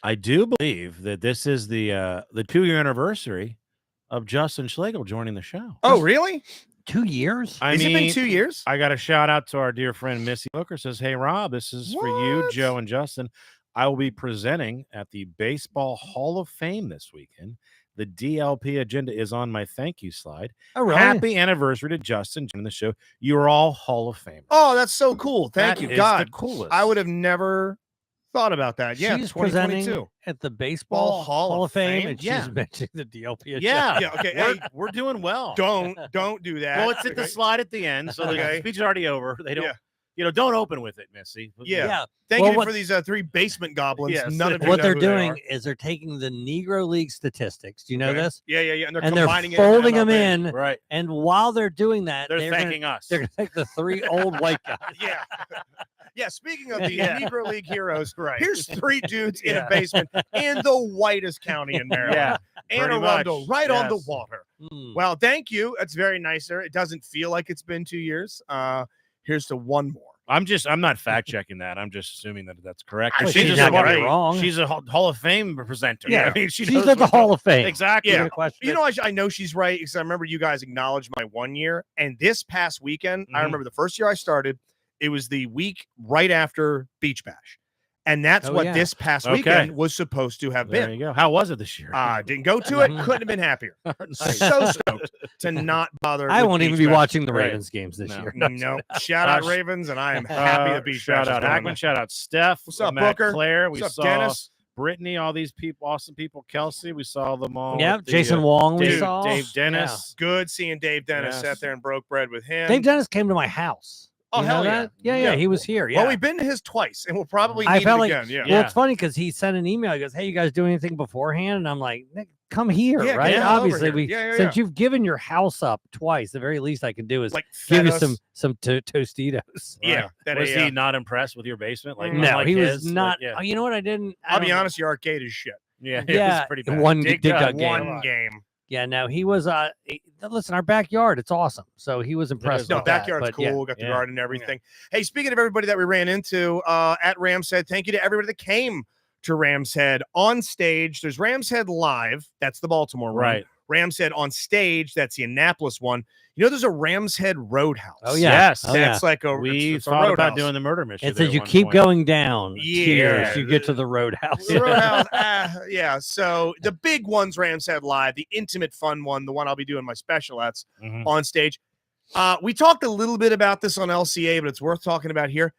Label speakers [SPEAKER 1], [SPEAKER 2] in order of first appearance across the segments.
[SPEAKER 1] I do believe that this is the 2-year anniversary of Justin Schlegel joining the show.
[SPEAKER 2] Oh, really?
[SPEAKER 3] 2 years?
[SPEAKER 2] Has it been 2 years?
[SPEAKER 1] I got a shout out to our dear friend Missy Booker. Says, "Hey Rob, this is for you, Joe, and Justin. I will be presenting at the Baseball Hall of Fame this weekend. The DLP agenda is on my thank you slide.
[SPEAKER 3] Oh, really?
[SPEAKER 1] Happy anniversary to Justin joining the show. You're all Hall of Famers."
[SPEAKER 2] Oh, that's so cool. Thank you,
[SPEAKER 1] That is
[SPEAKER 2] God.
[SPEAKER 1] the coolest.
[SPEAKER 2] I would have never thought about that. Yeah,
[SPEAKER 3] She's
[SPEAKER 2] 2022.
[SPEAKER 3] presenting at the Baseball Hall of Fame, and
[SPEAKER 1] Yeah.
[SPEAKER 3] she's mentioning the DLP agenda.
[SPEAKER 1] Yeah,
[SPEAKER 2] Yeah, okay.
[SPEAKER 1] We're,
[SPEAKER 2] Hey,
[SPEAKER 1] we're doing well.
[SPEAKER 2] don't do that.
[SPEAKER 1] Well, it's at the slide at the end, so the
[SPEAKER 2] Okay.
[SPEAKER 1] speech is already over. They don't,
[SPEAKER 2] Yeah.
[SPEAKER 1] don't open with it, Missy.
[SPEAKER 2] Yeah. Thank
[SPEAKER 3] Well,
[SPEAKER 2] you
[SPEAKER 3] what-
[SPEAKER 2] for these 3 basement goblins.
[SPEAKER 1] Yes.
[SPEAKER 2] None of you
[SPEAKER 3] What
[SPEAKER 2] know
[SPEAKER 3] they're
[SPEAKER 2] who they
[SPEAKER 3] doing
[SPEAKER 2] are.
[SPEAKER 3] is they're taking the Negro League statistics. Do you know
[SPEAKER 2] Okay.
[SPEAKER 3] this?
[SPEAKER 2] Yeah. And they're
[SPEAKER 3] And they're
[SPEAKER 2] combining it
[SPEAKER 3] folding
[SPEAKER 2] with
[SPEAKER 3] them
[SPEAKER 2] MLB.
[SPEAKER 3] in.
[SPEAKER 1] Right.
[SPEAKER 3] And while they're doing that,
[SPEAKER 1] They're
[SPEAKER 3] they're
[SPEAKER 1] thanking us.
[SPEAKER 3] They're going to take the 3 old white guys.
[SPEAKER 2] Yeah. Yeah, speaking of the
[SPEAKER 1] Yeah.
[SPEAKER 2] Negro League heroes,
[SPEAKER 1] Right.
[SPEAKER 2] here's 3 dudes in
[SPEAKER 1] Yeah.
[SPEAKER 2] a basement in the whitest county in Maryland.
[SPEAKER 1] Yeah,
[SPEAKER 2] Anne
[SPEAKER 1] pretty
[SPEAKER 2] Arundel,
[SPEAKER 1] much.
[SPEAKER 2] right on the
[SPEAKER 1] Yes.
[SPEAKER 2] water.
[SPEAKER 3] Mm.
[SPEAKER 2] Well, thank you. That's very nice, sir. It doesn't feel like it's been 2 years. Here's to one more.
[SPEAKER 1] I'm not fact checking that. I'm just assuming that that's correct.
[SPEAKER 3] Well,
[SPEAKER 1] She's
[SPEAKER 3] she's
[SPEAKER 1] just
[SPEAKER 3] not gonna
[SPEAKER 1] right.
[SPEAKER 3] be wrong.
[SPEAKER 1] She's a Hall of Fame presenter.
[SPEAKER 2] Yeah.
[SPEAKER 1] I mean, she's
[SPEAKER 3] She's at the Hall of Fame.
[SPEAKER 1] Exactly.
[SPEAKER 2] Yeah.
[SPEAKER 3] No question.
[SPEAKER 2] You know, I know she's right because I remember you guys acknowledged my 1 year. And this past weekend, I
[SPEAKER 1] Mhm.
[SPEAKER 2] remember the first year I started, it was the week right after Beach Bash. And that's
[SPEAKER 3] Oh,
[SPEAKER 2] what
[SPEAKER 3] yeah.
[SPEAKER 2] this past
[SPEAKER 1] Okay.
[SPEAKER 2] weekend was supposed to have
[SPEAKER 1] There
[SPEAKER 2] been.
[SPEAKER 1] you go. How was it this year?
[SPEAKER 2] Didn't go to it. Couldn't have been happier.
[SPEAKER 1] Nice.
[SPEAKER 2] So stoked to not bother.
[SPEAKER 3] I
[SPEAKER 2] with
[SPEAKER 3] won't even
[SPEAKER 2] Beach
[SPEAKER 3] be
[SPEAKER 2] Bash.
[SPEAKER 3] watching the
[SPEAKER 1] Right.
[SPEAKER 3] Ravens games this
[SPEAKER 1] No.
[SPEAKER 3] year.
[SPEAKER 2] No, shout out Ravens, and I am happy that Beach
[SPEAKER 1] shout
[SPEAKER 2] Bash
[SPEAKER 1] out
[SPEAKER 2] is
[SPEAKER 1] Hackman,
[SPEAKER 2] going.
[SPEAKER 1] shout out Steph.
[SPEAKER 2] What's up,
[SPEAKER 1] Matt
[SPEAKER 2] Booker?
[SPEAKER 1] Claire. We
[SPEAKER 2] What's up,
[SPEAKER 1] saw
[SPEAKER 2] Dennis?
[SPEAKER 1] Brittany, all these people, awesome people. Kelsey, we saw them all.
[SPEAKER 3] Yeah,
[SPEAKER 1] at the,
[SPEAKER 3] Jason Wong we
[SPEAKER 1] Dave,
[SPEAKER 3] saw.
[SPEAKER 1] Dave Dennis.
[SPEAKER 2] Good seeing Dave Dennis.
[SPEAKER 1] Yes.
[SPEAKER 2] Sat there and broke bread with him.
[SPEAKER 3] Dave Dennis came to my house.
[SPEAKER 2] Oh,
[SPEAKER 3] You know
[SPEAKER 2] hell yeah.
[SPEAKER 3] that? Yeah,
[SPEAKER 2] Yeah.
[SPEAKER 3] he was here. Yeah.
[SPEAKER 2] Well, we've been to his twice, and we'll probably
[SPEAKER 3] I
[SPEAKER 2] need
[SPEAKER 3] felt
[SPEAKER 2] it
[SPEAKER 3] like-
[SPEAKER 2] again. Yeah.
[SPEAKER 3] Well, it's funny because he sent an email. He goes, "Hey, you guys do anything beforehand?" And I'm like, "Nick, come here,
[SPEAKER 2] Yeah,
[SPEAKER 3] right?"
[SPEAKER 2] get on over
[SPEAKER 3] Obviously,
[SPEAKER 2] here.
[SPEAKER 3] we
[SPEAKER 2] Yeah,
[SPEAKER 3] since you've given your house up twice, the very least I can do is
[SPEAKER 2] like
[SPEAKER 3] give you
[SPEAKER 2] fed
[SPEAKER 3] some
[SPEAKER 2] us-
[SPEAKER 3] Tostitos.
[SPEAKER 2] Yeah,
[SPEAKER 1] Right.
[SPEAKER 2] that
[SPEAKER 1] Was
[SPEAKER 2] is,
[SPEAKER 1] he not impressed with your basement? Like,
[SPEAKER 3] No,
[SPEAKER 1] unlike
[SPEAKER 3] he was
[SPEAKER 1] his? Like,
[SPEAKER 3] not.
[SPEAKER 1] yeah.
[SPEAKER 3] Oh, you know what? I didn't. I
[SPEAKER 2] I'll be
[SPEAKER 3] don't know.
[SPEAKER 2] honest, your arcade is shit.
[SPEAKER 1] Yeah, it
[SPEAKER 3] Yeah,
[SPEAKER 1] was pretty bad.
[SPEAKER 3] one
[SPEAKER 1] Dig
[SPEAKER 3] dig
[SPEAKER 1] dug
[SPEAKER 3] dug game.
[SPEAKER 2] One game.
[SPEAKER 3] Yeah, no, he was. Listen, our backyard, it's awesome. So he was impressed.
[SPEAKER 2] No,
[SPEAKER 3] with that,
[SPEAKER 2] backyard's
[SPEAKER 3] but
[SPEAKER 2] cool.
[SPEAKER 3] yeah.
[SPEAKER 2] Got the
[SPEAKER 1] Yeah.
[SPEAKER 2] garden and everything. Hey, speaking of everybody that we ran into, at Rams Head, thank you to everybody that came to Rams Head on stage. There's Rams Head Live. That's the Baltimore one.
[SPEAKER 1] Right.
[SPEAKER 2] Rams Head on stage. That's the Annapolis one. You know, there's a Rams Head Roadhouse.
[SPEAKER 3] Oh yeah.
[SPEAKER 1] Yes.
[SPEAKER 3] Oh, yeah.
[SPEAKER 2] That's like a
[SPEAKER 1] We
[SPEAKER 2] it's a
[SPEAKER 1] thought about
[SPEAKER 2] roadhouse.
[SPEAKER 1] doing the murder mystery.
[SPEAKER 3] It
[SPEAKER 1] there
[SPEAKER 3] says
[SPEAKER 1] at
[SPEAKER 3] you
[SPEAKER 1] one
[SPEAKER 3] keep
[SPEAKER 1] point.
[SPEAKER 3] going down.
[SPEAKER 2] Yeah.
[SPEAKER 3] Tiers, you get to the roadhouse.
[SPEAKER 2] The Roadhouse, yeah. So the big one's Rams Head Live, the intimate fun one, the one I'll be doing my special that's
[SPEAKER 1] Mhm.
[SPEAKER 2] on stage. We talked a little bit about this on LCA, but it's worth talking about here.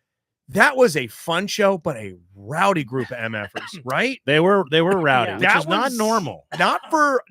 [SPEAKER 2] That was a fun show, but a rowdy group of MFers, right?
[SPEAKER 1] They were rowdy,
[SPEAKER 3] Yeah.
[SPEAKER 1] which
[SPEAKER 2] That
[SPEAKER 1] is not
[SPEAKER 2] was-
[SPEAKER 1] normal.
[SPEAKER 2] Not for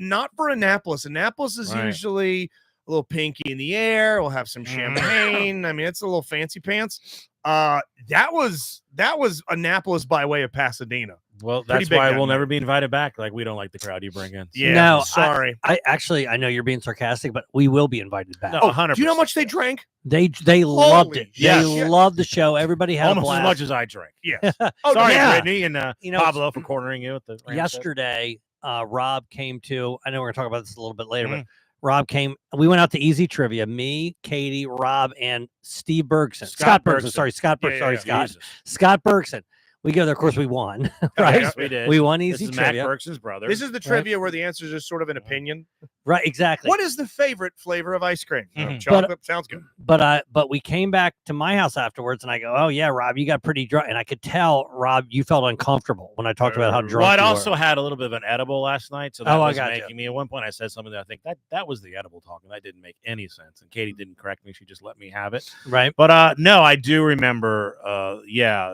[SPEAKER 2] Annapolis. Annapolis is
[SPEAKER 1] Right.
[SPEAKER 2] usually a little pinky in the air. We'll have some champagne. I mean, it's a little fancy pants. That was Annapolis by way of Pasadena.
[SPEAKER 1] Well,
[SPEAKER 2] Pretty
[SPEAKER 1] that's
[SPEAKER 2] big
[SPEAKER 1] why
[SPEAKER 2] down
[SPEAKER 1] we'll
[SPEAKER 2] there.
[SPEAKER 1] never be invited back. Like, we don't like the crowd you bring in.
[SPEAKER 2] Yeah,
[SPEAKER 3] No,
[SPEAKER 2] sorry.
[SPEAKER 3] I know you're being sarcastic, but we will be invited back.
[SPEAKER 1] No,
[SPEAKER 2] Oh,
[SPEAKER 1] 100%.
[SPEAKER 2] do you know how much they drank?
[SPEAKER 3] They loved
[SPEAKER 2] Holy
[SPEAKER 3] it.
[SPEAKER 1] shit.
[SPEAKER 3] They loved the show. Everybody had a
[SPEAKER 1] Almost
[SPEAKER 3] blast.
[SPEAKER 1] as much as I drink.
[SPEAKER 2] Yes. Oh,
[SPEAKER 1] Sorry,
[SPEAKER 2] yeah.
[SPEAKER 1] Brittany and
[SPEAKER 3] You know,
[SPEAKER 1] Pablo for cornering you at the Rams
[SPEAKER 3] Yesterday, Rob came to. I know we're gonna talk about this a little bit later,
[SPEAKER 1] Mhm.
[SPEAKER 3] but Rob came. We went out to Easy Trivia. Me, Katie, Rob, and Steve Bergson. Scott Bergson. Sorry, Scott Bergson.
[SPEAKER 2] Yeah,
[SPEAKER 3] Sorry,
[SPEAKER 2] yeah,
[SPEAKER 3] Scott.
[SPEAKER 1] Jesus.
[SPEAKER 3] Scott Bergson. We go there. Of course, we won. Right.
[SPEAKER 1] Yes, we did.
[SPEAKER 3] We won
[SPEAKER 1] This
[SPEAKER 3] Easy
[SPEAKER 1] is Matt
[SPEAKER 3] Trivia.
[SPEAKER 1] Bergson's brother.
[SPEAKER 2] This is the trivia where the answers are sort of an opinion.
[SPEAKER 3] Right. Exactly.
[SPEAKER 2] What is the favorite flavor of ice cream?
[SPEAKER 1] Mhm.
[SPEAKER 2] Chocolate sounds good.
[SPEAKER 3] But we came back to my house afterwards, and I go, "Oh yeah, Rob, you got pretty drunk." And I could tell, Rob, you felt uncomfortable when I talked about how drunk.
[SPEAKER 1] Well, I'd
[SPEAKER 3] you
[SPEAKER 1] also
[SPEAKER 3] were.
[SPEAKER 1] had a little bit of an edible last night, so that
[SPEAKER 3] Oh, I
[SPEAKER 1] was
[SPEAKER 3] gotcha.
[SPEAKER 1] making me. At one point, I said something that I think that was the edible talking. That didn't make any sense, and Katie didn't correct me; she just let me have it.
[SPEAKER 3] right.
[SPEAKER 1] But no, I do remember,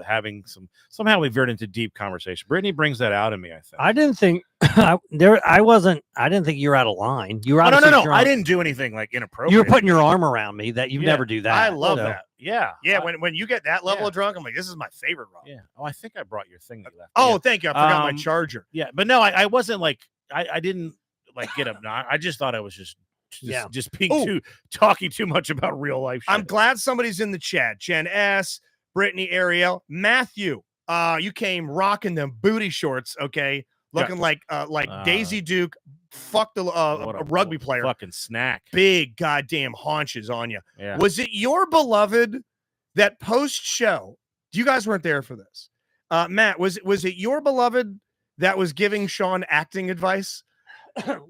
[SPEAKER 1] having somehow we veered into deep conversation. Brittany brings that out in me. I think.
[SPEAKER 3] I didn't think I didn't think you were out of line. You were
[SPEAKER 1] Oh, no,
[SPEAKER 3] obviously
[SPEAKER 1] no.
[SPEAKER 3] drunk.
[SPEAKER 1] I didn't do anything like inappropriate.
[SPEAKER 3] You were putting your arm around me. That you
[SPEAKER 1] Yeah,
[SPEAKER 3] never do that.
[SPEAKER 2] I love
[SPEAKER 3] so-
[SPEAKER 2] that.
[SPEAKER 1] Yeah,
[SPEAKER 2] Yeah, when you get that level
[SPEAKER 1] Yeah.
[SPEAKER 2] of drunk, I'm like, this is my favorite Rob.
[SPEAKER 1] yeah. Oh, I think I brought your thing that you left.
[SPEAKER 2] Oh,
[SPEAKER 1] Yeah.
[SPEAKER 2] thank you. I forgot my
[SPEAKER 1] Um,
[SPEAKER 2] charger.
[SPEAKER 1] Yeah, but no, I wasn't like I didn't like get up. I just thought I was just
[SPEAKER 3] Yeah.
[SPEAKER 1] being
[SPEAKER 2] Ooh.
[SPEAKER 1] talking too much about real life.
[SPEAKER 2] I'm
[SPEAKER 1] shit.
[SPEAKER 2] glad somebody's in the chat. Jen S, Brittany, Ariel, Matthew. You came rocking them booty shorts, okay? Looking like Daisy Duke. Fuck the
[SPEAKER 1] What
[SPEAKER 2] a rugby player.
[SPEAKER 1] fucking snack.
[SPEAKER 2] Big goddamn haunches on you.
[SPEAKER 1] Yeah.
[SPEAKER 2] Was it your beloved that post show? You guys weren't there for this. Matt, was it your beloved that was giving Sean acting advice?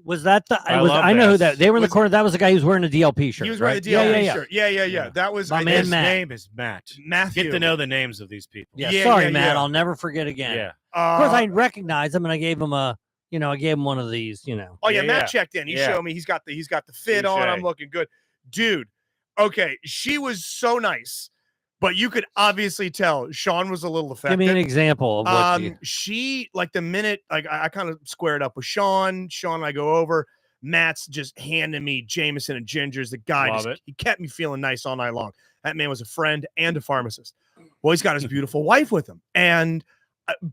[SPEAKER 3] Was that the?
[SPEAKER 1] I
[SPEAKER 3] I was.
[SPEAKER 1] love
[SPEAKER 3] I know who
[SPEAKER 1] this.
[SPEAKER 3] that. They were in the
[SPEAKER 2] Was-
[SPEAKER 3] corner. That was the guy who was wearing a DLP shirt.
[SPEAKER 2] He was
[SPEAKER 3] right?
[SPEAKER 2] wearing the DLP
[SPEAKER 3] Yeah.
[SPEAKER 2] shirt. Yeah.
[SPEAKER 1] Yeah.
[SPEAKER 2] That was
[SPEAKER 3] My man
[SPEAKER 1] His
[SPEAKER 3] Matt.
[SPEAKER 1] name is Matt.
[SPEAKER 2] Matthew.
[SPEAKER 1] Get to know the names of these people.
[SPEAKER 3] Yeah.
[SPEAKER 2] Yeah,
[SPEAKER 3] Sorry,
[SPEAKER 2] yeah,
[SPEAKER 3] Matt.
[SPEAKER 2] yeah.
[SPEAKER 3] I'll never forget again.
[SPEAKER 1] Yeah.
[SPEAKER 3] Of course, I recognized him, and I gave him a. I gave him one of these.
[SPEAKER 2] Oh yeah,
[SPEAKER 1] Yeah,
[SPEAKER 2] Matt
[SPEAKER 1] yeah.
[SPEAKER 2] checked in. He
[SPEAKER 1] Yeah.
[SPEAKER 2] showed me he's got the fit on.
[SPEAKER 1] Touche.
[SPEAKER 2] I'm looking good, dude. Okay, she was so nice, but you could obviously tell Sean was a little affected.
[SPEAKER 3] Give me an example of what you.
[SPEAKER 2] She like the minute like I kind of squared up with Sean. Sean and I go over. Matt's just handing me Jameson and gingers. The guy
[SPEAKER 1] Love it.
[SPEAKER 2] he kept me feeling nice all night long. That man was a friend and a pharmacist. Well, he's got his beautiful wife with him. And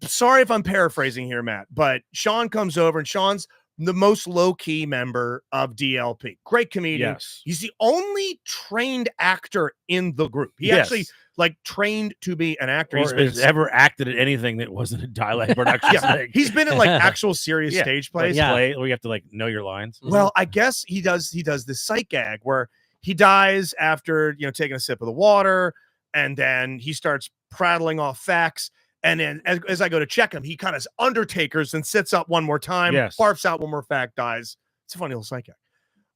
[SPEAKER 2] sorry if I'm paraphrasing here, Matt, but Sean comes over and Sean's the most low-key member of DLP. Great comedian.
[SPEAKER 1] Yes.
[SPEAKER 2] He's the only trained actor in the group. He actually like trained to be an actor.
[SPEAKER 1] Or has ever acted at anything that wasn't a dialect production.
[SPEAKER 2] Yeah, he's been in like actual serious stage plays.
[SPEAKER 3] Yeah.
[SPEAKER 1] Play where you have to like know your lines.
[SPEAKER 2] Well, I guess he does this psych gag where he dies after taking a sip of the water, and then he starts prattling off facts. And then as I go to check him, he kind of undertakers and sits up one more time, barfs out one more fact, dies. It's a funny little psych gag.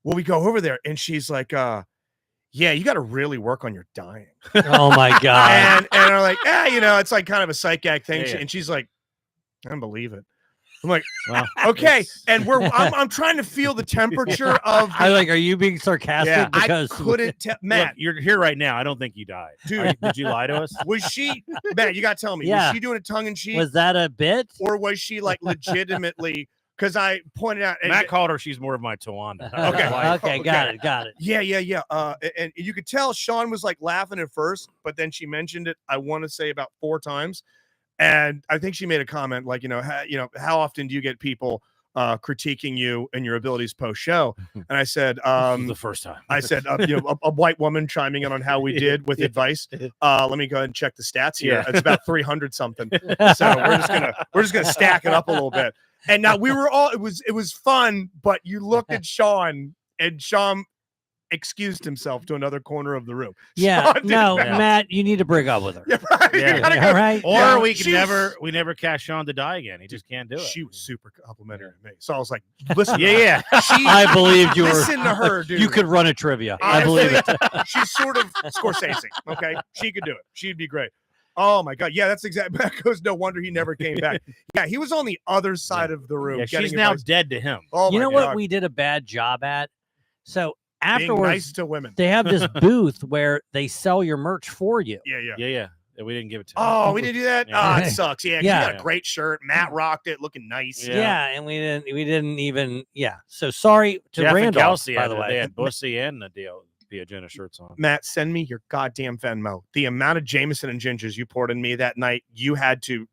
[SPEAKER 2] Well, we go over there and she's like, yeah, you got to really work on your dying.
[SPEAKER 3] Oh my God.
[SPEAKER 2] And I'm like, it's like kind of a psych gag thing.
[SPEAKER 1] Yeah.
[SPEAKER 2] And she's like, I don't believe it. I'm like,
[SPEAKER 1] Well,
[SPEAKER 2] okay. And I'm trying to feel the temperature of.
[SPEAKER 3] I like. Are you being sarcastic?
[SPEAKER 2] Yeah,
[SPEAKER 3] Because
[SPEAKER 2] I couldn't tell. Matt,
[SPEAKER 1] look, you're here right now. I don't think you died.
[SPEAKER 2] Dude.
[SPEAKER 1] Did you lie to us?
[SPEAKER 2] was she, Matt, you got to tell me,
[SPEAKER 3] Yeah.
[SPEAKER 2] was she doing a tongue in cheek?
[SPEAKER 3] was that a bit?
[SPEAKER 2] Or was she like legitimately? Because I pointed out.
[SPEAKER 1] Matt called her. She's more of my Tawanda.
[SPEAKER 2] Okay.
[SPEAKER 3] Okay. Got it.
[SPEAKER 2] Yeah. And you could tell Sean was like laughing at first, but then she mentioned it, I want to say about 4 times. And I think she made a comment like, how often do you get people critiquing you and your abilities post show? And I said,
[SPEAKER 1] the first time.
[SPEAKER 2] I said, a white woman chiming in on how we did with advice. Let me go ahead and check the stats here.
[SPEAKER 1] Yeah.
[SPEAKER 2] It's about 300 something. So we're just gonna stack it up a little bit. And now we were all, it was fun, but you looked at Sean and Sean excused himself to another corner of the room.
[SPEAKER 3] Yeah.
[SPEAKER 2] Sean didn't
[SPEAKER 3] No,
[SPEAKER 2] know.
[SPEAKER 3] Matt, you need to break up with her.
[SPEAKER 2] Yeah, right.
[SPEAKER 1] Yeah.
[SPEAKER 2] You gotta
[SPEAKER 3] All
[SPEAKER 2] go.
[SPEAKER 3] right.
[SPEAKER 1] Or
[SPEAKER 2] Yeah,
[SPEAKER 1] we
[SPEAKER 2] she was-
[SPEAKER 1] never cast Sean to die again. He just can't do it.
[SPEAKER 2] She was super complimentary to me. So I was like, listen. to
[SPEAKER 1] Yeah.
[SPEAKER 2] her. She,
[SPEAKER 3] I believed you were.
[SPEAKER 2] listen to her, dude.
[SPEAKER 3] You could run a trivia. I
[SPEAKER 2] Honestly,
[SPEAKER 3] believe it.
[SPEAKER 2] She's sort of Scorsese. Okay. She could do it. She'd be great. Oh my God. Yeah, that's exactly. That goes. No wonder he never came back. Yeah, he was on the other side of the room.
[SPEAKER 1] Yeah,
[SPEAKER 2] getting
[SPEAKER 1] she's now
[SPEAKER 2] advice.
[SPEAKER 1] dead to him.
[SPEAKER 2] Oh
[SPEAKER 3] You
[SPEAKER 2] my
[SPEAKER 3] know
[SPEAKER 2] God.
[SPEAKER 3] what we did a bad job at? So
[SPEAKER 2] Being
[SPEAKER 3] afterwards,
[SPEAKER 2] nice to women.
[SPEAKER 3] they have this booth where they sell your merch for you.
[SPEAKER 2] Yeah.
[SPEAKER 1] Yeah. We didn't give it to him.
[SPEAKER 2] Oh, we didn't do that.
[SPEAKER 1] Yeah.
[SPEAKER 2] Oh, it sucks. Yeah, 'cause
[SPEAKER 3] Yeah.
[SPEAKER 2] you got a great shirt. Matt rocked it, looking nice.
[SPEAKER 3] Yeah, and we didn't even. Yeah, so sorry to
[SPEAKER 1] Jeff and
[SPEAKER 3] Randolph.
[SPEAKER 1] Kelsey,
[SPEAKER 3] by the way,
[SPEAKER 1] they had Bussy and the DLP agenda shirts on.
[SPEAKER 2] Matt, send me your goddamn Venmo. The amount of Jameson and gingers you poured in me that night, you had to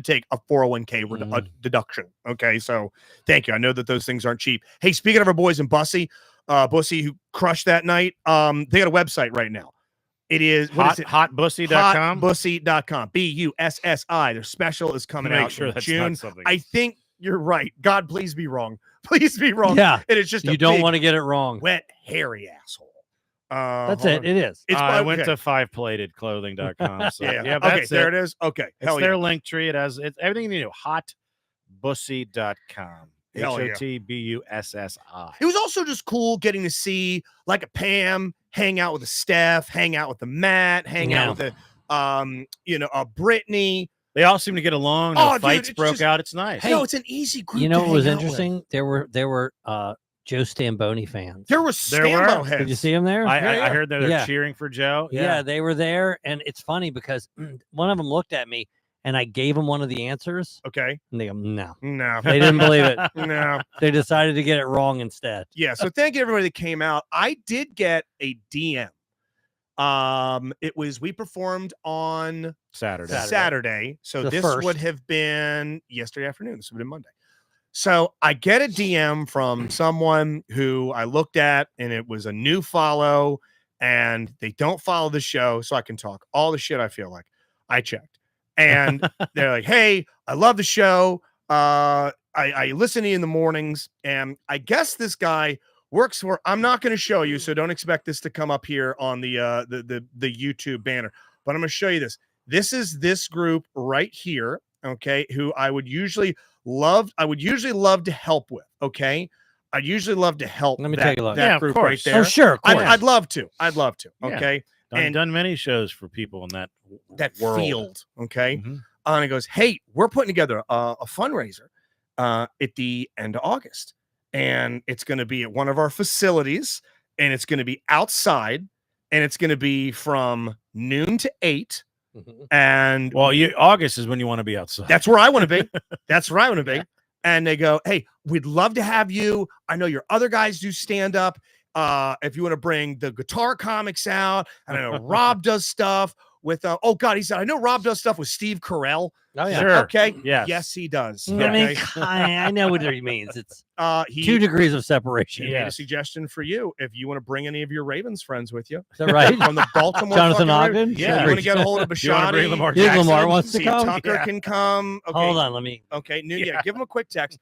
[SPEAKER 2] take a 401k deduction. Okay, so thank you. I know that those things aren't cheap. Hey, speaking of our boys in Bussy who crushed that night, they got a website right now. It is
[SPEAKER 1] Hotbussy.com.
[SPEAKER 2] Hotbussy.com. BUSSI. Their special is coming
[SPEAKER 1] Make
[SPEAKER 2] out
[SPEAKER 1] sure
[SPEAKER 2] in
[SPEAKER 1] that's
[SPEAKER 2] June.
[SPEAKER 1] not something.
[SPEAKER 2] I think you're right. God, please be wrong. Please be wrong.
[SPEAKER 3] Yeah,
[SPEAKER 2] It is just
[SPEAKER 3] you
[SPEAKER 2] a
[SPEAKER 3] don't
[SPEAKER 2] big,
[SPEAKER 3] want to get it wrong.
[SPEAKER 2] wet, hairy asshole.
[SPEAKER 3] That's
[SPEAKER 2] hold
[SPEAKER 3] it.
[SPEAKER 2] on.
[SPEAKER 3] It is.
[SPEAKER 2] It's
[SPEAKER 1] I
[SPEAKER 2] okay.
[SPEAKER 1] went to 5platedclothing.com. So
[SPEAKER 2] Yeah.
[SPEAKER 1] yeah,
[SPEAKER 2] Okay,
[SPEAKER 1] that's
[SPEAKER 2] there
[SPEAKER 1] it.
[SPEAKER 2] it is. Okay.
[SPEAKER 1] It's
[SPEAKER 2] Hell
[SPEAKER 1] their
[SPEAKER 2] yeah.
[SPEAKER 1] link tree. It's everything you need. Hotbussy.com.
[SPEAKER 2] Hell yeah.
[SPEAKER 1] HOTBUSSI.
[SPEAKER 2] It was also just cool getting to see like a Pam hang out with a Steph, hang out with the Matt, hang out with a Brittany.
[SPEAKER 1] They all seem to get along. No
[SPEAKER 2] Oh, dude,
[SPEAKER 1] fights
[SPEAKER 2] it's
[SPEAKER 1] broke
[SPEAKER 2] just-
[SPEAKER 1] out. It's nice.
[SPEAKER 2] No, it's an easy group.
[SPEAKER 3] You know
[SPEAKER 2] to
[SPEAKER 3] what was
[SPEAKER 2] hang out with.
[SPEAKER 3] interesting? There were Joe Stamboni fans.
[SPEAKER 2] There were
[SPEAKER 1] There were.
[SPEAKER 2] Stambo heads.
[SPEAKER 3] Did you see him there?
[SPEAKER 1] I heard that they're
[SPEAKER 3] Yeah.
[SPEAKER 1] cheering for Joe.
[SPEAKER 3] Yeah, they were there, and it's funny because one of them looked at me, and I gave him one of the answers,
[SPEAKER 2] Okay.
[SPEAKER 3] and they go, "No."
[SPEAKER 2] No.
[SPEAKER 3] They didn't believe it.
[SPEAKER 2] No.
[SPEAKER 3] They decided to get it wrong instead.
[SPEAKER 2] Yeah. So thank you everybody that came out. I did get a DM. We performed on
[SPEAKER 1] Saturday.
[SPEAKER 2] So
[SPEAKER 3] The
[SPEAKER 2] this
[SPEAKER 3] first.
[SPEAKER 2] would have been yesterday afternoon. This would have been Monday. So I get a DM from someone who I looked at, and it was a new follow, and they don't follow the show, so I can talk all the shit I feel like. I checked, and they're like, "Hey, I love the show. I listen to you in the mornings, and I guess this guy works for." I'm not going to show you, so don't expect this to come up here on the YouTube banner. But I'm going to show you this. This is this group right here. okay, who I would usually love to help with, okay? I'd usually love to help
[SPEAKER 3] Let me
[SPEAKER 2] that,
[SPEAKER 3] take a look.
[SPEAKER 2] that
[SPEAKER 1] Yeah, of
[SPEAKER 2] group
[SPEAKER 1] course.
[SPEAKER 2] right there.
[SPEAKER 3] Oh, sure. Of course.
[SPEAKER 2] I'd love to.
[SPEAKER 1] Yeah.
[SPEAKER 2] Okay.
[SPEAKER 1] I've done many shows for people in that world.
[SPEAKER 2] Field. Okay.
[SPEAKER 1] Mhm.
[SPEAKER 2] And it goes, hey, we're putting together a fundraiser at the end of August. And it's going to be at one of our facilities, and it's going to be outside, and it's going to be from noon to 8. And
[SPEAKER 1] Well, August is when you want to be outside.
[SPEAKER 2] that's where I want to be. That's where I want to be.
[SPEAKER 1] Yeah.
[SPEAKER 2] And they go, hey, we'd love to have you. I know your other guys do stand up. If you want to bring the guitar comics out, and I know Rob does stuff with, oh God, he said, I know Rob does stuff with Steve Carell.
[SPEAKER 3] Oh yeah.
[SPEAKER 1] Sure.
[SPEAKER 2] Okay.
[SPEAKER 1] Yes.
[SPEAKER 2] Yes, he does.
[SPEAKER 3] I mean,
[SPEAKER 2] Okay.
[SPEAKER 3] I know what he means. It's
[SPEAKER 2] He
[SPEAKER 3] 2 degrees of separation.
[SPEAKER 2] made a
[SPEAKER 1] Yes.
[SPEAKER 2] suggestion for you. If you want to bring any of your Ravens friends with you
[SPEAKER 3] Is that right?
[SPEAKER 2] from the Baltimore
[SPEAKER 3] Jonathan
[SPEAKER 2] fucking Ravens,
[SPEAKER 3] Ogden?
[SPEAKER 1] Yeah.
[SPEAKER 2] you want to get a hold of
[SPEAKER 1] You want to bring
[SPEAKER 2] Bashadi.
[SPEAKER 1] Lamar
[SPEAKER 3] You think
[SPEAKER 1] Jackson?
[SPEAKER 3] Lamar wants to
[SPEAKER 2] See if
[SPEAKER 3] come?
[SPEAKER 2] Tucker
[SPEAKER 1] Yeah.
[SPEAKER 2] can come. Okay.
[SPEAKER 3] Hold on, let me.
[SPEAKER 2] Okay, noon. Yeah.
[SPEAKER 1] Yeah.
[SPEAKER 2] Give them a quick text.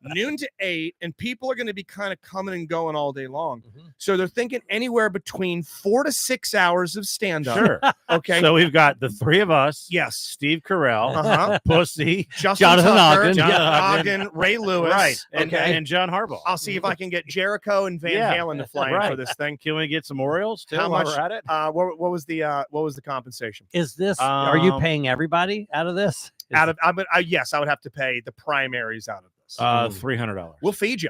[SPEAKER 2] Noon to 8, and people are going to be kind of coming and going all day long. So they're thinking anywhere between 4 to 6 hours of stand up.
[SPEAKER 1] Sure.
[SPEAKER 2] Okay.
[SPEAKER 1] So we've got the 3 of us.
[SPEAKER 2] Yes.
[SPEAKER 1] Steve Carell,
[SPEAKER 2] Uh-huh.
[SPEAKER 1] Pussy,
[SPEAKER 2] Justin
[SPEAKER 3] Jonathan
[SPEAKER 2] Tucker,
[SPEAKER 3] Ogden.
[SPEAKER 1] Jonathan
[SPEAKER 2] Ogden, Ray Lewis.
[SPEAKER 1] right, and,
[SPEAKER 2] Okay.
[SPEAKER 1] and John Harbaugh.
[SPEAKER 2] I'll see if I can get Jericho and Van
[SPEAKER 1] Yeah.
[SPEAKER 2] Halen to fly in
[SPEAKER 1] Right.
[SPEAKER 2] for this thing.
[SPEAKER 1] Can we get some Orioles too
[SPEAKER 2] How
[SPEAKER 1] while
[SPEAKER 2] much-
[SPEAKER 1] we're at it?
[SPEAKER 2] What was the compensation?
[SPEAKER 3] Is this? Are you
[SPEAKER 1] Um,
[SPEAKER 3] paying everybody out of this? Is
[SPEAKER 2] Out of yes, I would have to pay the primaries out of this.
[SPEAKER 1] $300.
[SPEAKER 2] We'll feed you.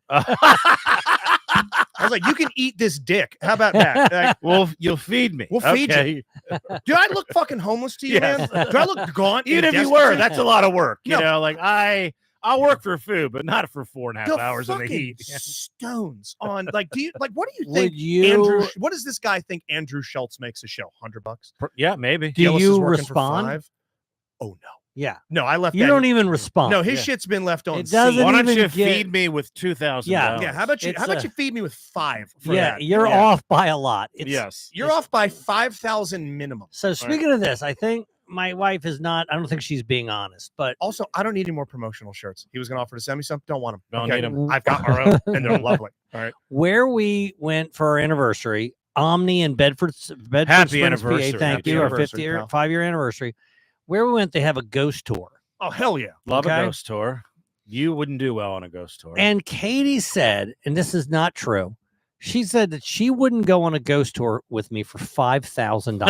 [SPEAKER 2] I was like, you can eat this dick. How about that? Like,
[SPEAKER 1] Well, you'll feed me.
[SPEAKER 2] We'll feed you.
[SPEAKER 1] Okay.
[SPEAKER 2] do I look fucking homeless to you,
[SPEAKER 1] Yes.
[SPEAKER 2] man? Do I look gaunt?
[SPEAKER 1] Even if
[SPEAKER 2] and
[SPEAKER 1] you were,
[SPEAKER 2] destitute?
[SPEAKER 1] that's a lot of work. You
[SPEAKER 2] No.
[SPEAKER 1] know, like I'll work for food, but not for 4.5
[SPEAKER 2] The
[SPEAKER 1] hours in the
[SPEAKER 2] fucking
[SPEAKER 1] heat.
[SPEAKER 2] stones on like. Do you like? What do you
[SPEAKER 3] Would
[SPEAKER 2] think?
[SPEAKER 3] you?
[SPEAKER 2] Andrew, what does this guy think Andrew Schultz makes a show? $100.
[SPEAKER 1] Yeah, maybe.
[SPEAKER 3] Do
[SPEAKER 2] Gillis is
[SPEAKER 3] you
[SPEAKER 2] working for
[SPEAKER 3] respond?
[SPEAKER 2] 5? Oh no,
[SPEAKER 3] Yeah.
[SPEAKER 2] no, I left.
[SPEAKER 3] You
[SPEAKER 2] that
[SPEAKER 3] don't even respond.
[SPEAKER 2] No, his
[SPEAKER 1] Yeah.
[SPEAKER 2] shit's been left on.
[SPEAKER 3] It doesn't
[SPEAKER 2] scene.
[SPEAKER 1] Why don't
[SPEAKER 3] even
[SPEAKER 1] you
[SPEAKER 3] get-
[SPEAKER 1] feed me with $2,000?
[SPEAKER 3] Yeah.
[SPEAKER 2] Yeah, how about you?
[SPEAKER 3] It's
[SPEAKER 2] How about
[SPEAKER 3] a-
[SPEAKER 2] you feed me with 5? For
[SPEAKER 3] Yeah,
[SPEAKER 2] that?
[SPEAKER 3] you're
[SPEAKER 1] Yeah.
[SPEAKER 3] off by a lot. It's,
[SPEAKER 1] Yes.
[SPEAKER 2] You're off by 5,000 minimum.
[SPEAKER 3] So speaking of this, I think my wife is not. I don't think she's being honest, but
[SPEAKER 2] Also, I don't need any more promotional shirts. He was going to offer to send me some. Don't want them.
[SPEAKER 1] Don't need 'em.
[SPEAKER 2] I've got our own, and they're lovely. All right.
[SPEAKER 3] where we went for our anniversary, Omni in Bedford
[SPEAKER 1] Happy
[SPEAKER 3] Springs,
[SPEAKER 1] anniversary.
[SPEAKER 3] PA, thank
[SPEAKER 2] Happy
[SPEAKER 3] you, our
[SPEAKER 2] anniversary,
[SPEAKER 3] 50-year,
[SPEAKER 2] pal.
[SPEAKER 3] 5-year anniversary. Where we went, they have a ghost tour.
[SPEAKER 2] Oh hell yeah!
[SPEAKER 1] Love
[SPEAKER 3] Okay.
[SPEAKER 1] a ghost tour. You wouldn't do well on a ghost tour.
[SPEAKER 3] And Katie said, and this is not true, she said that she wouldn't go on a ghost tour with me for $5,000.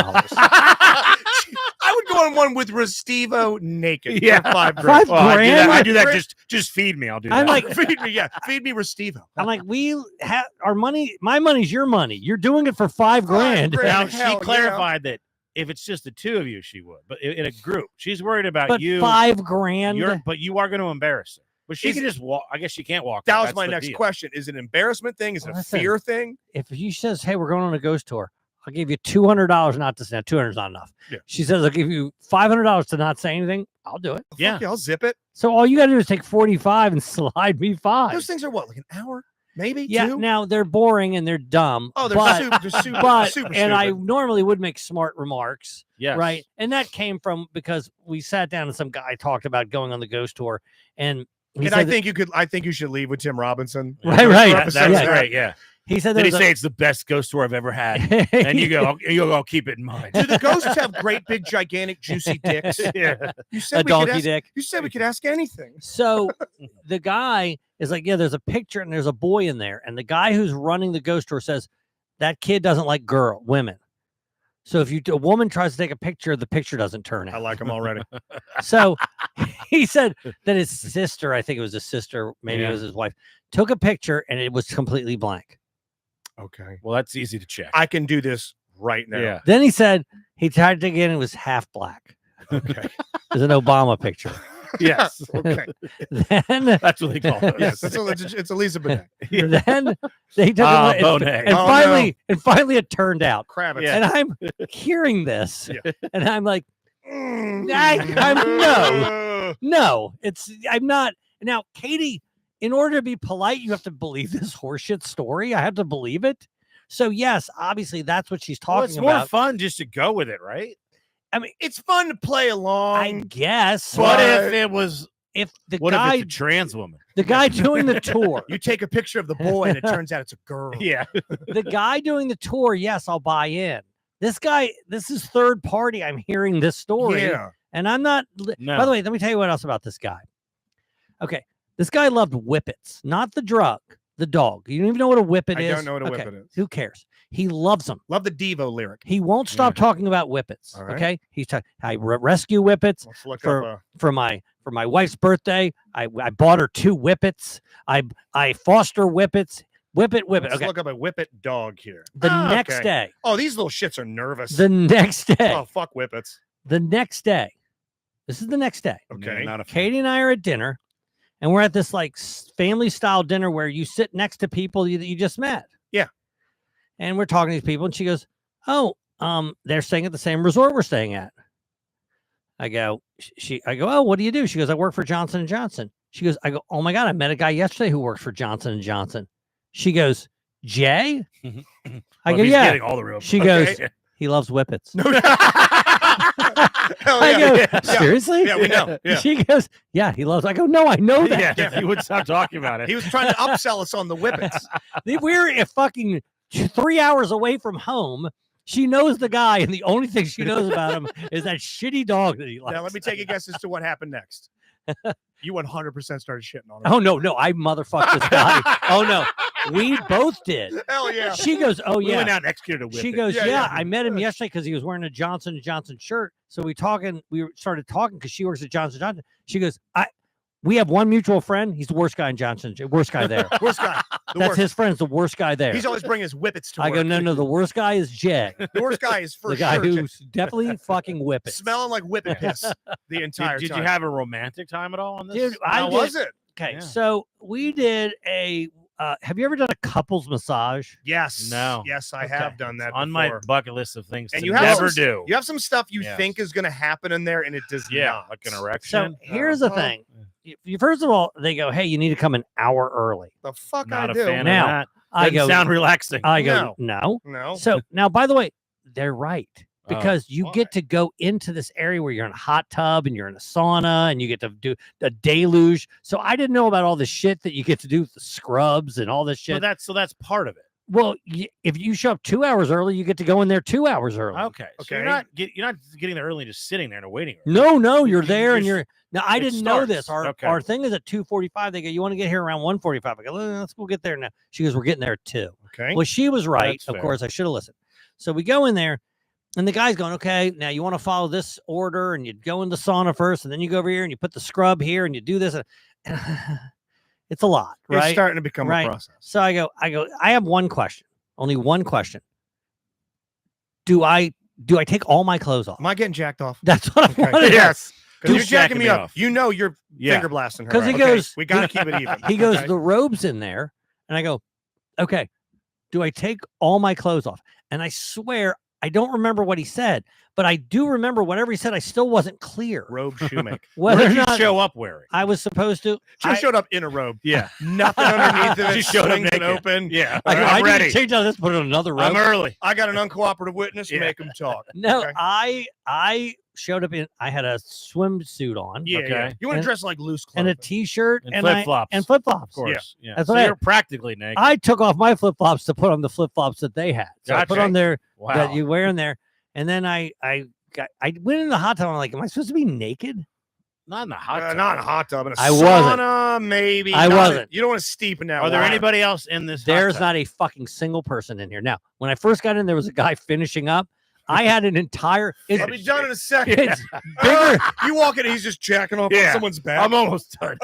[SPEAKER 2] I would go on one with Restivo naked.
[SPEAKER 1] Yeah.
[SPEAKER 2] For $5
[SPEAKER 3] $5
[SPEAKER 2] grand.
[SPEAKER 1] Well, I do that.
[SPEAKER 2] grand?
[SPEAKER 1] Just feed me. I'll do
[SPEAKER 3] I'm
[SPEAKER 1] that.
[SPEAKER 3] like-
[SPEAKER 2] feed me, yeah, feed me Restivo.
[SPEAKER 3] I'm like, we have our money. My money's your money. You're doing it for $5 grand.
[SPEAKER 2] grand.
[SPEAKER 1] now
[SPEAKER 2] hell,
[SPEAKER 1] she
[SPEAKER 2] yeah.
[SPEAKER 1] clarified that if it's just the 2 of you, she would. But in a group, she's worried about
[SPEAKER 3] But
[SPEAKER 1] you.
[SPEAKER 3] $5 grand.
[SPEAKER 1] But you are going to embarrass her. But she
[SPEAKER 2] Is-
[SPEAKER 1] can just walk. I guess she can't walk.
[SPEAKER 2] That
[SPEAKER 1] out.
[SPEAKER 2] was
[SPEAKER 1] That's
[SPEAKER 2] my
[SPEAKER 1] the
[SPEAKER 2] next
[SPEAKER 1] deal.
[SPEAKER 2] question. Is it an embarrassment thing? Is it a
[SPEAKER 3] Listen.
[SPEAKER 2] fear thing?
[SPEAKER 3] If she says, "Hey, we're going on a ghost tour," I'll give you $200 not to say. 200 is not enough.
[SPEAKER 2] Yeah.
[SPEAKER 3] She says, "I'll give you $500 to not say anything." I'll do it.
[SPEAKER 1] Yeah.
[SPEAKER 2] Fuck I'll zip it.
[SPEAKER 3] So all you got to do is take 45 and slide me 5.
[SPEAKER 2] Those things are what, like an hour, maybe?
[SPEAKER 3] Yeah.
[SPEAKER 2] 2?
[SPEAKER 3] Now they're boring and they're dumb.
[SPEAKER 2] Oh, they're
[SPEAKER 3] but,
[SPEAKER 2] super, they're super,
[SPEAKER 3] but
[SPEAKER 2] super
[SPEAKER 3] and I
[SPEAKER 2] stupid.
[SPEAKER 3] normally would make smart remarks.
[SPEAKER 1] Yes.
[SPEAKER 3] Right. And that came from because we sat down and some guy talked about going on the ghost tour. And he
[SPEAKER 2] And
[SPEAKER 3] said
[SPEAKER 2] I think you should leave with Tim Robinson.
[SPEAKER 3] Right, right.
[SPEAKER 1] That, that was
[SPEAKER 3] Yeah.
[SPEAKER 1] great. Yeah.
[SPEAKER 3] he said
[SPEAKER 1] Did he
[SPEAKER 3] there
[SPEAKER 1] say it's the best ghost tour I've ever had?
[SPEAKER 3] was
[SPEAKER 1] And you go, I'll keep it in mind.
[SPEAKER 2] Do the ghosts have great, big, gigantic, juicy dicks?
[SPEAKER 1] Yeah.
[SPEAKER 2] You
[SPEAKER 3] a
[SPEAKER 2] said we could
[SPEAKER 3] donkey
[SPEAKER 2] ask,
[SPEAKER 3] dick.
[SPEAKER 2] You said we could ask anything.
[SPEAKER 3] So the guy is like, yeah, there's a picture and there's a boy in there. And the guy who's running the ghost tour says that kid doesn't like women. So if a woman tries to take a picture, the picture doesn't turn
[SPEAKER 2] I
[SPEAKER 3] out.
[SPEAKER 2] like him already.
[SPEAKER 3] So he said that his sister, I think it was his sister, maybe
[SPEAKER 1] Yeah.
[SPEAKER 3] it was his wife, took a picture and it was completely blank.
[SPEAKER 2] Okay.
[SPEAKER 1] Well, that's easy to check.
[SPEAKER 2] I can do this right now.
[SPEAKER 1] Yeah.
[SPEAKER 3] Then he said he tried to get it was half black.
[SPEAKER 2] Okay.
[SPEAKER 3] There's an Obama picture.
[SPEAKER 1] Yes.
[SPEAKER 2] Okay.
[SPEAKER 3] Then
[SPEAKER 1] That's what they call it.
[SPEAKER 2] Yes. It's Elizabeth.
[SPEAKER 3] then they took
[SPEAKER 1] Ah,
[SPEAKER 3] it,
[SPEAKER 1] bonehead.
[SPEAKER 3] and
[SPEAKER 2] Oh,
[SPEAKER 3] finally it turned out.
[SPEAKER 2] Kravitz.
[SPEAKER 1] Yeah.
[SPEAKER 3] And I'm hearing this,
[SPEAKER 2] Yeah.
[SPEAKER 3] and I'm like,
[SPEAKER 2] Mm.
[SPEAKER 3] no, I'm not. Now, Katie, in order to be polite, you have to believe this horseshit story. I have to believe it. So yes, obviously that's what she's
[SPEAKER 1] Well,
[SPEAKER 3] talking
[SPEAKER 1] it's more
[SPEAKER 3] about.
[SPEAKER 1] fun just to go with it, right?
[SPEAKER 3] I mean,
[SPEAKER 2] It's fun to play
[SPEAKER 3] I
[SPEAKER 2] along.
[SPEAKER 3] guess
[SPEAKER 1] What
[SPEAKER 2] But-
[SPEAKER 1] if it was?
[SPEAKER 3] if the
[SPEAKER 1] What
[SPEAKER 3] guy,
[SPEAKER 1] if it's a trans woman?
[SPEAKER 3] the guy doing the tour,
[SPEAKER 2] You take a picture of the boy and it turns out it's a girl.
[SPEAKER 1] Yeah.
[SPEAKER 3] the guy doing the tour, yes, I'll buy in. This guy, this is third party. I'm hearing this story.
[SPEAKER 2] Yeah.
[SPEAKER 3] And I'm not.
[SPEAKER 1] No.
[SPEAKER 3] By the way, let me tell you what else about this guy. Okay. This guy loved whippets, not the drug, the dog. You don't even know what a whippet is.
[SPEAKER 2] I don't know what a whippet is.
[SPEAKER 3] Who cares? He loves them.
[SPEAKER 2] Love the Devo lyric.
[SPEAKER 3] He won't stop talking about whippets.
[SPEAKER 2] All right.
[SPEAKER 3] Okay. He's talking, I rescue whippets
[SPEAKER 2] Let's look
[SPEAKER 3] for,
[SPEAKER 2] up
[SPEAKER 3] for my wife's birthday. I bought her 2 whippets. I foster whippets. Whippet.
[SPEAKER 2] let's
[SPEAKER 3] Okay.
[SPEAKER 2] look up a whippet dog here.
[SPEAKER 3] The next
[SPEAKER 2] okay.
[SPEAKER 3] day.
[SPEAKER 2] Oh, these little shits are nervous.
[SPEAKER 3] The next day.
[SPEAKER 2] Oh, fuck whippets.
[SPEAKER 3] The next day. This is the next day.
[SPEAKER 2] Okay.
[SPEAKER 1] Not a fan.
[SPEAKER 3] Katie and I are at dinner, and we're at this like family style dinner where you sit next to people that you just met.
[SPEAKER 2] Yeah.
[SPEAKER 3] And we're talking to these people, and she goes, "Oh, they're staying at the same resort we're staying at." I go, "Oh, what do you do?" She goes, "I work for Johnson and Johnson." She goes, "I go, oh my God, I met a guy yesterday who works for Johnson and Johnson." She goes, "Jay?" I go,
[SPEAKER 1] He's
[SPEAKER 3] "Yeah."
[SPEAKER 1] getting all the real.
[SPEAKER 3] She
[SPEAKER 2] Okay.
[SPEAKER 3] goes, "He loves whippets."
[SPEAKER 2] No. Hell
[SPEAKER 3] I
[SPEAKER 2] yeah.
[SPEAKER 3] go,
[SPEAKER 2] Yeah.
[SPEAKER 3] "Seriously?"
[SPEAKER 2] Yeah, we know. Yeah.
[SPEAKER 3] She goes, "Yeah, he loves." I go, "No, I know that."
[SPEAKER 1] Yeah, you would stop talking about it.
[SPEAKER 2] He was trying to upsell us on the whippets.
[SPEAKER 3] We're a fucking 3 hours away from home. She knows the guy, and the only thing she knows about him is that shitty dog that he likes.
[SPEAKER 2] Now, let me take a guess as to what happened next. You 100% started shitting on him.
[SPEAKER 3] Oh no, I motherfucked this guy. Oh no, we both did.
[SPEAKER 2] Hell yeah.
[SPEAKER 3] She goes, "Oh
[SPEAKER 1] We
[SPEAKER 3] yeah."
[SPEAKER 1] went out and executed a whip.
[SPEAKER 3] She goes,
[SPEAKER 2] Yeah,
[SPEAKER 3] yeah,
[SPEAKER 2] yeah.
[SPEAKER 3] I met him yesterday because he was wearing a Johnson & Johnson shirt. So we started talking because she works at Johnson & Johnson. She goes, we have one mutual friend. He's the worst guy in Johnson, worst guy there.
[SPEAKER 2] Worst guy. The
[SPEAKER 3] That's
[SPEAKER 2] worst.
[SPEAKER 3] his friend's the worst guy there.
[SPEAKER 2] He's always bringing his whippets to
[SPEAKER 3] I
[SPEAKER 2] work.
[SPEAKER 3] go, no, the worst guy is Jay.
[SPEAKER 2] The worst guy is for
[SPEAKER 3] The guy
[SPEAKER 2] sure
[SPEAKER 3] who's definitely fucking whipping.
[SPEAKER 2] smelling like whippet piss the entire
[SPEAKER 1] Did
[SPEAKER 2] time.
[SPEAKER 1] you have a romantic time at all on this?
[SPEAKER 3] Dude,
[SPEAKER 2] How was it?
[SPEAKER 3] Okay,
[SPEAKER 1] Yeah.
[SPEAKER 3] so we did a, have you ever done a couples massage?
[SPEAKER 2] Yes.
[SPEAKER 1] No.
[SPEAKER 2] Yes, I
[SPEAKER 3] Okay.
[SPEAKER 2] have done that
[SPEAKER 1] on my
[SPEAKER 2] before.
[SPEAKER 1] bucket list of things
[SPEAKER 2] And
[SPEAKER 1] to
[SPEAKER 2] you have
[SPEAKER 1] never
[SPEAKER 2] some-
[SPEAKER 1] do.
[SPEAKER 2] You have some stuff you
[SPEAKER 1] Yes.
[SPEAKER 2] think is going to happen in there, and it does
[SPEAKER 1] Yeah,
[SPEAKER 2] not.
[SPEAKER 1] like an
[SPEAKER 3] So
[SPEAKER 1] erection.
[SPEAKER 3] here's the
[SPEAKER 2] Oh.
[SPEAKER 3] thing. First of all, they go, hey, you need to come an hour early.
[SPEAKER 2] The fuck
[SPEAKER 1] Not
[SPEAKER 2] I
[SPEAKER 1] a
[SPEAKER 2] do.
[SPEAKER 1] fan
[SPEAKER 3] Now,
[SPEAKER 1] of that.
[SPEAKER 3] I
[SPEAKER 1] Doesn't
[SPEAKER 3] go,
[SPEAKER 1] sound relaxing.
[SPEAKER 3] I go, no.
[SPEAKER 2] No.
[SPEAKER 3] So now, by the way, they're right.
[SPEAKER 1] Oh,
[SPEAKER 3] Because you
[SPEAKER 2] why?
[SPEAKER 3] get to go into this area where you're in a hot tub and you're in a sauna and you get to do a deluge. So I didn't know about all the shit that you get to do with the scrubs and all this shit.
[SPEAKER 1] So that's part of it.
[SPEAKER 3] Well, if you show up 2 hours early, you get to go in there 2 hours early.
[SPEAKER 1] Okay. So
[SPEAKER 2] Okay.
[SPEAKER 1] you're not getting there early, just sitting there in a waiting room.
[SPEAKER 3] No, you're
[SPEAKER 1] You
[SPEAKER 3] there and
[SPEAKER 1] just-
[SPEAKER 3] you're. Now I
[SPEAKER 1] it
[SPEAKER 3] didn't know
[SPEAKER 1] starts.
[SPEAKER 3] this.
[SPEAKER 1] Okay.
[SPEAKER 3] Our thing is at 2:45. They go, you want to get here around 1:45. I go, let's go get there now. She goes, we're getting there at 2.
[SPEAKER 2] Okay.
[SPEAKER 3] Well, she was right.
[SPEAKER 1] That's
[SPEAKER 3] Of
[SPEAKER 1] fair.
[SPEAKER 3] course, I should have listened. So we go in there, and the guy's going, okay, now you want to follow this order, and you go in the sauna first, and then you go over here and you put the scrub here, and you do this. And it's a lot,
[SPEAKER 2] It's
[SPEAKER 3] right?
[SPEAKER 2] starting to become
[SPEAKER 3] Right.
[SPEAKER 2] a process.
[SPEAKER 3] So I go, I have one question, only one question. Do I take all my clothes off?
[SPEAKER 2] Am I getting jacked off?
[SPEAKER 3] That's what I
[SPEAKER 2] Okay.
[SPEAKER 3] wanted to know.
[SPEAKER 2] Yes. Because
[SPEAKER 1] Who's
[SPEAKER 2] you're jacking
[SPEAKER 1] jacking
[SPEAKER 2] me
[SPEAKER 1] me
[SPEAKER 2] up.
[SPEAKER 1] off?
[SPEAKER 2] You know you're
[SPEAKER 1] Yeah.
[SPEAKER 2] finger blasting her.
[SPEAKER 3] 'Cause he
[SPEAKER 2] right?
[SPEAKER 3] goes-
[SPEAKER 2] We got to keep it even.
[SPEAKER 3] He goes,
[SPEAKER 2] Okay?
[SPEAKER 3] the robe's in there. And I go, okay, do I take all my clothes off? And I swear, I don't remember what he said, but I do remember whatever he said. I still wasn't clear
[SPEAKER 2] robe shoemaker.
[SPEAKER 3] whether
[SPEAKER 1] What
[SPEAKER 3] or
[SPEAKER 1] did you
[SPEAKER 3] not
[SPEAKER 1] show up wearing?
[SPEAKER 3] I was supposed to.
[SPEAKER 2] She showed up in a robe.
[SPEAKER 1] Yeah.
[SPEAKER 2] Nothing underneath of it.
[SPEAKER 1] She showed up
[SPEAKER 2] swings it
[SPEAKER 1] naked.
[SPEAKER 2] open.
[SPEAKER 1] Yeah.
[SPEAKER 3] I go,
[SPEAKER 2] I'm
[SPEAKER 3] I need
[SPEAKER 2] ready.
[SPEAKER 3] to change out of this, put on another robe.
[SPEAKER 1] I'm early.
[SPEAKER 2] I got an uncooperative witness.
[SPEAKER 1] Yeah.
[SPEAKER 2] Make him talk.
[SPEAKER 3] No,
[SPEAKER 2] Okay.
[SPEAKER 3] I showed up in. I had a swimsuit on.
[SPEAKER 2] Yeah,
[SPEAKER 1] Okay.
[SPEAKER 2] yeah. You want to
[SPEAKER 3] And-
[SPEAKER 2] dress like loose
[SPEAKER 3] And
[SPEAKER 2] clothing.
[SPEAKER 3] a t-shirt
[SPEAKER 1] And
[SPEAKER 3] I-
[SPEAKER 1] flip-flops.
[SPEAKER 3] and flip-flops.
[SPEAKER 1] Of course. Yeah.
[SPEAKER 3] That's
[SPEAKER 1] So
[SPEAKER 3] what I-
[SPEAKER 1] you're practically naked.
[SPEAKER 3] I took off my flip-flops to put on the flip-flops that they had. So I put
[SPEAKER 1] Gotcha.
[SPEAKER 3] on there
[SPEAKER 1] Wow.
[SPEAKER 3] that you wear in there, and then I went in the hot tub. I'm like, am I supposed to be naked?
[SPEAKER 1] Not in the hot tub.
[SPEAKER 2] not in a hot tub. In a
[SPEAKER 3] I wasn't.
[SPEAKER 2] sauna, maybe.
[SPEAKER 3] I
[SPEAKER 2] Not-
[SPEAKER 3] wasn't.
[SPEAKER 2] You don't want to steep in that.
[SPEAKER 1] Are there
[SPEAKER 2] water.
[SPEAKER 1] anybody else in this? hot
[SPEAKER 3] There's
[SPEAKER 1] tub?
[SPEAKER 3] not a fucking single person in here. Now, when I first got in, there was a guy finishing up. I had an entire. It's,
[SPEAKER 2] I'll be done in a second.
[SPEAKER 3] it's bigger,
[SPEAKER 2] You walk in, he's just jacking off
[SPEAKER 1] Yeah.
[SPEAKER 2] on someone's back.
[SPEAKER 1] I'm almost done.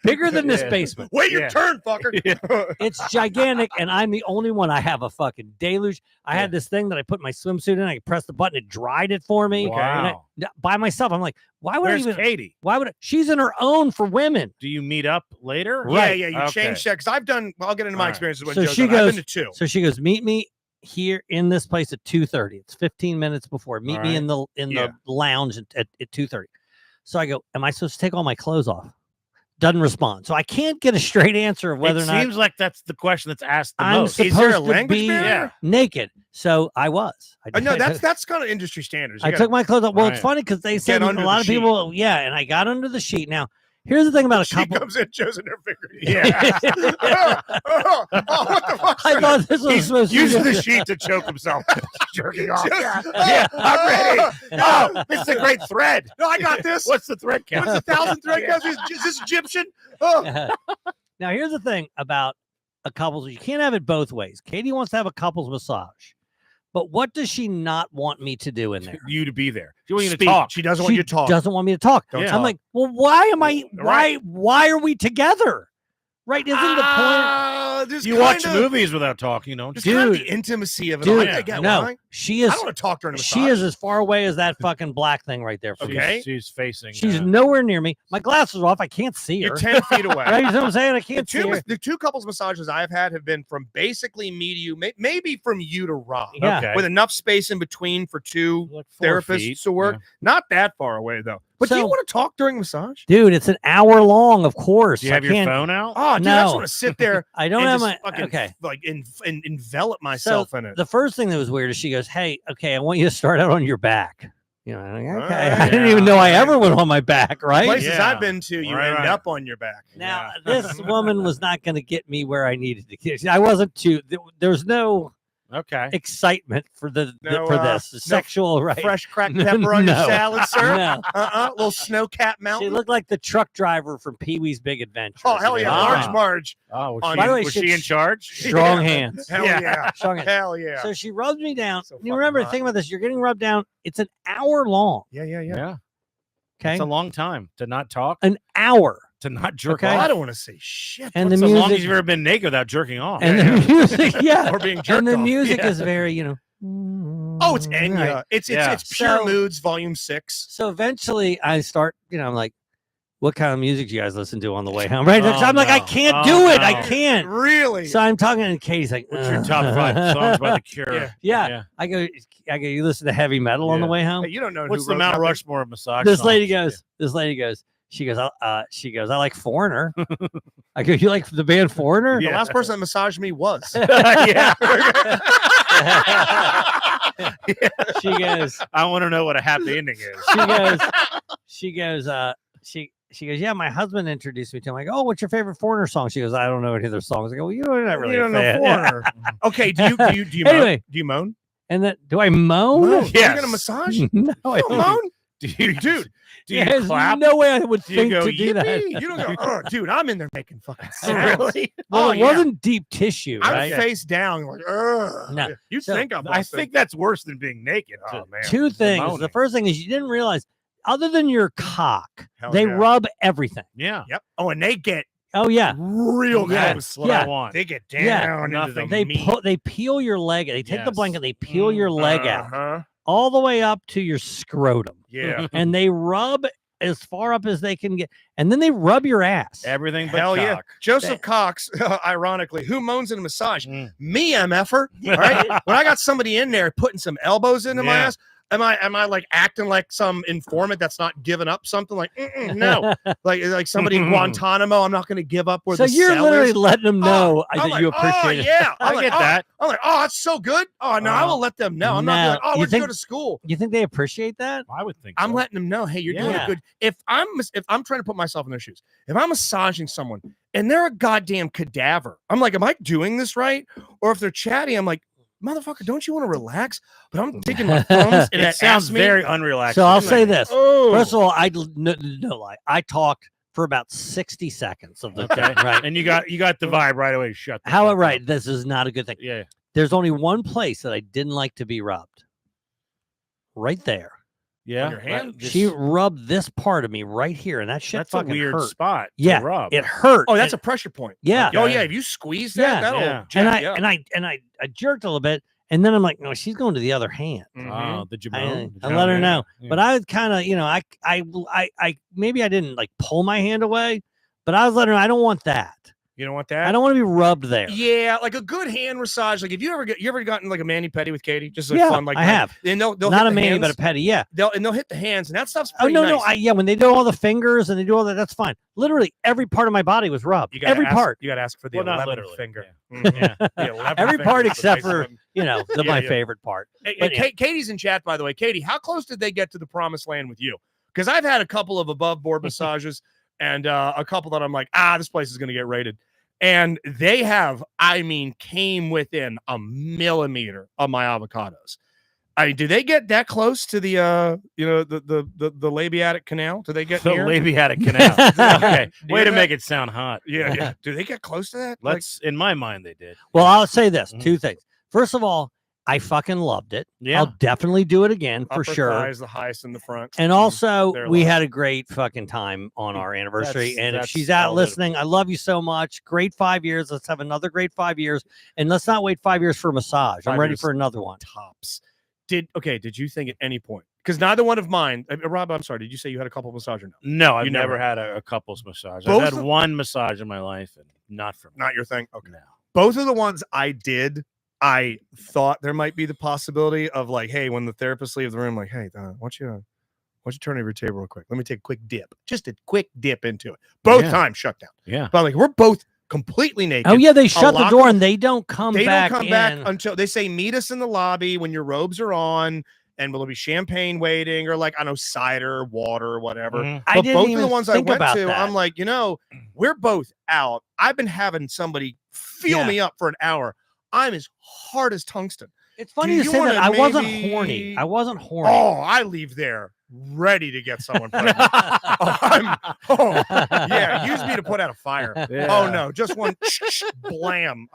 [SPEAKER 3] bigger than this
[SPEAKER 1] Yeah.
[SPEAKER 3] basement.
[SPEAKER 2] Wait your
[SPEAKER 1] Yeah.
[SPEAKER 2] turn, fucker.
[SPEAKER 3] It's gigantic, and I'm the only one. I have a fucking deluge. I had this thing that I put my swimsuit in. I pressed the button, it dried it for me. And
[SPEAKER 1] Wow.
[SPEAKER 3] by myself, I'm like, why would
[SPEAKER 1] Where's
[SPEAKER 3] I even?
[SPEAKER 1] Katie?
[SPEAKER 3] Why would I, she's in her own for women?
[SPEAKER 1] Do you meet up later?
[SPEAKER 2] Yeah,
[SPEAKER 3] Right.
[SPEAKER 2] yeah. You
[SPEAKER 1] Okay.
[SPEAKER 2] change that because I've done. I'll get into my
[SPEAKER 1] All right.
[SPEAKER 2] experiences with
[SPEAKER 3] So
[SPEAKER 2] Joe's
[SPEAKER 3] she
[SPEAKER 2] done. I've
[SPEAKER 3] goes-
[SPEAKER 2] been to 2.
[SPEAKER 3] So she goes, meet me here in this place at 2:30. It's 15 minutes before. Meet
[SPEAKER 1] All
[SPEAKER 3] me
[SPEAKER 1] right.
[SPEAKER 3] in the
[SPEAKER 1] Yeah.
[SPEAKER 3] lounge at 2:30. So I go, am I supposed to take all my clothes off? Doesn't respond. So I can't get a straight answer of whether
[SPEAKER 1] it
[SPEAKER 3] or not
[SPEAKER 1] seems like that's the question that's asked the
[SPEAKER 3] I'm
[SPEAKER 1] most.
[SPEAKER 3] supposed
[SPEAKER 2] Is there a
[SPEAKER 3] to
[SPEAKER 2] language
[SPEAKER 3] be
[SPEAKER 2] barrier?
[SPEAKER 3] naked. So I was. I
[SPEAKER 2] No,
[SPEAKER 3] did.
[SPEAKER 2] that's kind of industry standards. You
[SPEAKER 3] I
[SPEAKER 2] gotta-
[SPEAKER 3] took my clothes off. Well, it's
[SPEAKER 1] Right.
[SPEAKER 3] funny because they said a
[SPEAKER 2] under
[SPEAKER 3] lot
[SPEAKER 2] the
[SPEAKER 3] of people, yeah, and I got under the sheet. Now, Here's the thing about a
[SPEAKER 2] She
[SPEAKER 3] couple.
[SPEAKER 2] comes in, shows in her finger.
[SPEAKER 1] Yeah.
[SPEAKER 2] Oh, what the fuck?
[SPEAKER 3] I thought this was supposed to
[SPEAKER 1] Using
[SPEAKER 3] be.
[SPEAKER 1] the sheet to choke himself. Jerking off.
[SPEAKER 2] Just-
[SPEAKER 1] Yeah, I'm ready. Oh, this is a great thread.
[SPEAKER 2] No, I got this.
[SPEAKER 1] What's the thread count?
[SPEAKER 2] What's 1,000 thread counts? Is this Egyptian? Oh.
[SPEAKER 3] Now, here's the thing about a couple's. You can't have it both ways. Katie wants to have a couple's massage, but what does she not want me to do in there?
[SPEAKER 1] You to be there. She wants you to
[SPEAKER 2] Speak.
[SPEAKER 1] talk.
[SPEAKER 2] She doesn't want you to talk.
[SPEAKER 3] Doesn't want me to talk.
[SPEAKER 2] Don't
[SPEAKER 1] Yeah.
[SPEAKER 3] I'm
[SPEAKER 2] talk.
[SPEAKER 3] like, well, why am I?
[SPEAKER 1] Right.
[SPEAKER 3] Why are we together? Right? Isn't the point?
[SPEAKER 2] There's
[SPEAKER 1] You watch
[SPEAKER 2] kinda-
[SPEAKER 1] movies without talking, don't
[SPEAKER 2] There's
[SPEAKER 1] you?
[SPEAKER 2] kind of
[SPEAKER 3] Dude.
[SPEAKER 2] the intimacy of it.
[SPEAKER 3] Dude,
[SPEAKER 2] I get
[SPEAKER 3] no,
[SPEAKER 2] why.
[SPEAKER 3] she
[SPEAKER 2] I
[SPEAKER 3] is.
[SPEAKER 2] don't want to talk during a massage.
[SPEAKER 3] She is as far away as that fucking black thing right there. From me.
[SPEAKER 2] Okay.
[SPEAKER 1] She's facing.
[SPEAKER 3] She's nowhere near me. My glasses are off. I can't see her.
[SPEAKER 2] You're 10 feet away.
[SPEAKER 3] Right? You know what I'm saying? I
[SPEAKER 2] The
[SPEAKER 3] can't see her.
[SPEAKER 2] the two couples massages I've had have been from basically me to you, maybe from you to Rob,
[SPEAKER 3] Yeah.
[SPEAKER 1] Okay.
[SPEAKER 2] with enough space in between for two
[SPEAKER 1] Like 4
[SPEAKER 2] therapists
[SPEAKER 1] feet.
[SPEAKER 2] to work.
[SPEAKER 1] Yeah.
[SPEAKER 2] Not that far away though. But do you
[SPEAKER 3] So-
[SPEAKER 2] want to talk during massage?
[SPEAKER 3] Dude, it's an hour long, of course.
[SPEAKER 1] Do you have
[SPEAKER 3] I
[SPEAKER 1] your
[SPEAKER 3] can't-
[SPEAKER 1] phone out?
[SPEAKER 2] Oh, dude, I just
[SPEAKER 3] No.
[SPEAKER 2] want to sit there
[SPEAKER 3] I don't
[SPEAKER 2] and
[SPEAKER 3] have
[SPEAKER 2] just
[SPEAKER 3] my.
[SPEAKER 2] fucking
[SPEAKER 3] Okay.
[SPEAKER 2] like envelop myself in it.
[SPEAKER 3] The first thing that was weird is she goes, "Hey, okay, I want you to start out on your back." You know, I'm like, okay.
[SPEAKER 2] Alright.
[SPEAKER 3] I didn't even know I ever went on my back, right?
[SPEAKER 2] Places
[SPEAKER 1] Yeah.
[SPEAKER 2] I've been to, you
[SPEAKER 1] Right,
[SPEAKER 2] end
[SPEAKER 1] right.
[SPEAKER 2] up on your back.
[SPEAKER 3] Now,
[SPEAKER 1] Yeah.
[SPEAKER 3] this woman was not going to get me where I needed to get. I wasn't too. There's no
[SPEAKER 1] Okay.
[SPEAKER 3] excitement for
[SPEAKER 2] No,
[SPEAKER 3] for this sexual right.
[SPEAKER 2] Fresh cracked pepper on your
[SPEAKER 3] No.
[SPEAKER 2] salad, sir.
[SPEAKER 3] No.
[SPEAKER 2] Little snow cap
[SPEAKER 3] She
[SPEAKER 2] mountain.
[SPEAKER 3] looked like the truck driver from Pee Wee's Big Adventure.
[SPEAKER 2] Oh hell yeah,
[SPEAKER 1] Ah.
[SPEAKER 2] Large Marge.
[SPEAKER 1] Oh, was,
[SPEAKER 2] On-
[SPEAKER 1] she,
[SPEAKER 3] By the way,
[SPEAKER 1] was
[SPEAKER 3] she-
[SPEAKER 1] she in charge?
[SPEAKER 3] Strong
[SPEAKER 2] Yeah.
[SPEAKER 3] hands.
[SPEAKER 2] Hell
[SPEAKER 1] Yeah.
[SPEAKER 2] yeah,
[SPEAKER 3] Strong hands.
[SPEAKER 2] hell yeah.
[SPEAKER 3] So she rubs me down.
[SPEAKER 2] So
[SPEAKER 3] You
[SPEAKER 2] fucking
[SPEAKER 3] remember,
[SPEAKER 2] hot.
[SPEAKER 3] think about this. You're getting rubbed down. It's an hour long.
[SPEAKER 2] Yeah.
[SPEAKER 1] Yeah.
[SPEAKER 3] Okay.
[SPEAKER 1] It's a long time to not talk,
[SPEAKER 3] An hour.
[SPEAKER 1] to not jerk
[SPEAKER 3] Okay.
[SPEAKER 2] I
[SPEAKER 1] off.
[SPEAKER 2] don't want to say shit.
[SPEAKER 3] And
[SPEAKER 1] It's
[SPEAKER 3] the
[SPEAKER 1] the
[SPEAKER 3] music.
[SPEAKER 1] longest you've ever been naked without jerking off.
[SPEAKER 3] and
[SPEAKER 2] Yeah,
[SPEAKER 3] the music. Yeah.
[SPEAKER 2] or being jerked
[SPEAKER 3] And the
[SPEAKER 2] off.
[SPEAKER 3] music
[SPEAKER 2] Yeah.
[SPEAKER 3] is very,
[SPEAKER 2] Oh, it's Enya.
[SPEAKER 3] Right.
[SPEAKER 2] It's
[SPEAKER 1] Yeah.
[SPEAKER 2] it's Pure
[SPEAKER 3] So-
[SPEAKER 2] Moods Volume 6.
[SPEAKER 3] So eventually I start, I'm like, what kind of music do you guys listen to on the way home? Right.
[SPEAKER 1] Oh,
[SPEAKER 3] I'm like, I
[SPEAKER 1] no.
[SPEAKER 3] can't
[SPEAKER 1] Oh,
[SPEAKER 3] do it. I
[SPEAKER 1] no.
[SPEAKER 3] can't.
[SPEAKER 2] Really?
[SPEAKER 3] So I'm talking and Katie's like,
[SPEAKER 1] What's your top 5 songs by The Cure?
[SPEAKER 2] Yeah.
[SPEAKER 3] Yeah. I go, you listen to heavy metal on the
[SPEAKER 1] Yeah.
[SPEAKER 3] way home?
[SPEAKER 2] Hey, you don't know
[SPEAKER 1] What's
[SPEAKER 2] who
[SPEAKER 1] the
[SPEAKER 2] wrote
[SPEAKER 1] Mount
[SPEAKER 2] that thing?
[SPEAKER 1] Rushmore of massage?
[SPEAKER 3] This
[SPEAKER 1] songs?
[SPEAKER 3] lady goes, she goes, I like Foreigner. I go, you like the band Foreigner?
[SPEAKER 2] The
[SPEAKER 1] Yeah.
[SPEAKER 2] last person that massaged me was.
[SPEAKER 1] Yeah.
[SPEAKER 3] She goes,
[SPEAKER 1] I want to know what a happy ending is.
[SPEAKER 3] she goes, yeah, my husband introduced me to him. I go, oh, what's your favorite Foreigner song? She goes, I don't know any of their songs. I go, well, you're not really
[SPEAKER 2] You
[SPEAKER 3] a
[SPEAKER 2] don't know
[SPEAKER 3] fan.
[SPEAKER 2] Foreigner. Okay, do you
[SPEAKER 3] Anyway.
[SPEAKER 2] moan? Do you moan?
[SPEAKER 3] And then, do I moan?
[SPEAKER 2] Moan.
[SPEAKER 1] Yes.
[SPEAKER 2] You get a massage?
[SPEAKER 3] No, I
[SPEAKER 2] You don't
[SPEAKER 3] don't.
[SPEAKER 2] moan?
[SPEAKER 1] Dude, do you
[SPEAKER 3] There's
[SPEAKER 1] clap?
[SPEAKER 3] no way I would
[SPEAKER 1] Do you
[SPEAKER 3] think
[SPEAKER 1] go,
[SPEAKER 3] to do that.
[SPEAKER 2] Yippee. You don't go, oh, dude, I'm in there making fucking sounds.
[SPEAKER 1] Really?
[SPEAKER 3] Well,
[SPEAKER 2] Oh,
[SPEAKER 3] it
[SPEAKER 2] yeah.
[SPEAKER 3] wasn't deep tissue,
[SPEAKER 2] I'm
[SPEAKER 3] right?
[SPEAKER 2] face down, like, ugh.
[SPEAKER 3] No.
[SPEAKER 2] You
[SPEAKER 3] So,
[SPEAKER 2] think I'm
[SPEAKER 1] I think that's worse than being naked.
[SPEAKER 2] Oh,
[SPEAKER 1] too.
[SPEAKER 2] man.
[SPEAKER 3] Two things. The
[SPEAKER 1] moaning.
[SPEAKER 3] first thing is you didn't realize, other than your cock,
[SPEAKER 2] Hell
[SPEAKER 3] they
[SPEAKER 2] yeah.
[SPEAKER 3] rub everything.
[SPEAKER 1] Yeah.
[SPEAKER 2] Yep. Oh, and they get
[SPEAKER 3] Oh yeah,
[SPEAKER 2] real
[SPEAKER 3] Yeah.
[SPEAKER 2] close.
[SPEAKER 1] That's what
[SPEAKER 3] Yeah.
[SPEAKER 1] I want.
[SPEAKER 2] They get down
[SPEAKER 3] Yeah.
[SPEAKER 2] into the
[SPEAKER 1] Nothing.
[SPEAKER 2] meat.
[SPEAKER 3] they peel your leg. They take the
[SPEAKER 1] Yes.
[SPEAKER 3] blanket, they peel your leg out
[SPEAKER 2] Uh-huh.
[SPEAKER 3] all the way up to your scrotum,
[SPEAKER 2] Yeah.
[SPEAKER 3] and they rub as far up as they can get, and then they rub your ass.
[SPEAKER 1] Everything but
[SPEAKER 2] Hell yeah.
[SPEAKER 1] cock.
[SPEAKER 2] Joseph Cox, ironically, who moans in a massage?
[SPEAKER 1] Mm.
[SPEAKER 2] Me, MFer. All right. When I got somebody in there putting some elbows into my
[SPEAKER 1] Yeah.
[SPEAKER 2] ass, am I like acting like some informant that's not giving up something? Like, no. like somebody in Guantanamo, I'm not going to give up where
[SPEAKER 3] So
[SPEAKER 2] the
[SPEAKER 3] you're
[SPEAKER 2] cell
[SPEAKER 3] literally
[SPEAKER 2] is.
[SPEAKER 3] letting them know
[SPEAKER 2] I'm
[SPEAKER 3] that you
[SPEAKER 2] like,
[SPEAKER 3] appreciate it.
[SPEAKER 2] Yeah.
[SPEAKER 1] I get that.
[SPEAKER 2] I'm like, oh, that's so good. Oh, no, I will let them know. I'm not
[SPEAKER 3] No.
[SPEAKER 2] like, oh,
[SPEAKER 3] You
[SPEAKER 2] where'd you go
[SPEAKER 3] think-
[SPEAKER 2] to school?
[SPEAKER 3] You think they appreciate that?
[SPEAKER 1] I would think
[SPEAKER 2] I'm
[SPEAKER 1] so.
[SPEAKER 2] letting them know, hey, you're doing
[SPEAKER 3] Yeah.
[SPEAKER 2] a good. If I'm trying to put myself in their shoes, if I'm massaging someone and they're a goddamn cadaver, I'm like, am I doing this right? Or if they're chatty, I'm like, motherfucker, don't you want to relax? But I'm taking my thumbs and
[SPEAKER 1] It sounds very unrelaxed.
[SPEAKER 3] So I'll
[SPEAKER 1] to
[SPEAKER 3] say
[SPEAKER 1] me.
[SPEAKER 3] this.
[SPEAKER 2] Oh,
[SPEAKER 3] First of all, no lie. I talked for about 60 seconds of the
[SPEAKER 1] Okay.
[SPEAKER 3] right.
[SPEAKER 1] And you got the vibe right away. Shut the
[SPEAKER 3] How
[SPEAKER 1] fuck
[SPEAKER 3] right?
[SPEAKER 1] up.
[SPEAKER 3] This is not a good thing.
[SPEAKER 1] Yeah.
[SPEAKER 3] There's only one place that I didn't like to be rubbed. Right there.
[SPEAKER 1] Yeah.
[SPEAKER 2] your hand?
[SPEAKER 1] Just-
[SPEAKER 3] She rubbed this part of me right here, and that shit
[SPEAKER 1] that's a
[SPEAKER 3] fucking
[SPEAKER 1] weird
[SPEAKER 3] hurt.
[SPEAKER 1] spot.
[SPEAKER 3] Yeah,
[SPEAKER 1] To rub.
[SPEAKER 3] It hurt.
[SPEAKER 2] oh, that's
[SPEAKER 3] and,
[SPEAKER 2] a pressure point.
[SPEAKER 3] yeah.
[SPEAKER 1] Okay.
[SPEAKER 2] Oh yeah, if you squeeze that,
[SPEAKER 3] Yeah.
[SPEAKER 2] that'll
[SPEAKER 1] Yeah.
[SPEAKER 2] jack
[SPEAKER 3] And
[SPEAKER 2] you up.
[SPEAKER 3] I jerked a little bit, and then I'm like, no, she's going to the other hand.
[SPEAKER 2] Mhm.
[SPEAKER 1] Oh, did you
[SPEAKER 3] I,
[SPEAKER 1] moan? Did
[SPEAKER 3] I
[SPEAKER 1] you
[SPEAKER 3] let her
[SPEAKER 1] moan?
[SPEAKER 3] know,
[SPEAKER 1] Yeah.
[SPEAKER 3] but I was kind of, I maybe I didn't like pull my hand away, but I was letting her. I don't want that.
[SPEAKER 2] You don't want that?
[SPEAKER 3] I don't want to be rubbed there.
[SPEAKER 2] Yeah, like a good hand massage. Like if you ever gotten like a mani pedi with Katie, just like
[SPEAKER 3] Yeah,
[SPEAKER 2] fun like
[SPEAKER 3] I
[SPEAKER 2] that.
[SPEAKER 3] have.
[SPEAKER 2] And they'll
[SPEAKER 3] Not
[SPEAKER 2] hit
[SPEAKER 3] a
[SPEAKER 2] the
[SPEAKER 3] mani,
[SPEAKER 2] hands.
[SPEAKER 3] but a petty. Yeah.
[SPEAKER 2] They'll hit the hands, and that stuff's
[SPEAKER 3] Oh
[SPEAKER 2] pretty
[SPEAKER 3] no,
[SPEAKER 2] nice.
[SPEAKER 3] no. When they do all the fingers and they do all that, that's fine. Literally every part of my body was rubbed.
[SPEAKER 2] You gotta
[SPEAKER 3] Every
[SPEAKER 2] ask,
[SPEAKER 3] part.
[SPEAKER 2] You got to ask for the
[SPEAKER 1] Well, not
[SPEAKER 2] 11th
[SPEAKER 1] literally.
[SPEAKER 2] finger.
[SPEAKER 1] Yeah.
[SPEAKER 2] Mhm.
[SPEAKER 1] Yeah.
[SPEAKER 2] The 11th
[SPEAKER 3] Every
[SPEAKER 2] finger
[SPEAKER 3] part
[SPEAKER 2] is the
[SPEAKER 3] except
[SPEAKER 2] nice
[SPEAKER 3] for
[SPEAKER 2] one.
[SPEAKER 3] my
[SPEAKER 2] yeah.
[SPEAKER 3] favorite part.
[SPEAKER 2] Hey,
[SPEAKER 3] But
[SPEAKER 2] hey, Katie's in chat, by the way. Katie, how close did they get to the promised land with you? Because I've had a couple of above board massages. and a couple that I'm like, this place is going to get raided. And they have, came within a millimeter of my avocados. Do they get that close to the the labiatic canal? Do they get
[SPEAKER 1] The
[SPEAKER 2] near?
[SPEAKER 1] labiatic canal. Okay, way to make it sound hot.
[SPEAKER 2] Yeah. Do they get close to that?
[SPEAKER 1] Let's. In my mind, they did.
[SPEAKER 3] Well, I'll say this:
[SPEAKER 1] Mhm.
[SPEAKER 3] 2 things. First of all, I fucking loved it.
[SPEAKER 1] Yeah.
[SPEAKER 3] I'll definitely do it again for
[SPEAKER 2] Upper
[SPEAKER 3] sure.
[SPEAKER 2] thighs, the highest in the front.
[SPEAKER 3] And also,
[SPEAKER 2] They're
[SPEAKER 3] we
[SPEAKER 2] low.
[SPEAKER 3] had a great fucking time on our anniversary. And if
[SPEAKER 1] that's
[SPEAKER 3] she's out
[SPEAKER 1] all it-
[SPEAKER 3] listening, I love you so much. Great 5 years. Let's have another great 5 years. And let's not wait 5 years for a massage. I'm
[SPEAKER 2] 5
[SPEAKER 3] ready
[SPEAKER 2] years
[SPEAKER 3] for another one.
[SPEAKER 2] Tops. Did you think at any point? Because neither one of mine, Rob, I'm sorry. Did you say you had a couple of massages or no?
[SPEAKER 1] No, I've
[SPEAKER 2] You
[SPEAKER 1] never
[SPEAKER 2] never-
[SPEAKER 1] had a couples massage.
[SPEAKER 2] Both
[SPEAKER 1] I've had
[SPEAKER 2] of-
[SPEAKER 1] one massage in my life, and not from
[SPEAKER 2] Not your thing. Okay.
[SPEAKER 1] no.
[SPEAKER 2] Both of the ones I did, I thought there might be the possibility of like, hey, when the therapist leaves the room, like, hey, why don't you turn over your table real quick? Let me take a quick dip, just a quick dip into it. Both
[SPEAKER 1] Yeah.
[SPEAKER 2] times shut down.
[SPEAKER 1] Yeah.
[SPEAKER 2] But like, we're both completely naked.
[SPEAKER 3] Oh, yeah. They shut the
[SPEAKER 2] lock-
[SPEAKER 3] door and they don't come
[SPEAKER 2] They
[SPEAKER 3] back.
[SPEAKER 2] don't come back
[SPEAKER 3] in.
[SPEAKER 2] until they say meet us in the lobby when your robes are on, and will there be champagne waiting or like I know cider, water, whatever.
[SPEAKER 1] Mhm.
[SPEAKER 3] I
[SPEAKER 2] But
[SPEAKER 3] didn't
[SPEAKER 2] both of
[SPEAKER 3] even
[SPEAKER 2] the ones I
[SPEAKER 3] think
[SPEAKER 2] went
[SPEAKER 3] about
[SPEAKER 2] to,
[SPEAKER 3] that.
[SPEAKER 2] I'm like, we're both out. I've been having somebody feel
[SPEAKER 3] Yeah.
[SPEAKER 2] me up for an hour. I'm as hard as tungsten.
[SPEAKER 3] It's funny
[SPEAKER 2] Do
[SPEAKER 3] you
[SPEAKER 2] you
[SPEAKER 3] say that.
[SPEAKER 2] wanna
[SPEAKER 3] I wasn't
[SPEAKER 2] maybe-
[SPEAKER 3] horny. I wasn't horny.
[SPEAKER 2] Oh, I leave there ready to get someone pregnant. Yeah, use me to put out a fire.
[SPEAKER 1] Yeah.
[SPEAKER 2] Oh no, just one blam.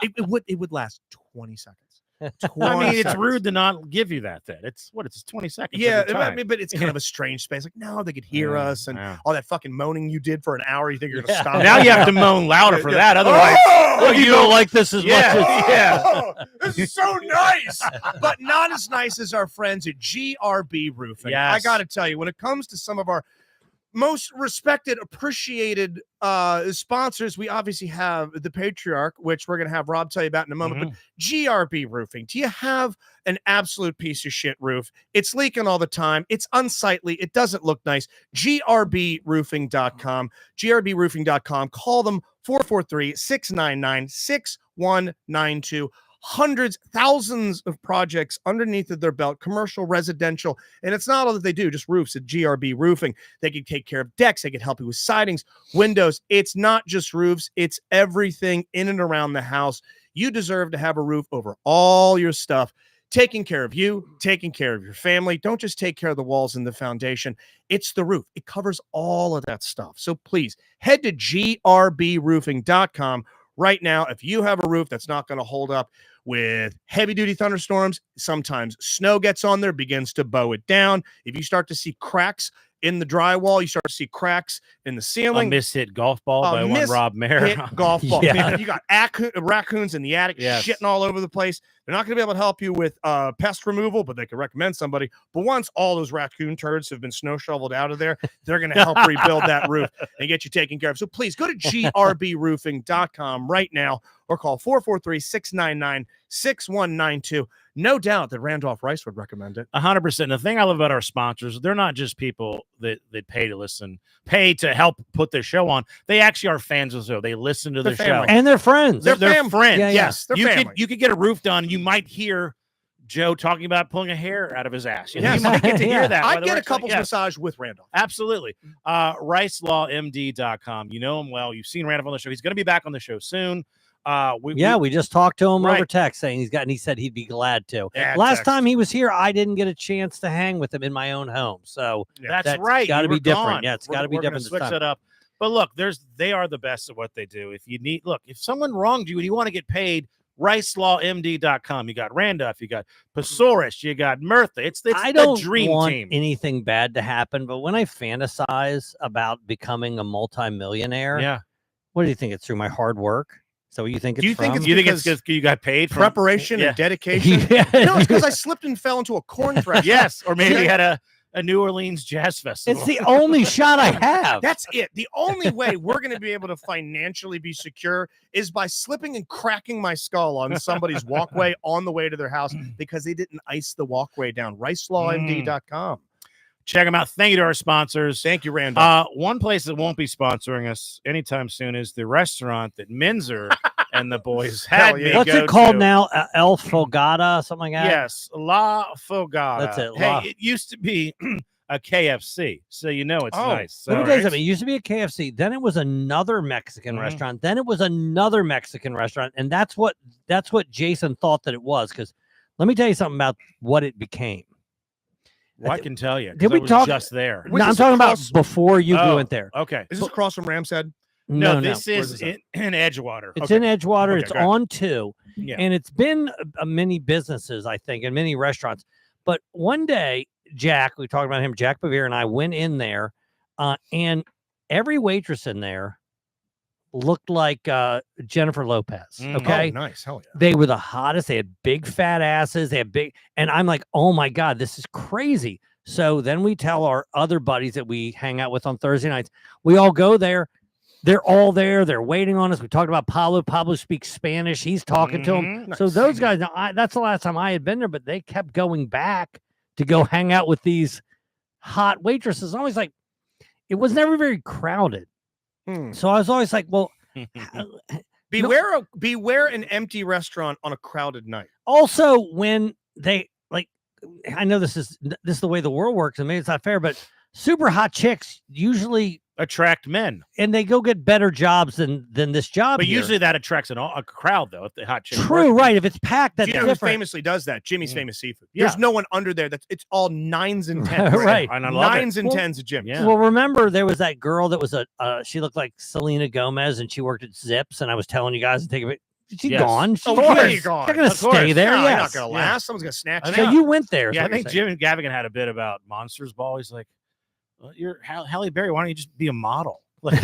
[SPEAKER 2] It would last 20 seconds.
[SPEAKER 1] I
[SPEAKER 2] 20
[SPEAKER 1] mean, it's
[SPEAKER 2] seconds.
[SPEAKER 1] rude to not give you that. Then it's 20 seconds.
[SPEAKER 2] Yeah,
[SPEAKER 1] of your time.
[SPEAKER 2] but it's kind of a strange space. Like, no, they could hear
[SPEAKER 1] Yeah,
[SPEAKER 2] us, and
[SPEAKER 1] yeah.
[SPEAKER 2] all that fucking moaning you did for an hour. You think you're gonna
[SPEAKER 3] Yeah.
[SPEAKER 2] stop?
[SPEAKER 1] Now you have to moan louder for that. Otherwise,
[SPEAKER 2] Oh,
[SPEAKER 3] you don't like this as
[SPEAKER 1] Yeah.
[SPEAKER 3] much as
[SPEAKER 1] Yeah.
[SPEAKER 2] Oh, this is so nice, but not as nice as our friends at GRB Roofing. I
[SPEAKER 1] Yes.
[SPEAKER 2] got to tell you, when it comes to some of our most respected, appreciated sponsors, we obviously have the Patriarch, which we're going to have Rob tell you about in a moment. But GRB Roofing, do you have an absolute piece of shit roof? It's leaking all the time. It's unsightly. It doesn't look nice. GRBroofing.com. GRBroofing.com. Call them 443-699-6192. Hundreds, thousands of projects underneath of their belt, commercial, residential, and it's not all that they do, just roofs at GRB Roofing. They can take care of decks. They can help you with sidings, windows. It's not just roofs. It's everything in and around the house. You deserve to have a roof over all your stuff, taking care of you, taking care of your family. Don't just take care of the walls and the foundation. It's the roof. It covers all of that stuff. So please head to grbroofing.com right now. If you have a roof that's not going to hold up with heavy duty thunderstorms, sometimes snow gets on there, begins to bow it down. If you start to see cracks in the drywall, you start to see cracks in the
[SPEAKER 1] a
[SPEAKER 2] ceiling.
[SPEAKER 1] mishit golf ball by one Rob Mayer.
[SPEAKER 2] Hit golf ball.
[SPEAKER 3] Yeah.
[SPEAKER 2] Man, you got raccoons in the attic
[SPEAKER 1] Yes.
[SPEAKER 2] shitting all over the place. They're not going to be able to help you with pest removal, but they can recommend somebody. But once all those raccoon turds have been snow shoveled out of there, they're going to help rebuild that roof and get you taken care of. So please go to grbroofing.com right now or call 443-699-6192. No doubt that Randolph Rice would recommend it.
[SPEAKER 1] 100%. The thing I love about our sponsors, they're not just people that pay to listen, pay to help put their show on. They actually are fans of the show. They listen to
[SPEAKER 2] They're
[SPEAKER 1] the show.
[SPEAKER 2] family.
[SPEAKER 3] and they're friends.
[SPEAKER 2] They're
[SPEAKER 1] They're
[SPEAKER 2] fam-
[SPEAKER 1] friends.
[SPEAKER 3] Yeah, yeah.
[SPEAKER 2] Yes, they're family.
[SPEAKER 1] You could get a roof done. You might hear Joe talking about pulling a hair out of his ass. You know,
[SPEAKER 2] Yes.
[SPEAKER 1] you might get to hear
[SPEAKER 3] Yeah.
[SPEAKER 1] that.
[SPEAKER 2] I'd
[SPEAKER 1] by the
[SPEAKER 2] get a
[SPEAKER 1] works.
[SPEAKER 2] couple's
[SPEAKER 1] Yes.
[SPEAKER 2] massage with Randolph.
[SPEAKER 1] Absolutely. RiceLawMD.com. You know him well. You've seen Randolph on the show. He's going to be back on the show soon.
[SPEAKER 3] We just talked to him over
[SPEAKER 1] Right.
[SPEAKER 3] text saying he said he'd be glad to.
[SPEAKER 2] Yeah,
[SPEAKER 3] Last
[SPEAKER 2] text.
[SPEAKER 3] time he was here, I didn't get a chance to hang with him in my own home. So
[SPEAKER 1] That's
[SPEAKER 3] That's
[SPEAKER 1] right.
[SPEAKER 3] gotta
[SPEAKER 1] You
[SPEAKER 3] be
[SPEAKER 1] were
[SPEAKER 3] different.
[SPEAKER 1] gone.
[SPEAKER 3] Yeah, it's gotta be
[SPEAKER 1] We're gonna
[SPEAKER 3] different this
[SPEAKER 1] Switch
[SPEAKER 3] time.
[SPEAKER 1] it up. But look, they are the best at what they do. If you need, if someone wronged you and you want to get paid, RiceLawMD.com. You got Randolph, you got Pesaurus, you got Murtha. It's
[SPEAKER 3] I don't
[SPEAKER 1] the dream
[SPEAKER 3] want
[SPEAKER 1] team.
[SPEAKER 3] anything bad to happen, but when I fantasize about becoming a multimillionaire,
[SPEAKER 1] Yeah.
[SPEAKER 3] what do you think? It's through my hard work? So you think it's
[SPEAKER 2] Do you think
[SPEAKER 3] from?
[SPEAKER 2] it's
[SPEAKER 1] You think it's
[SPEAKER 2] because
[SPEAKER 1] because you got paid from
[SPEAKER 2] preparation
[SPEAKER 1] Yeah.
[SPEAKER 2] and dedication?
[SPEAKER 3] Yeah.
[SPEAKER 2] No, it's because I slipped and fell into a corn thresh.
[SPEAKER 1] Yes, or maybe you had a New Orleans Jazz Festival.
[SPEAKER 3] It's the only shot I have.
[SPEAKER 2] That's it. The only way we're going to be able to financially be secure is by slipping and cracking my skull on somebody's walkway on the way to their house because they didn't ice the walkway down. RiceLawMD.com.
[SPEAKER 1] Check them out. Thank you to our sponsors.
[SPEAKER 2] Thank you, Randolph.
[SPEAKER 1] One place that won't be sponsoring us anytime soon is the restaurant that Minzer and the boys
[SPEAKER 2] Hell
[SPEAKER 1] had
[SPEAKER 2] yeah.
[SPEAKER 1] me
[SPEAKER 3] What's
[SPEAKER 1] go
[SPEAKER 3] it called
[SPEAKER 1] to.
[SPEAKER 3] now? El Fogata, something like that?
[SPEAKER 1] Yes, La Fogata.
[SPEAKER 3] That's it,
[SPEAKER 1] Hey,
[SPEAKER 3] La-
[SPEAKER 1] it used to be a KFC, so you know it's nice. So,
[SPEAKER 3] Let me tell you something. It used to be a KFC, then it was another Mexican restaurant, then it was another Mexican restaurant, and that's what Jason thought that it was. Because let me tell you something about what it became.
[SPEAKER 1] Well, I can tell you.
[SPEAKER 3] Did we
[SPEAKER 1] I was
[SPEAKER 3] talk
[SPEAKER 1] just there?
[SPEAKER 3] No, I'm talking about before you went there.
[SPEAKER 1] Okay.
[SPEAKER 2] Is this across from Ramshead?
[SPEAKER 1] No, this is in Edgewater.
[SPEAKER 3] It's in Edgewater.
[SPEAKER 2] Okay,
[SPEAKER 3] It's on 2.
[SPEAKER 1] Yeah.
[SPEAKER 3] And it's been many businesses, I think, and many restaurants. But one day, Jack, we talked about him, Jack Bevere, and I went in there, and every waitress in there looked like Jennifer Lopez. Okay.
[SPEAKER 2] Oh, nice. Hell yeah.
[SPEAKER 3] They were the hottest. They had big fat asses. They had big, and I'm like, oh my God, this is crazy. So then we tell our other buddies that we hang out with on Thursday nights, we all go there. They're all there. They're waiting on us. We talked about Pablo. Pablo speaks Spanish. He's talking to them.
[SPEAKER 2] Nice.
[SPEAKER 3] So those guys, now that's the last time I had been there, but they kept going back to go hang out with these hot waitresses. Always like, it was never very crowded. So I was always like, well,
[SPEAKER 2] beware an empty restaurant on a crowded night.
[SPEAKER 3] also when they like, I know this is the way the world works, and maybe it's not fair, but super hot chicks usually
[SPEAKER 1] attract men,
[SPEAKER 3] and they go get better jobs than this job.
[SPEAKER 1] but
[SPEAKER 3] here.
[SPEAKER 1] usually that attracts a crowd though. If the hot chick,
[SPEAKER 3] True, right? If it's packed, that's
[SPEAKER 2] Do you know
[SPEAKER 3] different.
[SPEAKER 2] who famously does that? Jimmy's Famous Seafood.
[SPEAKER 1] Yeah.
[SPEAKER 2] There's no one under there. It's all 9s and 10s.
[SPEAKER 3] Right.
[SPEAKER 1] And I love
[SPEAKER 2] Nines
[SPEAKER 1] it.
[SPEAKER 2] and 10s at Jimmy's.
[SPEAKER 1] Yeah.
[SPEAKER 3] Well, remember there was that girl that was she looked like Selena Gomez, and she worked at Zips, and I was telling you guys to take a. She's
[SPEAKER 1] Yes.
[SPEAKER 3] gone. She's
[SPEAKER 2] Of
[SPEAKER 3] gone.
[SPEAKER 2] course.
[SPEAKER 3] She's not going to
[SPEAKER 1] Of course.
[SPEAKER 3] stay there.
[SPEAKER 2] No,
[SPEAKER 3] Yes.
[SPEAKER 2] not gonna last. Someone's gonna snatch
[SPEAKER 1] I
[SPEAKER 2] it.
[SPEAKER 3] So
[SPEAKER 1] think-
[SPEAKER 3] you went there. is
[SPEAKER 1] Yeah, I
[SPEAKER 3] what you're
[SPEAKER 1] think
[SPEAKER 3] saying.
[SPEAKER 1] Jim Gavigan had a bit about Monsters Ball. He's like, well, you're Halle Berry. Why don't you just be a model? Like,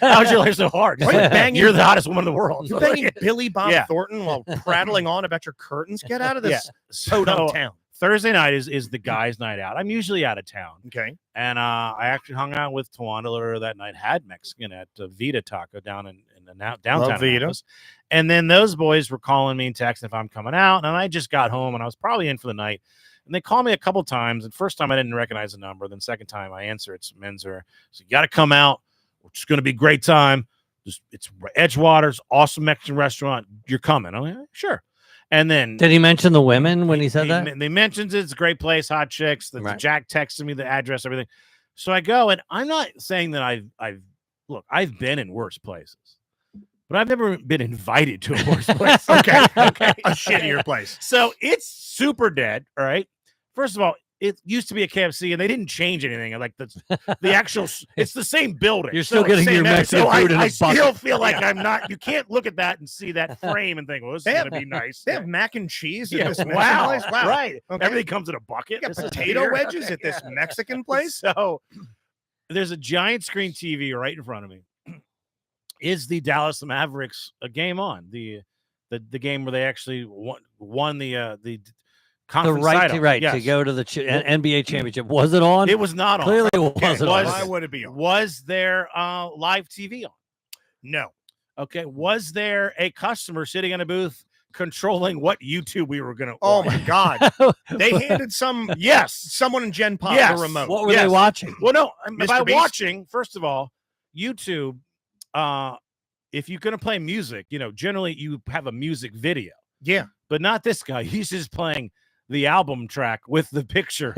[SPEAKER 1] how's your life so hard?
[SPEAKER 2] Why are you banging-
[SPEAKER 1] You're the hottest woman in the world.
[SPEAKER 2] You're banging Billy Bob
[SPEAKER 1] Yeah.
[SPEAKER 2] Thornton while prattling on about your curtains. Get out of this
[SPEAKER 1] So
[SPEAKER 2] podunk town.
[SPEAKER 1] Thursday night is the guys' night out. I'm usually out of town.
[SPEAKER 2] Okay.
[SPEAKER 1] And I actually hung out with Tawanda later that night, had Mexican at Vita Taco down in the downtown.
[SPEAKER 2] Love Vita.
[SPEAKER 1] Annapolis. And then those boys were calling me and texting if I'm coming out. And I just got home and I was probably in for the night. And they called me a couple times. And first time I didn't recognize the number. Then second time I answer, it's Menzer. So you got to come out. It's going to be a great time. It's Edgewater's awesome Mexican restaurant. You're coming. I'm like, sure. And then
[SPEAKER 3] Did he mention the women when he said that?
[SPEAKER 1] they mentioned it's a great place, hot chicks.
[SPEAKER 3] Right.
[SPEAKER 1] Jack texted me the address, everything. So I go, and I'm not saying that I've been in worse places, but I've never been invited to a worse place.
[SPEAKER 2] Okay. A shittier place.
[SPEAKER 1] So it's super dead. All right. First of all, it used to be a KFC, and they didn't change anything. Like the actual, it's the same building.
[SPEAKER 3] You're still
[SPEAKER 1] So
[SPEAKER 3] getting
[SPEAKER 1] same
[SPEAKER 3] your
[SPEAKER 1] everything.
[SPEAKER 3] Mexican food in a
[SPEAKER 1] I still
[SPEAKER 3] bucket.
[SPEAKER 1] feel like I'm not. You can't look at that and see that frame and think, "Well, this is going to be nice."
[SPEAKER 2] They have mac and cheese at
[SPEAKER 1] Yeah,
[SPEAKER 2] this Mexican
[SPEAKER 1] wow,
[SPEAKER 2] place. Wow.
[SPEAKER 1] right.
[SPEAKER 2] Okay.
[SPEAKER 1] Everything comes in a bucket.
[SPEAKER 2] You got
[SPEAKER 1] This is
[SPEAKER 2] potato
[SPEAKER 1] weird.
[SPEAKER 2] wedges at this Mexican place.
[SPEAKER 1] So there's a giant screen TV right in front of me. Is the Dallas Mavericks a game on? The game where they actually won the conference
[SPEAKER 3] right
[SPEAKER 1] title.
[SPEAKER 3] to
[SPEAKER 1] Yes.
[SPEAKER 3] go to the NBA championship. Was it on?
[SPEAKER 1] It was not on.
[SPEAKER 3] Clearly, it wasn't on.
[SPEAKER 2] Why would it be on?
[SPEAKER 1] Was there live TV on?
[SPEAKER 2] No.
[SPEAKER 1] Okay. Was there a customer sitting in a booth controlling what YouTube we were going to?
[SPEAKER 2] Oh my God. They handed someone in Gen Pop
[SPEAKER 1] Yes.
[SPEAKER 2] the remote.
[SPEAKER 3] What were they watching?
[SPEAKER 1] Well, no. By
[SPEAKER 2] Beast?
[SPEAKER 1] watching, first of all, YouTube. If you're going to play music, generally you have a music video,
[SPEAKER 2] Yeah.
[SPEAKER 1] but not this guy. He's just playing the album track with the picture.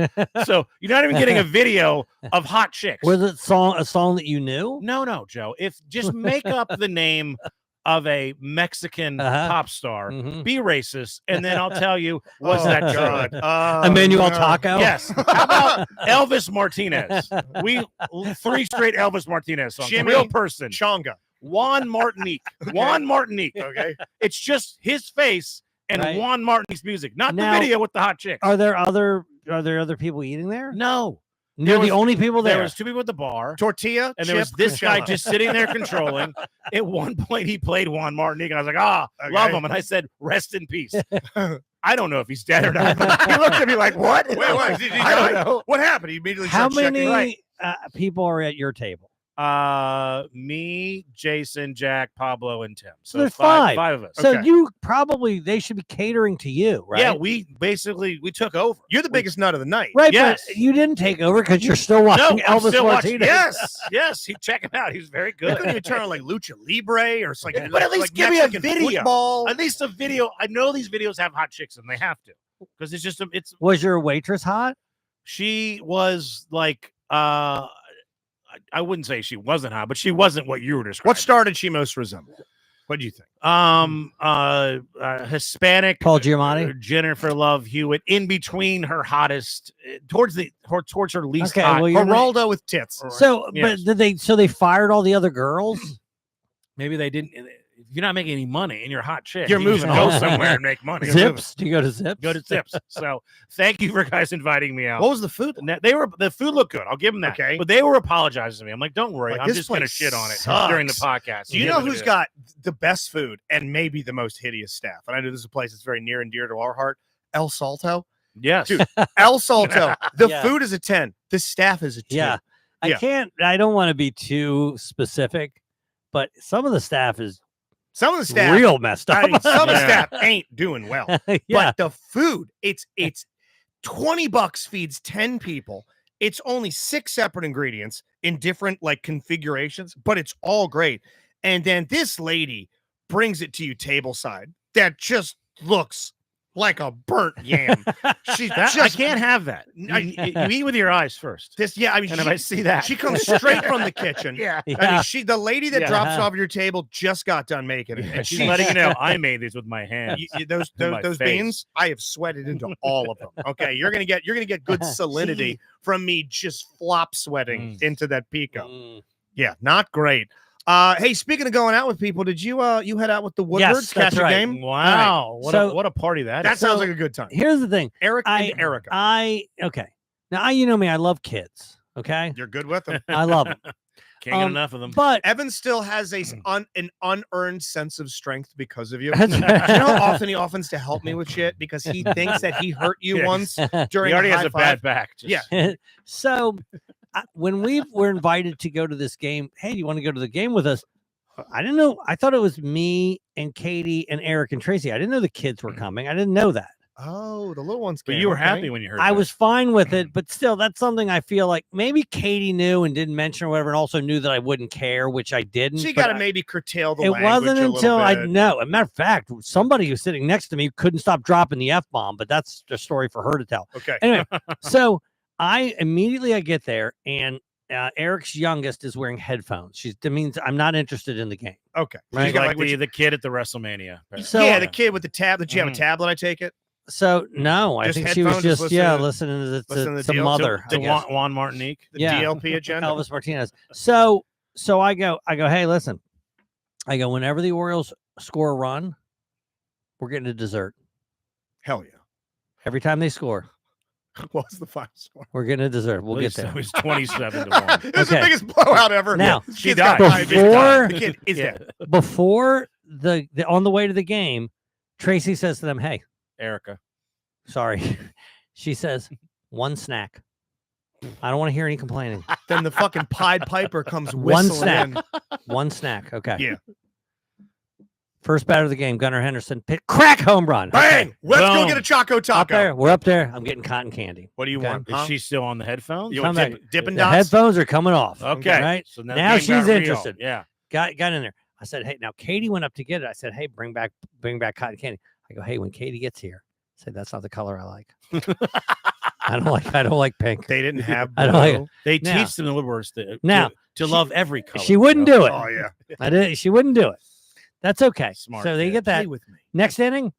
[SPEAKER 1] So you're not even getting a video of hot chicks.
[SPEAKER 3] Was it a song that you knew?
[SPEAKER 1] No, Joe. If just make up the name of a Mexican pop star,
[SPEAKER 3] Mhm.
[SPEAKER 1] be racist, and then I'll tell you, was
[SPEAKER 2] Oh,
[SPEAKER 1] that true?
[SPEAKER 2] God.
[SPEAKER 3] Emmanuel Taco?
[SPEAKER 1] Yes. How about Elvis Martinez? 3 straight Elvis Martinez songs.
[SPEAKER 2] Jimmy
[SPEAKER 1] Real person.
[SPEAKER 2] Chonga.
[SPEAKER 1] Juan Martinique. Juan Martinique.
[SPEAKER 2] Okay.
[SPEAKER 1] It's just his face and
[SPEAKER 3] Right.
[SPEAKER 1] Juan Martinique's music, not
[SPEAKER 3] Now-
[SPEAKER 1] the video with the hot chicks.
[SPEAKER 3] Are there other people eating there?
[SPEAKER 1] No.
[SPEAKER 3] You're the
[SPEAKER 1] was-
[SPEAKER 3] only people there.
[SPEAKER 1] There was 2 people at the bar.
[SPEAKER 2] Tortilla.
[SPEAKER 1] And there was
[SPEAKER 2] chip,
[SPEAKER 1] this guy
[SPEAKER 2] Coachella.
[SPEAKER 1] just sitting there controlling. At one point, he played Juan Martinique, and I was like,
[SPEAKER 2] Okay.
[SPEAKER 1] love him. And I said, rest in peace. I don't know if he's dead or not. But he looked at me like, what?
[SPEAKER 2] Wait, what? Did he
[SPEAKER 1] I don't
[SPEAKER 2] die?
[SPEAKER 1] know.
[SPEAKER 2] What happened? He immediately
[SPEAKER 3] How
[SPEAKER 2] started checking.
[SPEAKER 3] many people are at your table?
[SPEAKER 1] Me, Jason, Jack, Pablo, and Tim.
[SPEAKER 3] So there's
[SPEAKER 1] five
[SPEAKER 3] five.
[SPEAKER 1] of us.
[SPEAKER 3] So
[SPEAKER 2] Okay.
[SPEAKER 3] they should be catering to you, right?
[SPEAKER 1] Yeah, we took over.
[SPEAKER 2] You're the biggest nut of the night.
[SPEAKER 3] right.
[SPEAKER 1] Yes.
[SPEAKER 3] But you didn't take over because you're still
[SPEAKER 1] No,
[SPEAKER 3] watching
[SPEAKER 1] I'm
[SPEAKER 3] Elvis
[SPEAKER 1] still watching.
[SPEAKER 3] Martinez.
[SPEAKER 1] Yes. Check him out. He's very
[SPEAKER 2] You
[SPEAKER 1] good.
[SPEAKER 2] couldn't even turn on like Lucha Libre or like,
[SPEAKER 1] But at least
[SPEAKER 2] like
[SPEAKER 1] give me a
[SPEAKER 2] Mexican
[SPEAKER 1] video.
[SPEAKER 2] football.
[SPEAKER 1] At least a video. I know these videos have hot chicks, and they have to because it's just it's.
[SPEAKER 3] Was your waitress hot?
[SPEAKER 1] She was like, I wouldn't say she wasn't hot, but she wasn't what you were describing.
[SPEAKER 2] What star did she most resemble? What do you think?
[SPEAKER 1] Hispanic
[SPEAKER 3] Paul Giamatti?
[SPEAKER 1] Jennifer Love Hewitt, in between her hottest, towards her least
[SPEAKER 3] Okay,
[SPEAKER 1] hot.
[SPEAKER 3] well, you're
[SPEAKER 2] Geraldo with tits.
[SPEAKER 3] So,
[SPEAKER 1] Yes.
[SPEAKER 3] but they fired all the other girls?
[SPEAKER 1] Maybe they didn't. If you're not making any money and you're a hot chick,
[SPEAKER 2] You're
[SPEAKER 1] you just
[SPEAKER 2] moving
[SPEAKER 1] go
[SPEAKER 2] on.
[SPEAKER 1] somewhere and make money.
[SPEAKER 3] Zips? Do you go to Zips?
[SPEAKER 1] Go to Zips. So thank you for guys inviting me out.
[SPEAKER 2] What was the food?
[SPEAKER 1] And the food looked good. I'll give them that.
[SPEAKER 2] Okay.
[SPEAKER 1] But they were apologizing to me. I'm like, don't worry.
[SPEAKER 2] Like,
[SPEAKER 1] I'm
[SPEAKER 2] this
[SPEAKER 1] just going to
[SPEAKER 2] place
[SPEAKER 1] shit on it
[SPEAKER 2] sucks.
[SPEAKER 1] during the podcast.
[SPEAKER 2] Do you
[SPEAKER 1] It
[SPEAKER 2] know
[SPEAKER 1] is what
[SPEAKER 2] who's
[SPEAKER 1] it is.
[SPEAKER 2] got the best food and maybe the most hideous staff? And I know this is a place that's very near and dear to our heart. El Salto.
[SPEAKER 1] Yes.
[SPEAKER 2] Dude, El Salto. The
[SPEAKER 3] Yeah.
[SPEAKER 2] food is a 10. The staff is a 2.
[SPEAKER 3] Yeah.
[SPEAKER 2] Yeah.
[SPEAKER 3] I don't want to be too specific, but some of the staff is
[SPEAKER 2] Some of the staff,
[SPEAKER 3] real messed up.
[SPEAKER 2] I mean, some of the
[SPEAKER 1] Yeah.
[SPEAKER 2] staff ain't doing well.
[SPEAKER 3] yeah.
[SPEAKER 2] But the food, it's $20 feeds 10 people. It's only 6 separate ingredients in different like configurations, but it's all great. And then this lady brings it to you table side that just looks like a burnt yam. She's
[SPEAKER 1] I
[SPEAKER 2] just
[SPEAKER 1] can't have that. You eat with your eyes first.
[SPEAKER 2] this. Yeah, I mean,
[SPEAKER 1] And if I see that,
[SPEAKER 2] she comes straight from the kitchen.
[SPEAKER 1] yeah.
[SPEAKER 2] I mean, the lady that
[SPEAKER 1] Yeah.
[SPEAKER 2] drops it off your table just got done making it.
[SPEAKER 1] Yeah,
[SPEAKER 2] And
[SPEAKER 1] she's
[SPEAKER 2] she-
[SPEAKER 1] letting you know I made these with my hands.
[SPEAKER 2] those
[SPEAKER 1] in my
[SPEAKER 2] those
[SPEAKER 1] face.
[SPEAKER 2] beans, I have sweated into all of them. Okay, you're gonna get good salinity from me just flop sweating into that pico.
[SPEAKER 3] Mm.
[SPEAKER 2] Yeah, not great. Hey, speaking of going out with people, did you you head out with the Woodwards,
[SPEAKER 3] Yes,
[SPEAKER 2] catch
[SPEAKER 3] that's
[SPEAKER 2] a
[SPEAKER 3] right.
[SPEAKER 2] game?
[SPEAKER 1] Wow.
[SPEAKER 3] So-
[SPEAKER 1] What a party that
[SPEAKER 2] That
[SPEAKER 1] is.
[SPEAKER 2] sounds like a good time.
[SPEAKER 3] Here's the thing.
[SPEAKER 2] Eric
[SPEAKER 3] I-
[SPEAKER 2] and Erica,
[SPEAKER 3] Okay. Now, you know me. I love kids. Okay.
[SPEAKER 2] you're good with them.
[SPEAKER 3] I love them.
[SPEAKER 1] Can't get enough of them.
[SPEAKER 3] But
[SPEAKER 2] Evan still has an unearned sense of strength because of you.
[SPEAKER 3] That's
[SPEAKER 2] Do you know how often he offers to help me with shit because he thinks that he hurt you
[SPEAKER 1] Yes.
[SPEAKER 2] once
[SPEAKER 1] He
[SPEAKER 2] during
[SPEAKER 1] already
[SPEAKER 2] a
[SPEAKER 1] has
[SPEAKER 2] high
[SPEAKER 1] a bad
[SPEAKER 2] five?
[SPEAKER 1] back. Just-
[SPEAKER 2] Yeah.
[SPEAKER 3] So when we were invited to go to this game, hey, do you want to go to the game with us? I didn't know. I thought it was me and Katie and Eric and Tracy. I didn't know the kids were coming. I didn't know that.
[SPEAKER 2] Oh, the little ones.
[SPEAKER 1] But
[SPEAKER 2] came,
[SPEAKER 1] you were
[SPEAKER 2] okay.
[SPEAKER 1] happy when you heard
[SPEAKER 3] I
[SPEAKER 1] that.
[SPEAKER 3] was fine with it, but still, that's something I feel like maybe Katie knew and didn't mention or whatever, and also knew that I wouldn't care, which I didn't.
[SPEAKER 2] So you
[SPEAKER 3] but
[SPEAKER 2] got to maybe curtail the
[SPEAKER 3] it
[SPEAKER 2] language
[SPEAKER 3] wasn't
[SPEAKER 2] a little
[SPEAKER 3] until I
[SPEAKER 2] bit.
[SPEAKER 3] know. As a matter of fact, somebody who was sitting next to me couldn't stop dropping the F-bomb, but that's a story for her to tell.
[SPEAKER 2] Okay.
[SPEAKER 3] Anyway, so I get there, and Eric's youngest is wearing headphones. That means I'm not interested in the game.
[SPEAKER 2] Okay.
[SPEAKER 3] Right.
[SPEAKER 1] She's
[SPEAKER 2] got,
[SPEAKER 1] like
[SPEAKER 2] which-
[SPEAKER 1] the kid at the WrestleMania.
[SPEAKER 3] So-
[SPEAKER 2] yeah, the kid with the tab. Did you have a
[SPEAKER 1] Mhm.
[SPEAKER 2] tablet? I take it.
[SPEAKER 3] So no, I
[SPEAKER 2] Just
[SPEAKER 3] think she was
[SPEAKER 2] headphones, just
[SPEAKER 3] just
[SPEAKER 2] listening to-
[SPEAKER 3] listening
[SPEAKER 2] listening
[SPEAKER 3] to
[SPEAKER 2] to the deal?
[SPEAKER 3] mother.
[SPEAKER 1] To
[SPEAKER 3] I guess.
[SPEAKER 1] Juan Martinique.
[SPEAKER 2] The
[SPEAKER 3] Yeah.
[SPEAKER 2] DLP agenda.
[SPEAKER 3] Elvis Martinez. So I go, hey, listen. I go, whenever the Orioles score a run, we're getting a dessert.
[SPEAKER 2] Hell yeah.
[SPEAKER 3] Every time they score,
[SPEAKER 2] What was the final score?
[SPEAKER 3] we're getting a dessert. We'll
[SPEAKER 1] At
[SPEAKER 3] get
[SPEAKER 1] least
[SPEAKER 3] there.
[SPEAKER 1] It was 27 to 1.
[SPEAKER 2] It was the
[SPEAKER 3] Okay.
[SPEAKER 2] biggest blowout ever.
[SPEAKER 3] Now,
[SPEAKER 2] This
[SPEAKER 1] she
[SPEAKER 2] kid's got
[SPEAKER 1] died.
[SPEAKER 2] diabetes.
[SPEAKER 3] Before-
[SPEAKER 2] The kid is
[SPEAKER 1] Yeah.
[SPEAKER 2] dead.
[SPEAKER 3] Before the on the way to the game, Tracy says to them, hey,
[SPEAKER 1] Erica.
[SPEAKER 3] sorry. She says, one snack. I don't want to hear any complaining.
[SPEAKER 2] Then the fucking Pied Piper comes
[SPEAKER 3] One
[SPEAKER 2] whistling
[SPEAKER 3] snack.
[SPEAKER 2] in.
[SPEAKER 3] One snack. Okay.
[SPEAKER 2] Yeah.
[SPEAKER 3] First batter of the game, Gunnar Henderson, crack home run.
[SPEAKER 2] Bang! Let's go
[SPEAKER 1] Boom.
[SPEAKER 2] get a Choco Taco.
[SPEAKER 3] Up there. We're up there. I'm getting cotton candy.
[SPEAKER 2] What do you
[SPEAKER 3] Okay.
[SPEAKER 2] want?
[SPEAKER 1] Is
[SPEAKER 2] huh?
[SPEAKER 1] she still on the headphones?
[SPEAKER 2] You
[SPEAKER 3] Come
[SPEAKER 2] want
[SPEAKER 3] back.
[SPEAKER 2] Dippin'
[SPEAKER 3] The
[SPEAKER 2] Dots?
[SPEAKER 3] headphones are coming off.
[SPEAKER 1] Okay.
[SPEAKER 3] Right?
[SPEAKER 1] So
[SPEAKER 3] Now
[SPEAKER 1] the game
[SPEAKER 3] she's
[SPEAKER 1] got real.
[SPEAKER 3] interested.
[SPEAKER 1] Yeah.
[SPEAKER 3] Got in there. I said, hey, now Katie went up to get it. I said, hey, bring back cotton candy. I go, hey, when Katie gets here, I said, that's not the color I like. I don't like pink.
[SPEAKER 2] They didn't have.
[SPEAKER 3] I don't like
[SPEAKER 2] blue.
[SPEAKER 1] They
[SPEAKER 3] Now-
[SPEAKER 1] teach them the Woodwards to
[SPEAKER 3] Now,
[SPEAKER 1] love every color.
[SPEAKER 3] She wouldn't do it.
[SPEAKER 2] Oh yeah.
[SPEAKER 3] I did. She wouldn't do it. That's okay.
[SPEAKER 1] Smart
[SPEAKER 3] So they
[SPEAKER 1] kid.
[SPEAKER 3] get that
[SPEAKER 2] Play with me.
[SPEAKER 3] next inning,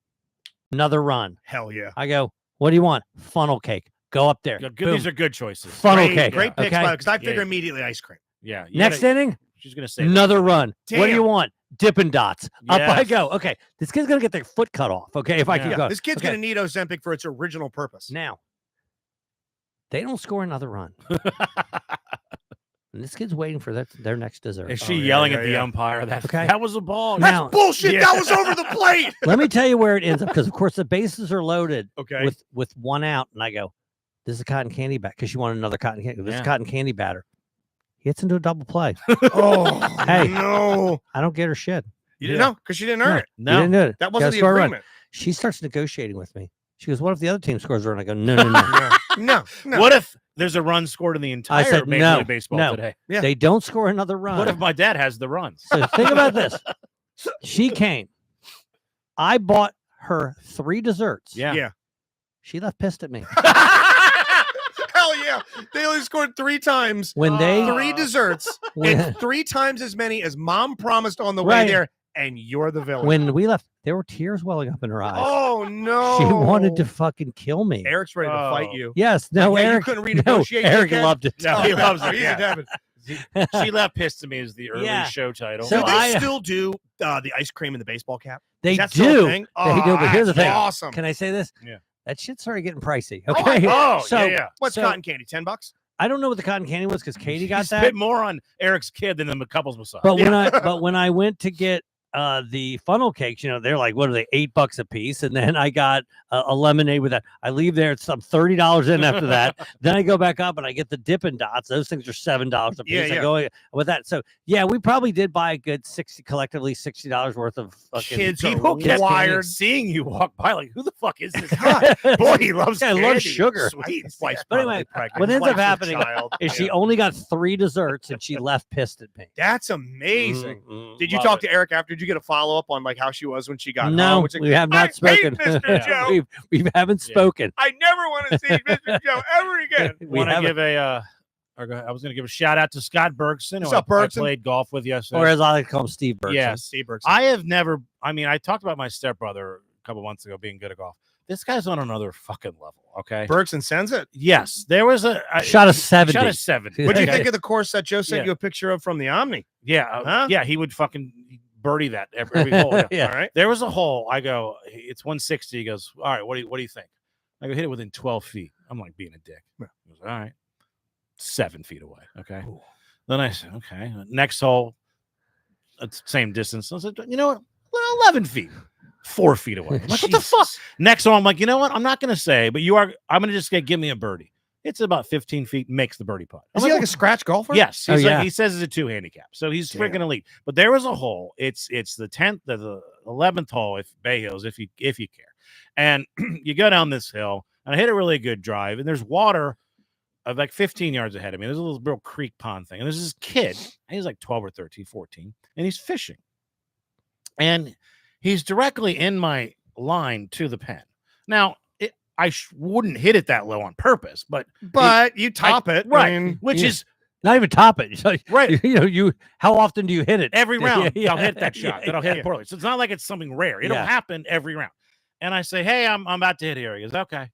[SPEAKER 3] another run.
[SPEAKER 2] Hell yeah.
[SPEAKER 3] I go, what do you want? Funnel cake. Go up there.
[SPEAKER 1] Good,
[SPEAKER 3] Boom.
[SPEAKER 1] these are good choices.
[SPEAKER 3] Funnel
[SPEAKER 2] Great,
[SPEAKER 3] cake.
[SPEAKER 2] Great picks,
[SPEAKER 3] okay?
[SPEAKER 2] because I figure
[SPEAKER 1] Yeah.
[SPEAKER 2] immediately ice cream.
[SPEAKER 1] Yeah.
[SPEAKER 3] Next inning,
[SPEAKER 1] She's gonna say
[SPEAKER 3] another run. What do you
[SPEAKER 2] Damn.
[SPEAKER 3] want? Dippin' Dots. Up I
[SPEAKER 1] Yes.
[SPEAKER 3] go. Okay, this kid's gonna get their foot cut off. Okay, if I keep
[SPEAKER 1] Yeah.
[SPEAKER 3] going.
[SPEAKER 2] This kid's
[SPEAKER 3] Okay.
[SPEAKER 2] gonna need Ozempic for its original purpose.
[SPEAKER 3] Now, they don't score another run. And this kid's waiting for their next dessert.
[SPEAKER 1] Is she
[SPEAKER 2] Oh, yeah,
[SPEAKER 1] yelling
[SPEAKER 2] yeah,
[SPEAKER 1] at the
[SPEAKER 2] yeah.
[SPEAKER 1] umpire?
[SPEAKER 3] Okay.
[SPEAKER 1] That was a ball.
[SPEAKER 3] Now-
[SPEAKER 2] Bullshit.
[SPEAKER 1] Yeah.
[SPEAKER 2] That was over the plate.
[SPEAKER 3] Let me tell you where it ends up, because of course the bases are loaded
[SPEAKER 2] Okay.
[SPEAKER 3] with one out, and I go, this is a cotton candy bat, because she wanted another cotton candy. This is
[SPEAKER 1] Yeah.
[SPEAKER 3] cotton candy batter. He hits into a double play.
[SPEAKER 2] Oh
[SPEAKER 3] Hey.
[SPEAKER 2] no.
[SPEAKER 3] I don't get her shit.
[SPEAKER 2] You didn't
[SPEAKER 1] Yeah.
[SPEAKER 2] know because she didn't earn it.
[SPEAKER 3] You didn't do it.
[SPEAKER 2] That wasn't
[SPEAKER 3] Gotta
[SPEAKER 2] the
[SPEAKER 3] score a run.
[SPEAKER 2] agreement.
[SPEAKER 3] She starts negotiating with me. She goes, what if the other team scores a run? I go, no.
[SPEAKER 2] No. No.
[SPEAKER 1] What if there's a run scored in the entire
[SPEAKER 3] said
[SPEAKER 1] Major
[SPEAKER 3] no,
[SPEAKER 1] League Baseball
[SPEAKER 3] no.
[SPEAKER 1] today?
[SPEAKER 2] Yeah.
[SPEAKER 3] They don't score another run.
[SPEAKER 1] What if my dad has the runs?
[SPEAKER 3] So think about this. She came. I bought her 3 desserts.
[SPEAKER 1] Yeah.
[SPEAKER 2] Yeah.
[SPEAKER 3] She left pissed at me.
[SPEAKER 2] Hell yeah. They only scored 3 times.
[SPEAKER 3] When they
[SPEAKER 2] 3 desserts and 3 times as many as mom promised on the way
[SPEAKER 3] Right.
[SPEAKER 2] there, and you're the villain.
[SPEAKER 3] when we left, there were tears welling up in her eyes.
[SPEAKER 2] Oh no.
[SPEAKER 3] She wanted to fucking kill me.
[SPEAKER 2] Eric's ready to fight
[SPEAKER 1] Oh.
[SPEAKER 2] you.
[SPEAKER 3] Yes, no,
[SPEAKER 2] Yeah, you
[SPEAKER 3] Eric.
[SPEAKER 2] couldn't
[SPEAKER 3] No,
[SPEAKER 2] renegotiate
[SPEAKER 3] Eric
[SPEAKER 2] again?
[SPEAKER 3] loved it.
[SPEAKER 1] No, he loves it.
[SPEAKER 2] He's
[SPEAKER 1] Yeah.
[SPEAKER 2] a Devin.
[SPEAKER 1] She left pissed to me as the early
[SPEAKER 3] Yeah.
[SPEAKER 1] show title.
[SPEAKER 3] So
[SPEAKER 2] Do they
[SPEAKER 3] I-
[SPEAKER 2] still do the ice cream in the baseball cap?
[SPEAKER 3] They
[SPEAKER 2] Is that still a
[SPEAKER 3] do.
[SPEAKER 2] thing?
[SPEAKER 3] They
[SPEAKER 2] Oh,
[SPEAKER 3] do, but here's the
[SPEAKER 2] that's
[SPEAKER 3] thing.
[SPEAKER 2] Awesome.
[SPEAKER 3] Can I say this?
[SPEAKER 1] Yeah.
[SPEAKER 3] That shit started getting pricey.
[SPEAKER 2] Oh,
[SPEAKER 3] Okay.
[SPEAKER 1] Oh,
[SPEAKER 3] so
[SPEAKER 1] yeah.
[SPEAKER 2] What's
[SPEAKER 3] so-
[SPEAKER 2] cotton candy? $10?
[SPEAKER 3] I don't know what the cotton candy was because Katie
[SPEAKER 1] You
[SPEAKER 3] got that.
[SPEAKER 1] spent more on Eric's kid than the couple's massage.
[SPEAKER 3] But when I went to get the funnel cakes, they're like, what are they, $8 a piece? And then I got a lemonade with that. I leave there, it's some $30 in after that. Then I go back up and I get the Dippin' Dots. Those things are $7 a piece.
[SPEAKER 2] Yeah,
[SPEAKER 3] I
[SPEAKER 2] yeah.
[SPEAKER 3] go with that. So yeah, we probably did buy a good collectively $60 worth of fucking
[SPEAKER 2] Kids are
[SPEAKER 1] People kept
[SPEAKER 2] wired.
[SPEAKER 1] seeing you walk by like, who the fuck is this guy? Boy, he loves
[SPEAKER 3] Yeah, I love
[SPEAKER 1] candy.
[SPEAKER 3] sugar.
[SPEAKER 1] Sweet.
[SPEAKER 2] His wife's
[SPEAKER 3] But anyway,
[SPEAKER 2] probably pregnant.
[SPEAKER 3] what
[SPEAKER 2] His
[SPEAKER 3] ends up
[SPEAKER 2] wife's a
[SPEAKER 3] happening
[SPEAKER 2] child.
[SPEAKER 3] is she
[SPEAKER 2] Yeah.
[SPEAKER 3] only got 3 desserts and she left pissed at me.
[SPEAKER 2] That's amazing. Did you
[SPEAKER 1] Love
[SPEAKER 2] talk
[SPEAKER 1] it.
[SPEAKER 2] to Eric after? Did you get a follow up on like how she was when she got
[SPEAKER 3] No,
[SPEAKER 2] home? Which,
[SPEAKER 3] we have
[SPEAKER 2] I
[SPEAKER 3] not
[SPEAKER 2] hate
[SPEAKER 3] spoken.
[SPEAKER 2] Mr. Joe.
[SPEAKER 3] we haven't
[SPEAKER 1] Yeah.
[SPEAKER 3] spoken.
[SPEAKER 2] I never want to see Mr. Joe ever again.
[SPEAKER 3] We
[SPEAKER 1] Want to
[SPEAKER 3] haven't.
[SPEAKER 1] give a I was going to give a shout out to Scott Bergson,
[SPEAKER 2] What's
[SPEAKER 1] who
[SPEAKER 2] up, Bergson?
[SPEAKER 1] I played golf with yesterday.
[SPEAKER 3] Or as I like to call him, Steve Bergson.
[SPEAKER 1] Yes.
[SPEAKER 2] Steve Bergson.
[SPEAKER 1] I have never. I mean, I talked about my stepbrother a couple months ago being good at golf. This guy's on another fucking level. Okay.
[SPEAKER 2] Bergson sends it.
[SPEAKER 1] Yes, there was a
[SPEAKER 3] Shot a 70.
[SPEAKER 1] Shot a 70.
[SPEAKER 2] What do you
[SPEAKER 1] Okay.
[SPEAKER 2] think of the course that Joe sent
[SPEAKER 1] Yeah.
[SPEAKER 2] you a picture of from the Omni?
[SPEAKER 1] Yeah,
[SPEAKER 2] Huh?
[SPEAKER 1] yeah, he would fucking birdie that every hole. Yeah.
[SPEAKER 3] Yeah.
[SPEAKER 2] All right.
[SPEAKER 1] There was a hole. I go, it's 160. He goes, all right, what do you think? I go, hit it within 12 feet. I'm like being a dick.
[SPEAKER 2] Yeah.
[SPEAKER 1] He goes, all right, 7 feet away. Okay. Ooh. Then I said, okay, next hole, it's same distance. I said, you know what? 11 feet, 4 feet away. I'm like, what the fuck? Next hole, I'm like, you know what? I'm not gonna say, but I'm gonna just give me a birdie. It's about 15 feet, makes the birdie putt.
[SPEAKER 2] Is he like a scratch golfer?
[SPEAKER 1] Yes,
[SPEAKER 3] Oh,
[SPEAKER 1] he's
[SPEAKER 3] yeah.
[SPEAKER 1] he says it's a 2 handicap, so he's
[SPEAKER 2] Damn.
[SPEAKER 1] freaking elite. But there was a hole. It's the 10th, the 11th hole, if Bay Hills, if you care, and you go down this hill, and I hit a really good drive, and there's water of like 15 yards ahead of me. There's a little creek pond thing, and there's this kid, and he's like 12 or 13, 14, and he's fishing, and he's directly in my line to the pen. Now, I wouldn't hit it that low on purpose, but
[SPEAKER 2] you top it.
[SPEAKER 1] right,
[SPEAKER 2] I mean,
[SPEAKER 1] which
[SPEAKER 3] yeah.
[SPEAKER 1] is
[SPEAKER 3] Not even top it. So,
[SPEAKER 1] right.
[SPEAKER 3] you how often do you hit it?
[SPEAKER 1] Every round,
[SPEAKER 3] Yeah,
[SPEAKER 1] I'll hit that shot. Then I'll hit it poorly. So it's not like it's something rare. It'll
[SPEAKER 3] Yeah.
[SPEAKER 1] happen every round. And I say, hey, I'm about to hit here. He goes, okay.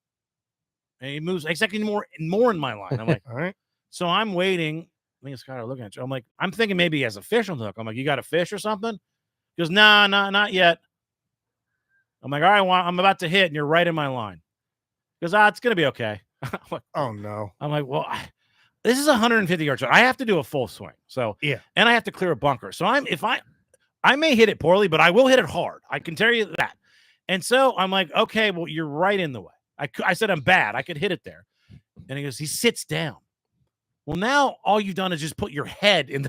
[SPEAKER 1] And he moves exactly more in my line. I'm like,
[SPEAKER 2] all right.
[SPEAKER 1] so I'm waiting. I think Scott are looking at you. I'm like, I'm thinking maybe he has a fish on the hook. I'm like, you got a fish or something? He goes, nah, not yet. I'm like, all right, well, I'm about to hit, and you're right in my line. He goes, it's gonna be okay.
[SPEAKER 2] Oh no.
[SPEAKER 1] I'm like, well, this is a 150-yard shot. I have to do a full swing. So
[SPEAKER 2] yeah,
[SPEAKER 1] and I have to clear a bunker. So I may hit it poorly, but I will hit it hard. I can tell you that. And so I'm like, okay, well, you're right in the way. I said I'm bad. I could hit it there. And he goes, he sits down. Well, now all you've done is just put your head in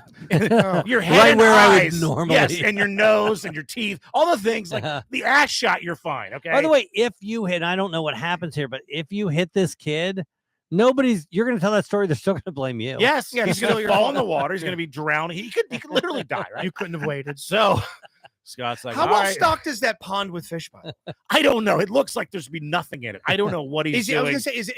[SPEAKER 1] your head
[SPEAKER 3] Right
[SPEAKER 1] and
[SPEAKER 3] where I would
[SPEAKER 1] eyes.
[SPEAKER 3] normally.
[SPEAKER 1] Yes, and your nose and your teeth, all the things like the ass shot. You're fine. Okay.
[SPEAKER 3] By the way, if you hit, I don't know what happens here, but if you hit this kid, you're going to tell that story. They're still going to blame you.
[SPEAKER 1] yes,
[SPEAKER 2] Yeah,
[SPEAKER 1] he's
[SPEAKER 2] still
[SPEAKER 1] going to
[SPEAKER 2] your
[SPEAKER 1] fall
[SPEAKER 2] fault.
[SPEAKER 1] in the water. He's going to be drowning. He could literally die. Right.
[SPEAKER 2] you couldn't have waited.
[SPEAKER 1] So Scott's like,
[SPEAKER 2] How
[SPEAKER 1] all
[SPEAKER 2] well
[SPEAKER 1] right.
[SPEAKER 2] stocked is that pond with fish? By the way?
[SPEAKER 1] I don't know. It looks like there's be nothing in it. I don't know what he's
[SPEAKER 2] Is it, I was
[SPEAKER 1] doing.
[SPEAKER 2] gonna say,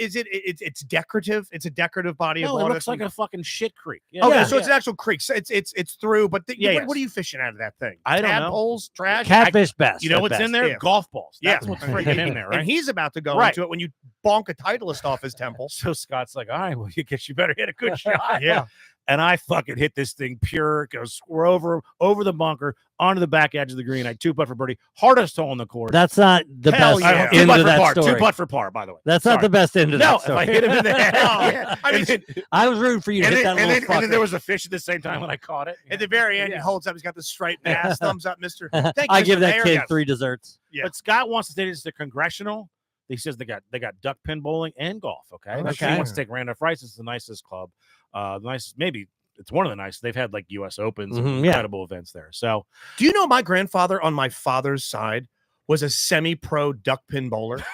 [SPEAKER 2] it's decorative? It's a decorative body of
[SPEAKER 1] No,
[SPEAKER 2] water.
[SPEAKER 1] it looks like a fucking shit creek. Yeah,
[SPEAKER 2] Okay,
[SPEAKER 3] Yeah.
[SPEAKER 2] so it's an actual creek. So it's through. But
[SPEAKER 1] Yeah,
[SPEAKER 2] what are you fishing out of that thing?
[SPEAKER 1] I don't know.
[SPEAKER 2] Tadpoles, trash.
[SPEAKER 3] Catfish best.
[SPEAKER 1] You know
[SPEAKER 3] at
[SPEAKER 1] what's
[SPEAKER 3] best.
[SPEAKER 1] in there?
[SPEAKER 2] Yeah.
[SPEAKER 1] Golf balls.
[SPEAKER 2] Yeah.
[SPEAKER 1] That's what's freaking in there, right?
[SPEAKER 2] And he's about to go
[SPEAKER 1] Right.
[SPEAKER 2] into it when you bonk a Titleist off his temple.
[SPEAKER 1] So Scott's like, all right, well, you better hit a good shot.
[SPEAKER 2] Yeah.
[SPEAKER 1] And I fucking hit this thing pure. It goes over the bunker, onto the back edge of the green. I 2-putt for birdie. Hardest hole in the course.
[SPEAKER 3] That's not the
[SPEAKER 2] Hell
[SPEAKER 3] best
[SPEAKER 2] yeah.
[SPEAKER 1] Two
[SPEAKER 3] end
[SPEAKER 1] putt
[SPEAKER 3] of
[SPEAKER 1] for
[SPEAKER 3] that
[SPEAKER 1] par.
[SPEAKER 3] story.
[SPEAKER 1] 2-putt for par, by the way.
[SPEAKER 3] That's not
[SPEAKER 1] Sorry.
[SPEAKER 3] the best end of
[SPEAKER 1] No,
[SPEAKER 3] that
[SPEAKER 1] if
[SPEAKER 3] story.
[SPEAKER 1] I hit him in the head.
[SPEAKER 2] Yeah.
[SPEAKER 1] I mean,
[SPEAKER 3] I was rooting for you to
[SPEAKER 1] and
[SPEAKER 3] hit
[SPEAKER 1] then,
[SPEAKER 3] that
[SPEAKER 1] and,
[SPEAKER 3] little
[SPEAKER 1] then, and then there
[SPEAKER 3] fucker.
[SPEAKER 1] was a fish at the same time when I caught it.
[SPEAKER 2] At the very end,
[SPEAKER 1] Yeah.
[SPEAKER 2] he holds up. He's got the striped mask. Thumbs up, Mister. Thank you,
[SPEAKER 3] I
[SPEAKER 2] Mr.
[SPEAKER 3] give that
[SPEAKER 2] Mayor.
[SPEAKER 3] kid
[SPEAKER 2] Yes.
[SPEAKER 3] 3 desserts.
[SPEAKER 2] Yeah.
[SPEAKER 1] But Scott wants to say it's the congressional. He says they got duck pin bowling and golf. Okay.
[SPEAKER 2] Oh,
[SPEAKER 1] But he
[SPEAKER 3] okay.
[SPEAKER 1] wants to take Randolph Rice. It's the nicest club. The nicest, maybe it's one of the nicest. They've had like U.S. Opens and
[SPEAKER 3] Mhm, yeah.
[SPEAKER 1] incredible events there. So
[SPEAKER 2] Do you know my grandfather on my father's side was a semi-pro duck pin bowler?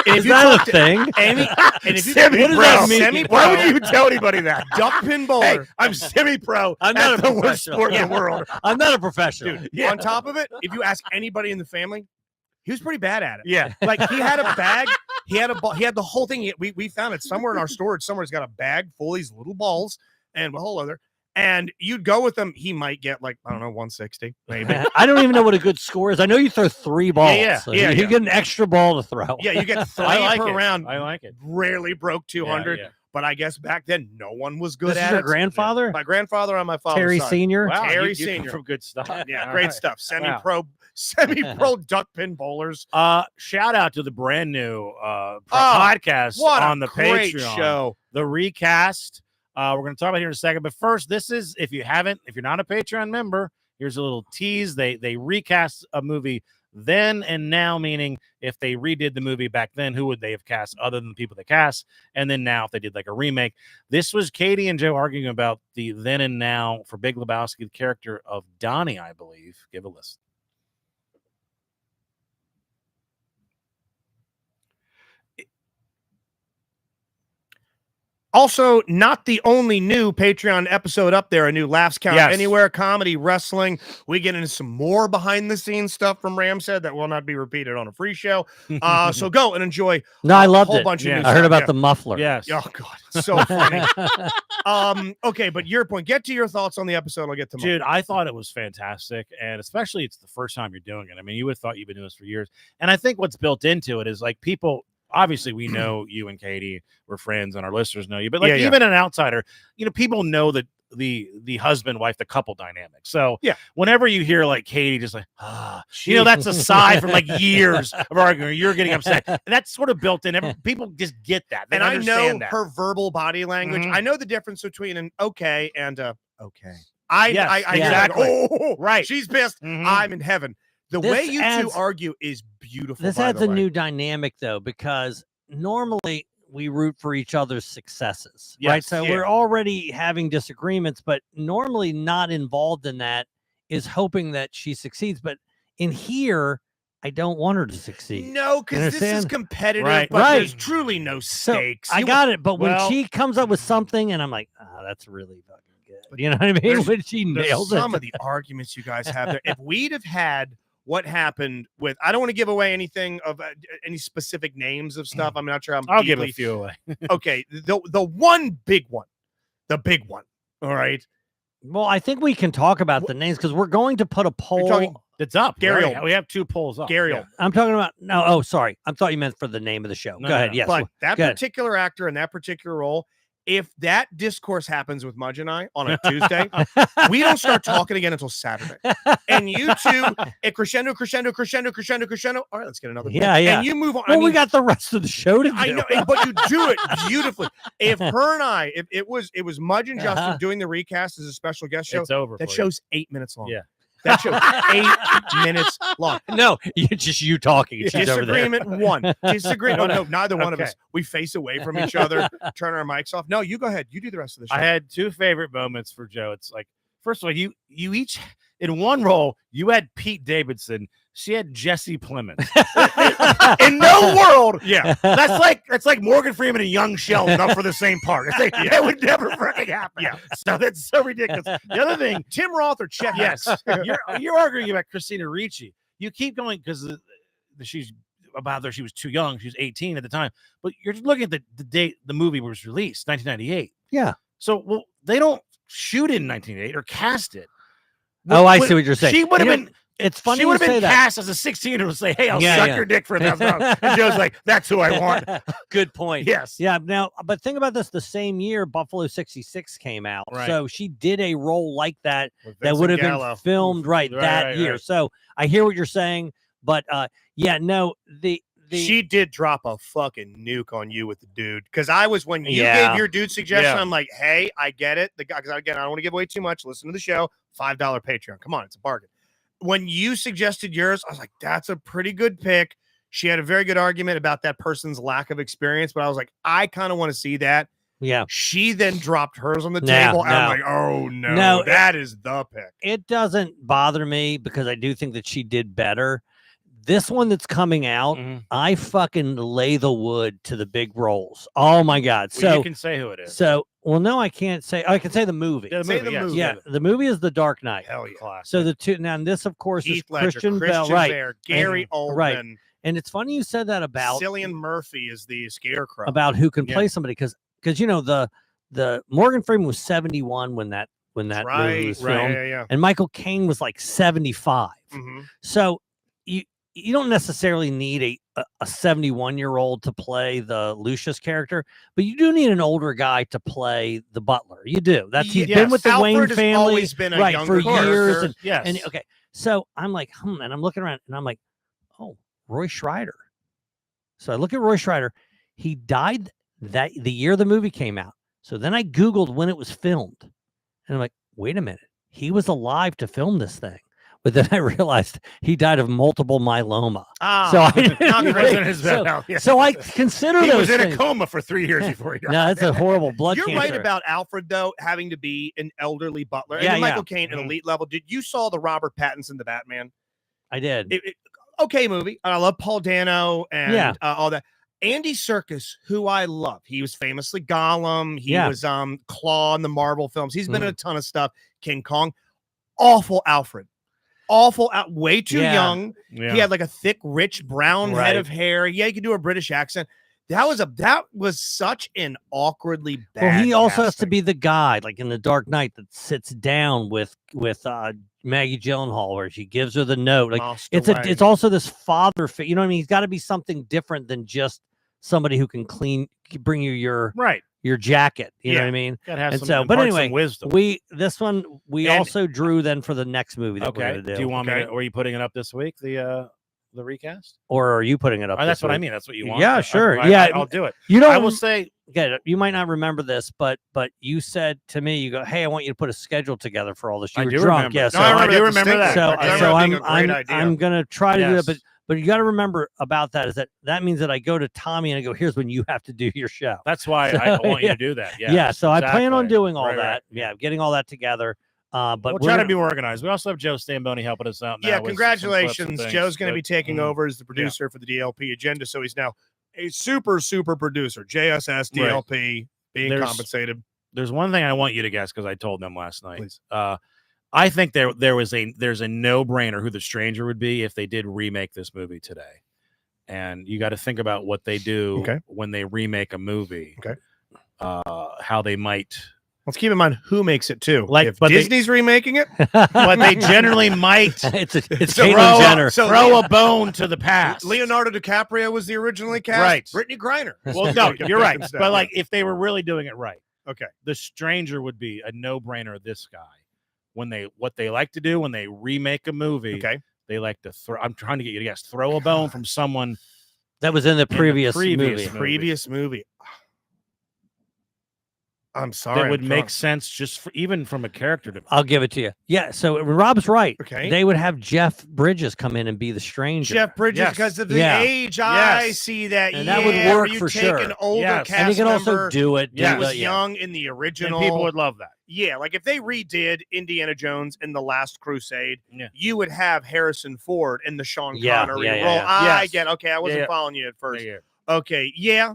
[SPEAKER 2] And
[SPEAKER 3] Is that a thing?
[SPEAKER 2] and if you
[SPEAKER 1] Semi-pro.
[SPEAKER 3] What does that mean?
[SPEAKER 2] Semi-pro.
[SPEAKER 1] Why would you tell anybody that?
[SPEAKER 2] duck pin bowler?
[SPEAKER 1] Hey, I'm semi-pro.
[SPEAKER 3] I'm not
[SPEAKER 1] That's
[SPEAKER 3] a
[SPEAKER 1] the worst
[SPEAKER 3] professional.
[SPEAKER 1] sport in
[SPEAKER 3] Yeah.
[SPEAKER 1] the world.
[SPEAKER 3] I'm not a professional.
[SPEAKER 1] Dude, yeah.
[SPEAKER 2] On top of it, if you ask anybody in the family, he was pretty bad at it.
[SPEAKER 1] Yeah.
[SPEAKER 2] Like he had a bag. He had the whole thing. We found it somewhere in our storage. Somewhere he's got a bag full of these little balls and a whole other. And you'd go with him. He might get like, I don't know, 160 maybe.
[SPEAKER 3] I don't even know what a good score is. I know you throw 3 balls.
[SPEAKER 1] Yeah,
[SPEAKER 3] So
[SPEAKER 2] yeah,
[SPEAKER 3] you
[SPEAKER 2] yeah.
[SPEAKER 3] get an extra ball to throw.
[SPEAKER 2] Yeah, you get 3
[SPEAKER 1] I like
[SPEAKER 2] per
[SPEAKER 1] it.
[SPEAKER 2] round.
[SPEAKER 1] I like it.
[SPEAKER 2] Rarely broke 200.
[SPEAKER 1] Yeah.
[SPEAKER 2] But I guess back then no one was good
[SPEAKER 3] This
[SPEAKER 2] at
[SPEAKER 3] is your
[SPEAKER 2] it.
[SPEAKER 3] grandfather?
[SPEAKER 2] My grandfather on my father's
[SPEAKER 3] Terry
[SPEAKER 2] side.
[SPEAKER 3] Senior?
[SPEAKER 1] Wow,
[SPEAKER 2] Terry
[SPEAKER 1] you come
[SPEAKER 2] Senior.
[SPEAKER 1] from good stuff.
[SPEAKER 2] Yeah,
[SPEAKER 1] All
[SPEAKER 2] great
[SPEAKER 1] right.
[SPEAKER 2] stuff. Semi-pro duck pin bowlers.
[SPEAKER 1] Shout out to the brand new podcast
[SPEAKER 2] What
[SPEAKER 1] on
[SPEAKER 2] a
[SPEAKER 1] the
[SPEAKER 2] great
[SPEAKER 1] Patreon,
[SPEAKER 2] show.
[SPEAKER 1] the recast. We're going to talk about it here in a second, but first, this is if you're not a Patreon member, here's a little tease. They recast a movie then and now, meaning if they redid the movie back then, who would they have cast other than the people they cast? And then now, if they did like a remake, this was Katie and Joe arguing about the then and now for Big Lebowski, the character of Donnie, I believe. Give a listen.
[SPEAKER 2] Also, not the only new Patreon episode up there, a new Laughs Count
[SPEAKER 1] Yes.
[SPEAKER 2] Anywhere, comedy, wrestling. We get into some more behind-the-scenes stuff from Ramshead that will not be repeated on a free show. So go and enjoy
[SPEAKER 3] No, I loved
[SPEAKER 2] whole
[SPEAKER 3] it.
[SPEAKER 2] bunch of
[SPEAKER 1] Yeah.
[SPEAKER 2] new
[SPEAKER 3] I heard
[SPEAKER 2] stuff.
[SPEAKER 3] about
[SPEAKER 2] Yeah.
[SPEAKER 3] the muffler.
[SPEAKER 1] Yes.
[SPEAKER 2] Oh, God. So funny. Okay, but your point. Get to your thoughts on the episode. I'll get to mine.
[SPEAKER 1] Dude, I thought it was fantastic. And especially it's the first time you're doing it. I mean, you would have thought you've been doing this for years. And I think what's built into it is like people, obviously we know you and Katie, we're friends and our listeners know you, but like
[SPEAKER 2] Yeah, yeah.
[SPEAKER 1] even an outsider, people know that the husband wife, the couple dynamic. So
[SPEAKER 2] Yeah.
[SPEAKER 1] whenever you hear like Katie just like, that's a sigh from like years of arguing, you're getting upset. And that's sort of built in. People just get that. They
[SPEAKER 2] And I know
[SPEAKER 1] understand that.
[SPEAKER 2] her verbal body language.
[SPEAKER 1] Mhm.
[SPEAKER 2] I know the difference between an okay and a okay.
[SPEAKER 1] Yes,
[SPEAKER 2] I
[SPEAKER 1] exactly.
[SPEAKER 2] Oh,
[SPEAKER 1] Right.
[SPEAKER 2] She's pissed.
[SPEAKER 1] Mhm.
[SPEAKER 2] I'm in heaven. The
[SPEAKER 3] This
[SPEAKER 2] way you two
[SPEAKER 3] adds-
[SPEAKER 2] argue is beautiful.
[SPEAKER 3] This
[SPEAKER 2] by
[SPEAKER 3] adds
[SPEAKER 2] the
[SPEAKER 3] a
[SPEAKER 2] way.
[SPEAKER 3] new dynamic, though, because normally we root for each other's successes, right?
[SPEAKER 1] Yes,
[SPEAKER 3] So
[SPEAKER 2] yeah.
[SPEAKER 3] we're already having disagreements, but normally not involved in that is hoping that she succeeds. But in here, I don't want her to succeed.
[SPEAKER 2] No, because this is
[SPEAKER 3] Understand?
[SPEAKER 2] competitive,
[SPEAKER 1] Right.
[SPEAKER 2] but
[SPEAKER 3] Right.
[SPEAKER 2] there's truly no
[SPEAKER 3] So
[SPEAKER 2] stakes.
[SPEAKER 3] I got it, but when
[SPEAKER 1] well-
[SPEAKER 3] she comes up with something, and I'm like, oh, that's really fucking good.
[SPEAKER 2] But
[SPEAKER 3] You know what I mean?
[SPEAKER 2] there's-
[SPEAKER 3] When she
[SPEAKER 2] There's
[SPEAKER 3] nails
[SPEAKER 2] some
[SPEAKER 3] it.
[SPEAKER 2] of the arguments you guys have there. If we'd have had what happened with, I don't want to give away anything of any specific names of stuff. I'm not sure.
[SPEAKER 1] I'll give a few away.
[SPEAKER 2] Okay, the one big one, the big one. All right,
[SPEAKER 3] Well, I think we can talk about the names because we're going to put a poll.
[SPEAKER 2] talking-
[SPEAKER 1] It's up.
[SPEAKER 2] Gary
[SPEAKER 1] right?
[SPEAKER 2] Oldman.
[SPEAKER 1] We have 2 polls up.
[SPEAKER 2] Gary
[SPEAKER 1] Yeah.
[SPEAKER 2] Oldman.
[SPEAKER 3] I'm talking about no. Oh, sorry. I thought you meant for the name of the show.
[SPEAKER 1] No,
[SPEAKER 3] Go
[SPEAKER 1] no,
[SPEAKER 3] ahead.
[SPEAKER 1] no.
[SPEAKER 3] Yes.
[SPEAKER 2] But that
[SPEAKER 3] go ahead.
[SPEAKER 2] particular actor in that particular role, if that discourse happens with Mudge and I on a Tuesday, we don't start talking again until Saturday. And you two, crescendo. All right, let's get another.
[SPEAKER 3] Yeah, yeah.
[SPEAKER 2] And you move on.
[SPEAKER 3] Well,
[SPEAKER 2] I mean,
[SPEAKER 3] we got the rest of the show to do.
[SPEAKER 2] I know, but you do it beautifully. If her and I, if it was Mudge and Justin
[SPEAKER 3] Uh-huh.
[SPEAKER 2] doing the recast as a special guest show,
[SPEAKER 1] It's over.
[SPEAKER 2] that
[SPEAKER 1] for you.
[SPEAKER 2] show's 8 minutes long.
[SPEAKER 1] Yeah.
[SPEAKER 2] That show's 8 minutes long.
[SPEAKER 3] No, just you talking. and She's over there.
[SPEAKER 2] Disagreement one. Disagreement. No, neither one of
[SPEAKER 1] Okay.
[SPEAKER 2] us. We face away from each other, turn our mics off. No, you go ahead. You do the rest of the show.
[SPEAKER 1] I had 2 favorite moments for Joe. It's like, first of all, you each in one role, you had Pete Davidson. She had Jesse Plemons. In no world,
[SPEAKER 2] yeah.
[SPEAKER 1] that's like Morgan Freeman and Young Sheldon up for the same part. It's like, that would never freaking happen.
[SPEAKER 2] Yeah.
[SPEAKER 1] So that's so ridiculous. The other thing,
[SPEAKER 2] Tim Roth or Chet
[SPEAKER 1] yes,
[SPEAKER 2] Hanks.
[SPEAKER 1] you're arguing about Christina Ricci. You keep going because she's about her. She was too young. She was 18 at the time. But you're looking at the date the movie was released, 1998.
[SPEAKER 3] Yeah.
[SPEAKER 1] So they don't shoot it in 1988 or cast it.
[SPEAKER 3] Oh, I see what you're saying.
[SPEAKER 1] She would have
[SPEAKER 3] You know,
[SPEAKER 1] been.
[SPEAKER 3] It's funny
[SPEAKER 1] She would
[SPEAKER 3] you
[SPEAKER 1] have
[SPEAKER 3] say
[SPEAKER 1] been
[SPEAKER 3] that.
[SPEAKER 1] cast as a 16 and would say, "Hey, I'll
[SPEAKER 3] Yeah,
[SPEAKER 1] suck
[SPEAKER 3] yeah.
[SPEAKER 1] your dick for $1,000." And Joe's like, "That's who I want."
[SPEAKER 3] Good point.
[SPEAKER 1] Yes.
[SPEAKER 3] Yeah. Now, but think about this: the same year Buffalo '66 came out,
[SPEAKER 1] Right.
[SPEAKER 3] so she did a role like that
[SPEAKER 2] With
[SPEAKER 3] that would have
[SPEAKER 2] Vincent
[SPEAKER 3] been
[SPEAKER 2] Gallo.
[SPEAKER 3] filmed right that year.
[SPEAKER 1] right.
[SPEAKER 3] So I hear what you're saying, but yeah, no, the
[SPEAKER 2] She did drop a fucking nuke on you with the dude. Because I was, when you
[SPEAKER 3] Yeah.
[SPEAKER 2] gave your dude suggestion,
[SPEAKER 1] Yeah.
[SPEAKER 2] I'm like, hey, I get it. The guy, because again, I don't want to give away too much. Listen to the show. $5 Patreon. Come on, it's a bargain. When you suggested yours, I was like, that's a pretty good pick. She had a very good argument about that person's lack of experience, but I was like, I kind of want to see that.
[SPEAKER 3] yeah.
[SPEAKER 2] She then dropped hers on the
[SPEAKER 3] No,
[SPEAKER 2] table. And I'm
[SPEAKER 3] no.
[SPEAKER 2] like, oh no,
[SPEAKER 3] No,
[SPEAKER 2] that is the pick.
[SPEAKER 3] It doesn't bother me because I do think that she did better. This one that's coming out,
[SPEAKER 1] Mhm.
[SPEAKER 3] I fucking lay the wood to the big roles. Oh my god!
[SPEAKER 1] Well,
[SPEAKER 3] So
[SPEAKER 1] you can say who it is.
[SPEAKER 3] so well, no, I can't say. I can say the movie.
[SPEAKER 1] Yeah,
[SPEAKER 2] Say the
[SPEAKER 1] yes,
[SPEAKER 2] movie.
[SPEAKER 3] Yeah, the movie is The Dark Knight.
[SPEAKER 2] Hell yeah.
[SPEAKER 1] Classic.
[SPEAKER 3] So the two now, and this of course is
[SPEAKER 2] Heath Ledger,
[SPEAKER 3] Christian Bale, right?
[SPEAKER 2] Bale, Gary
[SPEAKER 3] And-
[SPEAKER 2] Oldman.
[SPEAKER 3] right. And it's funny you said that about
[SPEAKER 2] Cillian Murphy is the Scarecrow.
[SPEAKER 3] about who can play somebody because you know the Morgan Freeman was 71 when that movie was filmed, and Michael Caine was like 75. So you don't necessarily need a 71-year-old to play the Lucius character, but you do need an older guy to play the butler. You do. That's he's been with the
[SPEAKER 2] Alfred
[SPEAKER 3] Wayne
[SPEAKER 2] has
[SPEAKER 3] family
[SPEAKER 2] always been a younger
[SPEAKER 3] for years.
[SPEAKER 2] character.
[SPEAKER 3] And okay, so I'm like, and I'm looking around, and I'm like, oh, Roy Scheider. So I look at Roy Scheider. He died the year the movie came out. So then I Googled when it was filmed, and I'm like, wait a minute, he was alive to film this thing. But then I realized he died of multiple myeloma. So I consider
[SPEAKER 1] he
[SPEAKER 3] those
[SPEAKER 1] was in
[SPEAKER 3] things.
[SPEAKER 1] a coma for 3 years before he died.
[SPEAKER 3] No, that's a horrible blood
[SPEAKER 2] You're
[SPEAKER 3] cancer.
[SPEAKER 2] right about Alfred, though, having to be an elderly butler.
[SPEAKER 3] Yeah,
[SPEAKER 2] And Michael Caine at elite level. Did you saw the Robert Pattinson, the Batman?
[SPEAKER 3] I did.
[SPEAKER 2] Okay movie. I love Paul Dano and all that. Andy Serkis, who I love. He was famously Gollum. He was Claw in the Marvel films. He's been in a ton of stuff. King Kong. Awful Alfred. Awful, way too young.
[SPEAKER 1] Yeah.
[SPEAKER 2] He had like a thick, rich brown head of hair. Yeah, he could do a British accent. That was such an awkwardly bad.
[SPEAKER 3] Well, he also has to
[SPEAKER 2] casting.
[SPEAKER 3] be the guy, like in The Dark Knight, that sits down with Maggie Gyllenhaal, where she gives her the note. Like it's also this father. You know what I mean? He's got to be something different than just somebody who can bring you your jacket. You know what I mean? But anyway,
[SPEAKER 1] wisdom.
[SPEAKER 3] We also drew then for the next movie that we're gonna do.
[SPEAKER 1] Do you want me to, are you putting it up this week? The recast,
[SPEAKER 3] or are you putting it up?
[SPEAKER 1] That's what I mean. That's what you want.
[SPEAKER 3] Yeah, sure.
[SPEAKER 1] I'll do it.
[SPEAKER 3] You know,
[SPEAKER 1] I will say,
[SPEAKER 3] you might not remember this, but you said to me, you go, "Hey, I want you to put a schedule together for all this." You were drunk.
[SPEAKER 1] Remember.
[SPEAKER 3] Yeah,
[SPEAKER 1] so I do remember that.
[SPEAKER 3] So I'm gonna try to do it, but you got to remember about that is that means that I go to Tommy and I go, "Here's when you have to do your show."
[SPEAKER 1] That's why I want you to do that.
[SPEAKER 3] Yeah. So I plan on doing all that. Yeah, getting all that together. But
[SPEAKER 1] we'll try to be organized. We also have Joe Stamboni helping us out now.
[SPEAKER 2] Yeah, congratulations. Joe's going to be taking over as the producer for the DLP agenda. So he's now a super producer. JSS, DLP, being compensated.
[SPEAKER 1] There's one thing I want you to guess because I told them last night. Please. I think there's a no-brainer who the stranger would be if they did remake this movie today. And you got to think about what they do when they remake a movie.
[SPEAKER 2] Okay.
[SPEAKER 1] How they might.
[SPEAKER 2] Let's keep in mind who makes it too.
[SPEAKER 1] Like,
[SPEAKER 2] if Disney's remaking it,
[SPEAKER 1] but they generally might.
[SPEAKER 3] It's Caitlyn Jenner.
[SPEAKER 1] Throw a bone to the past.
[SPEAKER 2] Leonardo DiCaprio was the originally cast.
[SPEAKER 1] Right.
[SPEAKER 2] Brittany Griner.
[SPEAKER 1] Well, no, you're right. But like, if they were really doing it right,
[SPEAKER 2] okay,
[SPEAKER 1] the stranger would be a no-brainer. This guy, what they like to do when they remake a movie, they like to throw. I'm trying to get you to guess. Throw a bone from someone
[SPEAKER 3] that was in the previous
[SPEAKER 2] movie. I'm sorry.
[SPEAKER 1] That would make sense just even from a character.
[SPEAKER 3] I'll give it to you. Yeah. So Rob's right.
[SPEAKER 2] Okay.
[SPEAKER 3] They would have Jeff Bridges come in and be the stranger.
[SPEAKER 2] Jeff Bridges, because of the age. I see that.
[SPEAKER 3] And that would work for sure.
[SPEAKER 2] An older cast
[SPEAKER 3] and you can also do it.
[SPEAKER 2] That was young in the original.
[SPEAKER 1] And people would love that.
[SPEAKER 2] Yeah. Like if they redid Indiana Jones in The Last Crusade, you would have Harrison Ford in the Sean Connery role. I get. Okay. I wasn't following you at first. Okay. Yeah.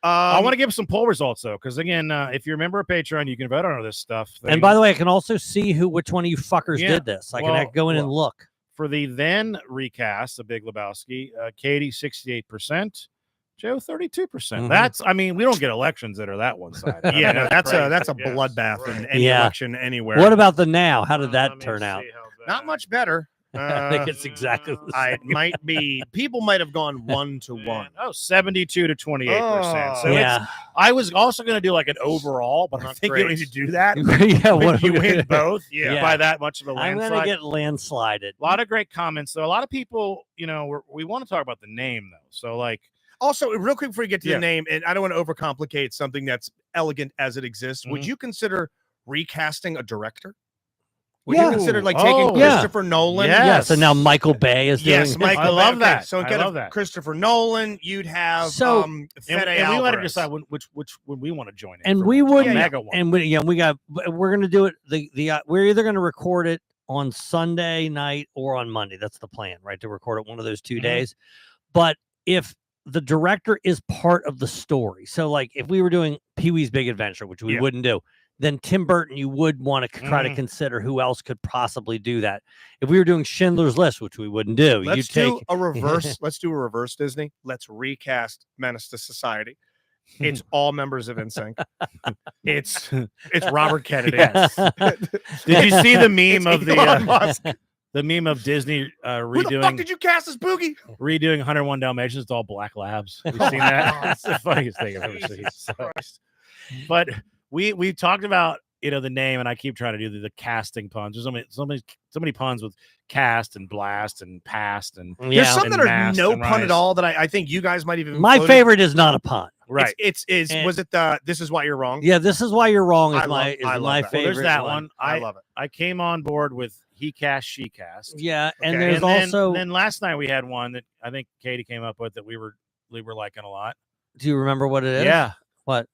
[SPEAKER 1] I want to give some poll results though, because again, if you're a member of Patreon, you can vote on this stuff.
[SPEAKER 3] And by the way, I can also see which one of you fuckers did this. I can go in and look.
[SPEAKER 1] For the then recast of Big Lebowski, Katie 68%, Joe 32%. That's, I mean, we don't get elections that are that one sided.
[SPEAKER 2] That's a bloodbath in any election anywhere.
[SPEAKER 3] What about the now? How did that turn out?
[SPEAKER 2] Not much better.
[SPEAKER 3] I think it's exactly the same.
[SPEAKER 2] People might have gone 1-1.
[SPEAKER 1] Oh, 72 to 28%. So I was also going to do like an overall, but I think you need to do that.
[SPEAKER 3] What
[SPEAKER 1] you win both by that much of a landslide.
[SPEAKER 3] I'm going to get landslided.
[SPEAKER 1] A lot of great comments. So a lot of people, we want to talk about the name though. So like,
[SPEAKER 2] also, real quick before you get to the name, and I don't want to overcomplicate something that's elegant as it exists. Would you consider recasting a director? Would you consider taking Christopher Nolan?
[SPEAKER 3] Yes, and now Michael Bay is doing it.
[SPEAKER 2] Michael
[SPEAKER 1] I love that.
[SPEAKER 2] So instead of Christopher Nolan, you'd have
[SPEAKER 1] and we let him decide when we want to join it.
[SPEAKER 3] And we would
[SPEAKER 1] mega one.
[SPEAKER 3] And we're going to do it. We're either going to record it on Sunday night or on Monday. That's the plan, right? To record it one of those 2 days. But if the director is part of the story, so like if we were doing Pee-wee's Big Adventure, which we wouldn't do, then Tim Burton, you would want to try to consider who else could possibly do that. If we were doing Schindler's List, which we wouldn't do,
[SPEAKER 2] Let's do a reverse. Let's do a reverse Disney. Let's recast Menace to Society. It's all members of NSYNC. It's Robert Kennedy.
[SPEAKER 1] Yes. Did you see the meme of
[SPEAKER 2] the
[SPEAKER 1] meme of Disney
[SPEAKER 2] Who the fuck did you cast as Boogie?
[SPEAKER 1] redoing 101 Dalmatians with all black labs? Have you seen that? It's the funniest thing I've ever seen. So. But we talked about the name, and I keep trying to do the casting puns. There's so many puns with cast and blast and past, and
[SPEAKER 2] there's some that are no pun
[SPEAKER 1] rise.
[SPEAKER 2] at all that I think you guys might even.
[SPEAKER 3] My favorite is not a pun.
[SPEAKER 2] Right. Was it the This Is Why You're Wrong?
[SPEAKER 3] Yeah, This Is Why You're Wrong is
[SPEAKER 2] I
[SPEAKER 3] my
[SPEAKER 2] love
[SPEAKER 3] favorite.
[SPEAKER 1] Well, there's that one.
[SPEAKER 2] I love it.
[SPEAKER 1] I came on board with he cast, she cast.
[SPEAKER 3] Yeah, and
[SPEAKER 2] Okay.
[SPEAKER 3] there's also.
[SPEAKER 1] Then last night we had one that I think Katie came up with that we were liking a lot.
[SPEAKER 3] Do you remember what it is?
[SPEAKER 1] Yeah.
[SPEAKER 3] What?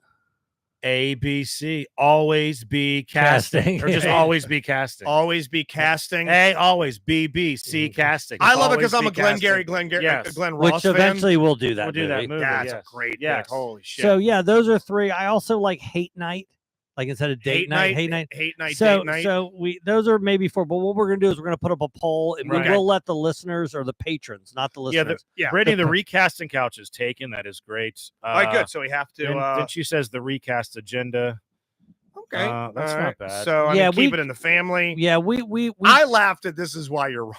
[SPEAKER 1] ABC, always be casting, or just
[SPEAKER 3] Yeah.
[SPEAKER 1] always be casting.
[SPEAKER 2] Always be casting.
[SPEAKER 1] A, always BBC casting.
[SPEAKER 2] I love it
[SPEAKER 1] Always
[SPEAKER 2] because I'm
[SPEAKER 1] be
[SPEAKER 2] a Glenn
[SPEAKER 1] casting.
[SPEAKER 2] Gary,
[SPEAKER 1] Yes.
[SPEAKER 2] Glenn Ross
[SPEAKER 3] Which
[SPEAKER 2] fan.
[SPEAKER 3] eventually we'll do that.
[SPEAKER 1] We'll do that movie.
[SPEAKER 2] That's
[SPEAKER 1] yes.
[SPEAKER 2] a great
[SPEAKER 1] Yes.
[SPEAKER 2] pick. Holy shit.
[SPEAKER 3] So yeah, those are three. I also like Hate Night, like instead of Date Night, Hate Night.
[SPEAKER 2] Hate Night,
[SPEAKER 3] So
[SPEAKER 2] Date Night.
[SPEAKER 3] so those are maybe four. But what we're gonna do is we're gonna put up a poll, and
[SPEAKER 1] Right.
[SPEAKER 3] we will let the listeners or the patrons, not the listeners.
[SPEAKER 2] Yeah.
[SPEAKER 1] Brittany, the recasting couch is taken. That is great.
[SPEAKER 2] All right, good. So we have to.
[SPEAKER 1] Then she says the recast agenda.
[SPEAKER 2] Okay,
[SPEAKER 1] that's
[SPEAKER 2] all
[SPEAKER 1] not
[SPEAKER 2] right.
[SPEAKER 1] bad.
[SPEAKER 2] So I
[SPEAKER 3] Yeah,
[SPEAKER 2] mean, keep it in the family.
[SPEAKER 3] Yeah, we
[SPEAKER 2] I laughed at This Is Why You're Wrong.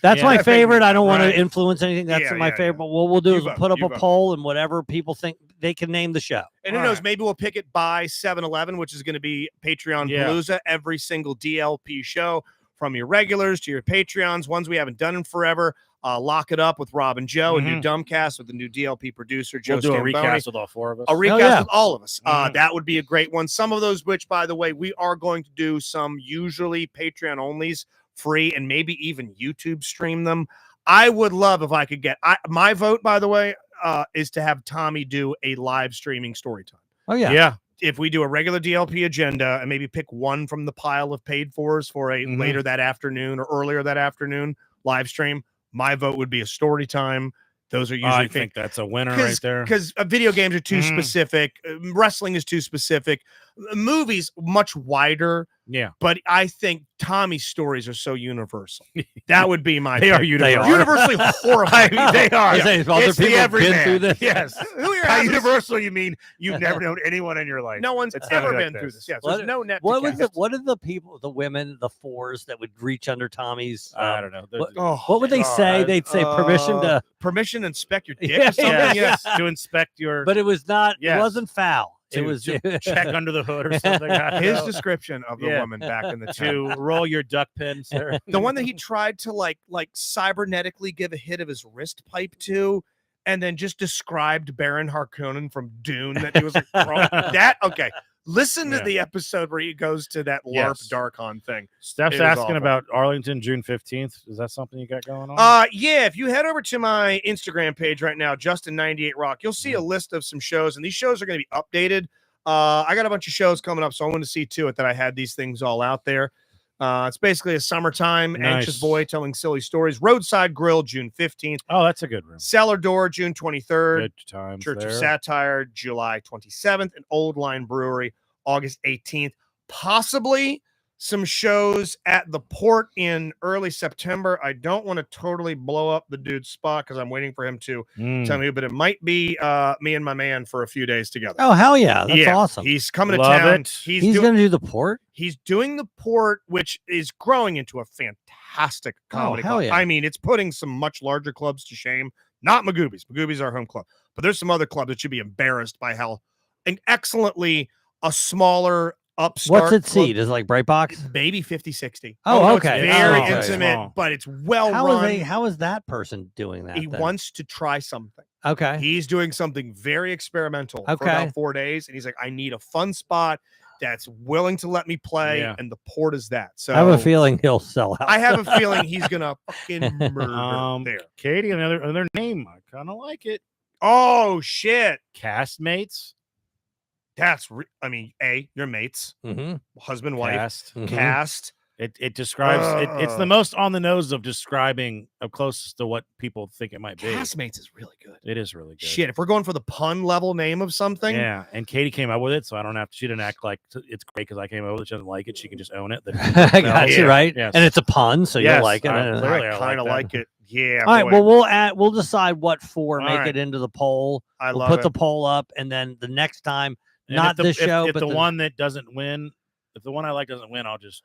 [SPEAKER 3] that's
[SPEAKER 1] Yeah.
[SPEAKER 3] my
[SPEAKER 2] I think-
[SPEAKER 3] favorite. I don't want
[SPEAKER 2] right.
[SPEAKER 3] to influence anything. That's
[SPEAKER 2] Yeah,
[SPEAKER 3] my
[SPEAKER 2] yeah,
[SPEAKER 3] favorite. But what we'll do
[SPEAKER 2] You
[SPEAKER 3] is
[SPEAKER 2] vote,
[SPEAKER 3] put up
[SPEAKER 2] you
[SPEAKER 3] a
[SPEAKER 2] vote.
[SPEAKER 3] poll, and whatever people think they can name the show.
[SPEAKER 2] And who
[SPEAKER 1] All
[SPEAKER 2] knows?
[SPEAKER 1] right.
[SPEAKER 2] Maybe we'll pick it by 7-Eleven, which is going to be Patreon
[SPEAKER 1] Yeah.
[SPEAKER 2] Palooza. Every single DLP show, from your regulars to your Patreons, ones we haven't done in forever. Lock it up with Rob and Joe, a new Dumbcast with the new DLP producer, Joe
[SPEAKER 1] We'll do a
[SPEAKER 2] Stamboni.
[SPEAKER 1] recast with all four of us.
[SPEAKER 2] A recast
[SPEAKER 3] yeah.
[SPEAKER 2] with all of us.
[SPEAKER 1] Mhm.
[SPEAKER 2] That would be a great one. Some of those, which, by the way, we are going to do some usually Patreon onlys, free, and maybe even YouTube stream them. I would love if I could get my vote, by the way, is to have Tommy do a live streaming story time.
[SPEAKER 3] Oh yeah.
[SPEAKER 1] Yeah.
[SPEAKER 2] If we do a regular DLP agenda and maybe pick one from the pile of paid fors for a
[SPEAKER 1] Mhm.
[SPEAKER 2] later that afternoon or earlier that afternoon live stream, my vote would be a story time. Those are usually
[SPEAKER 1] I think that's a winner right there.
[SPEAKER 2] because video games are too
[SPEAKER 1] Mhm.
[SPEAKER 2] specific. Wrestling is too specific. Movies much wider,
[SPEAKER 1] Yeah.
[SPEAKER 2] but I think Tommy's stories are so universal. That would be my
[SPEAKER 1] They are
[SPEAKER 2] pick.
[SPEAKER 1] universal.
[SPEAKER 2] Universally horrifying.
[SPEAKER 1] They are.
[SPEAKER 3] I say, other
[SPEAKER 1] It's the
[SPEAKER 3] people have been
[SPEAKER 1] everyman.
[SPEAKER 3] through this.
[SPEAKER 1] Yes.
[SPEAKER 2] Who are your
[SPEAKER 1] By
[SPEAKER 2] asses?
[SPEAKER 1] universal, you mean you've never known anyone in your life.
[SPEAKER 2] No one's
[SPEAKER 1] It's gotta
[SPEAKER 2] ever
[SPEAKER 1] be
[SPEAKER 2] been
[SPEAKER 1] like
[SPEAKER 2] through
[SPEAKER 1] this.
[SPEAKER 2] this. Yes,
[SPEAKER 3] What-
[SPEAKER 2] there's no net.
[SPEAKER 3] What
[SPEAKER 2] to
[SPEAKER 3] was
[SPEAKER 2] cast.
[SPEAKER 3] what did the people, the women, the fours that would reach under Tommy's?
[SPEAKER 1] I don't know.
[SPEAKER 3] What would they say? They'd say permission to,
[SPEAKER 2] permission to inspect your dick
[SPEAKER 3] Yeah,
[SPEAKER 2] or something.
[SPEAKER 1] Yes.
[SPEAKER 2] Yes.
[SPEAKER 1] To inspect your
[SPEAKER 3] but it was not.
[SPEAKER 1] Yes.
[SPEAKER 3] It wasn't foul. It
[SPEAKER 1] to-
[SPEAKER 3] was
[SPEAKER 1] to check under the hood or something. I don't
[SPEAKER 2] His
[SPEAKER 1] know.
[SPEAKER 2] description of the
[SPEAKER 1] Yeah.
[SPEAKER 2] woman back in the
[SPEAKER 1] To
[SPEAKER 2] time.
[SPEAKER 1] roll your duck pins there.
[SPEAKER 2] The one that he tried to like cybernetically give a hit of his wrist pipe to, and then just described Baron Harkonnen from Dune that he was like that. Okay, listen to
[SPEAKER 1] Yeah.
[SPEAKER 2] the episode where he goes to that LARP
[SPEAKER 1] Yes.
[SPEAKER 2] Darkon thing.
[SPEAKER 1] Steph's
[SPEAKER 2] It was
[SPEAKER 1] asking
[SPEAKER 2] awful.
[SPEAKER 1] about Arlington, June 15th. Is that something you got going on?
[SPEAKER 2] Yeah, if you head over to my Instagram page right now, Justin98Rock, you'll see a list of some shows, and these shows are going to be updated. I got a bunch of shows coming up, so I want to see to it that I had these things all out there. It's basically a summertime anxious
[SPEAKER 1] Nice.
[SPEAKER 2] boy telling silly stories. Roadside Grill, June 15th.
[SPEAKER 1] Oh, that's a good room.
[SPEAKER 2] Cellar Door, June 23rd.
[SPEAKER 1] Good times
[SPEAKER 2] Church
[SPEAKER 1] there.
[SPEAKER 2] of Satire, July 27th. And Old Line Brewery, August 18th. Possibly some shows at the Port in early September. I don't want to totally blow up the dude's spot because I'm waiting for him to tell me, but it might be me and my man for a few days together.
[SPEAKER 3] Oh hell yeah, that's
[SPEAKER 2] Yeah,
[SPEAKER 3] awesome.
[SPEAKER 2] He's coming to
[SPEAKER 1] Love
[SPEAKER 2] town.
[SPEAKER 1] it.
[SPEAKER 3] He's going to do the port.
[SPEAKER 2] He's doing the Port, which is growing into a fantastic comedy
[SPEAKER 3] hell
[SPEAKER 2] club.
[SPEAKER 3] yeah.
[SPEAKER 2] I mean, it's putting some much larger clubs to shame. Not Magoobies. Magoobies are our home club. But there's some other clubs that should be embarrassed by how excellently a smaller upstart
[SPEAKER 3] What's it
[SPEAKER 2] club-
[SPEAKER 3] seat? Is it like Bright Box?
[SPEAKER 2] Maybe 50-60.
[SPEAKER 3] Oh,
[SPEAKER 2] no,
[SPEAKER 3] okay.
[SPEAKER 2] It's very
[SPEAKER 3] Oh, okay.
[SPEAKER 2] intimate,
[SPEAKER 1] Small.
[SPEAKER 2] but it's well
[SPEAKER 3] How
[SPEAKER 2] run.
[SPEAKER 3] how is that person doing that?
[SPEAKER 2] He
[SPEAKER 3] then?
[SPEAKER 2] wants to try something.
[SPEAKER 3] Okay.
[SPEAKER 2] He's doing something very experimental for
[SPEAKER 3] Okay.
[SPEAKER 2] about 4 days. And he's like, I need a fun spot that's willing to let me play.
[SPEAKER 1] Yeah.
[SPEAKER 2] And the Port is that. So
[SPEAKER 3] I have a feeling he'll sell out.
[SPEAKER 2] I have a feeling he's gonna fucking murder there.
[SPEAKER 1] Katie, another name. I kind of like it.
[SPEAKER 2] Oh shit.
[SPEAKER 1] Castmates.
[SPEAKER 2] That's I mean, your mates,
[SPEAKER 3] Mhm.
[SPEAKER 2] husband, wife,
[SPEAKER 1] Cast.
[SPEAKER 3] Mhm.
[SPEAKER 2] cast.
[SPEAKER 1] It describes it's the most on the nose of describing of closest to what people think it might be.
[SPEAKER 2] Castmates is really good.
[SPEAKER 1] It is really good.
[SPEAKER 2] Shit, if we're going for the pun level name of something,
[SPEAKER 1] Yeah, and Katie came up with it, so I don't have to. She didn't act like it's great because I came up with it. She doesn't like it. She can just own it.
[SPEAKER 3] I got you, right?
[SPEAKER 1] Yes.
[SPEAKER 3] And it's a pun, so
[SPEAKER 1] Yes,
[SPEAKER 3] you'll like it.
[SPEAKER 1] clearly
[SPEAKER 2] I
[SPEAKER 1] I
[SPEAKER 2] kind of
[SPEAKER 1] like
[SPEAKER 2] like it. Yeah.
[SPEAKER 3] All right.
[SPEAKER 2] boy.
[SPEAKER 3] Well, we'll decide what four
[SPEAKER 2] All
[SPEAKER 3] make
[SPEAKER 2] right.
[SPEAKER 3] it into the poll.
[SPEAKER 2] I
[SPEAKER 3] We'll
[SPEAKER 2] love
[SPEAKER 3] put
[SPEAKER 2] it.
[SPEAKER 3] the poll up, and then the next time,
[SPEAKER 1] And
[SPEAKER 3] not
[SPEAKER 1] if the,
[SPEAKER 3] this show,
[SPEAKER 1] if
[SPEAKER 3] but
[SPEAKER 1] the one that doesn't win, if the one I like doesn't win, I'll just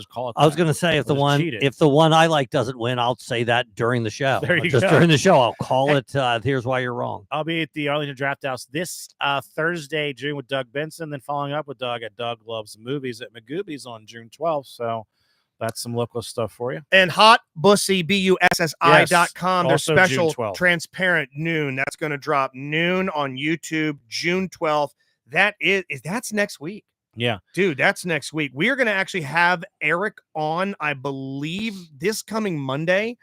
[SPEAKER 1] call it.
[SPEAKER 3] I was
[SPEAKER 1] that.
[SPEAKER 3] going to say if
[SPEAKER 1] I'll just
[SPEAKER 3] the
[SPEAKER 1] cheat it.
[SPEAKER 3] one I like doesn't win, I'll say that during the show.
[SPEAKER 1] There you
[SPEAKER 3] Just
[SPEAKER 1] go.
[SPEAKER 3] during the show, I'll call it. Here's why you're wrong.
[SPEAKER 1] I'll be at the Arlington Draft House this Thursday, June with Doug Benson, then following up with Doug at Doug Loves Movies at Magoobies on June 12th. So that's some local stuff for you.
[SPEAKER 2] And Hot Bussy, BUSSI.com.
[SPEAKER 1] Yes,
[SPEAKER 2] Their
[SPEAKER 1] also June
[SPEAKER 2] special
[SPEAKER 1] 12th.
[SPEAKER 2] transparent noon. That's going to drop noon on YouTube, June 12th. That's next week.
[SPEAKER 1] Yeah.
[SPEAKER 2] Dude, that's next week. We are going to actually have Eric on, I believe, this coming Monday.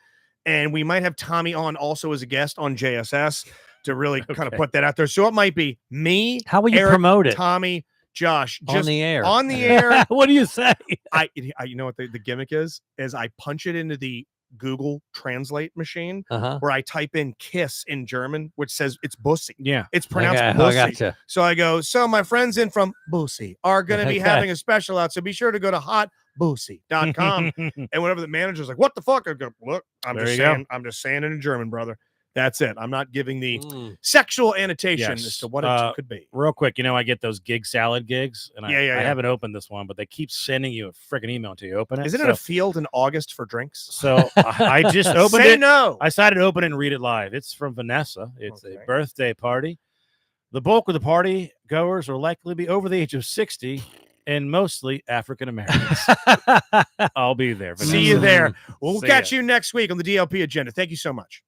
[SPEAKER 2] And we might have Tommy on also as a guest on JSS to really kind of put that out there. So it might be me,
[SPEAKER 3] How will you
[SPEAKER 2] Eric,
[SPEAKER 3] promote it?
[SPEAKER 2] Tommy, Josh, just
[SPEAKER 3] On the air.
[SPEAKER 2] On the air.
[SPEAKER 3] What do you say?
[SPEAKER 2] I you know what the gimmick is I punch it into the Google Translate machine where I type in kiss in German, which says it's bussy.
[SPEAKER 1] Yeah.
[SPEAKER 2] It's pronounced
[SPEAKER 3] Okay,
[SPEAKER 2] bussy.
[SPEAKER 3] I gotcha.
[SPEAKER 2] So I go, so my friends in from Bussy are going to be
[SPEAKER 3] Okay.
[SPEAKER 2] having a special out. So be sure to go to hotbussy.com. And whenever the manager's like, what the fuck? I go, look, I'm
[SPEAKER 1] There
[SPEAKER 2] just
[SPEAKER 1] you go.
[SPEAKER 2] saying, I'm just saying it in German, brother. That's it. I'm not giving the sexual annotation
[SPEAKER 1] Yes.
[SPEAKER 2] as to what it could be.
[SPEAKER 1] Real quick, I get those gig salad gigs, and I
[SPEAKER 2] Yeah.
[SPEAKER 1] haven't opened this one, but they keep sending you a freaking email until you open it.
[SPEAKER 2] Isn't it a field in August for drinks?
[SPEAKER 1] So I just opened
[SPEAKER 2] Say
[SPEAKER 1] it.
[SPEAKER 2] no.
[SPEAKER 1] I decided to open it and read it live. It's from Vanessa. It's
[SPEAKER 2] Okay.
[SPEAKER 1] a birthday party. The bulk of the party goers will likely be over the age of 60 and mostly African Americans. I'll be there. Vanessa.
[SPEAKER 2] See you there. We'll
[SPEAKER 1] See
[SPEAKER 2] catch
[SPEAKER 1] ya.
[SPEAKER 2] you next week on the DLP agenda. Thank you so much.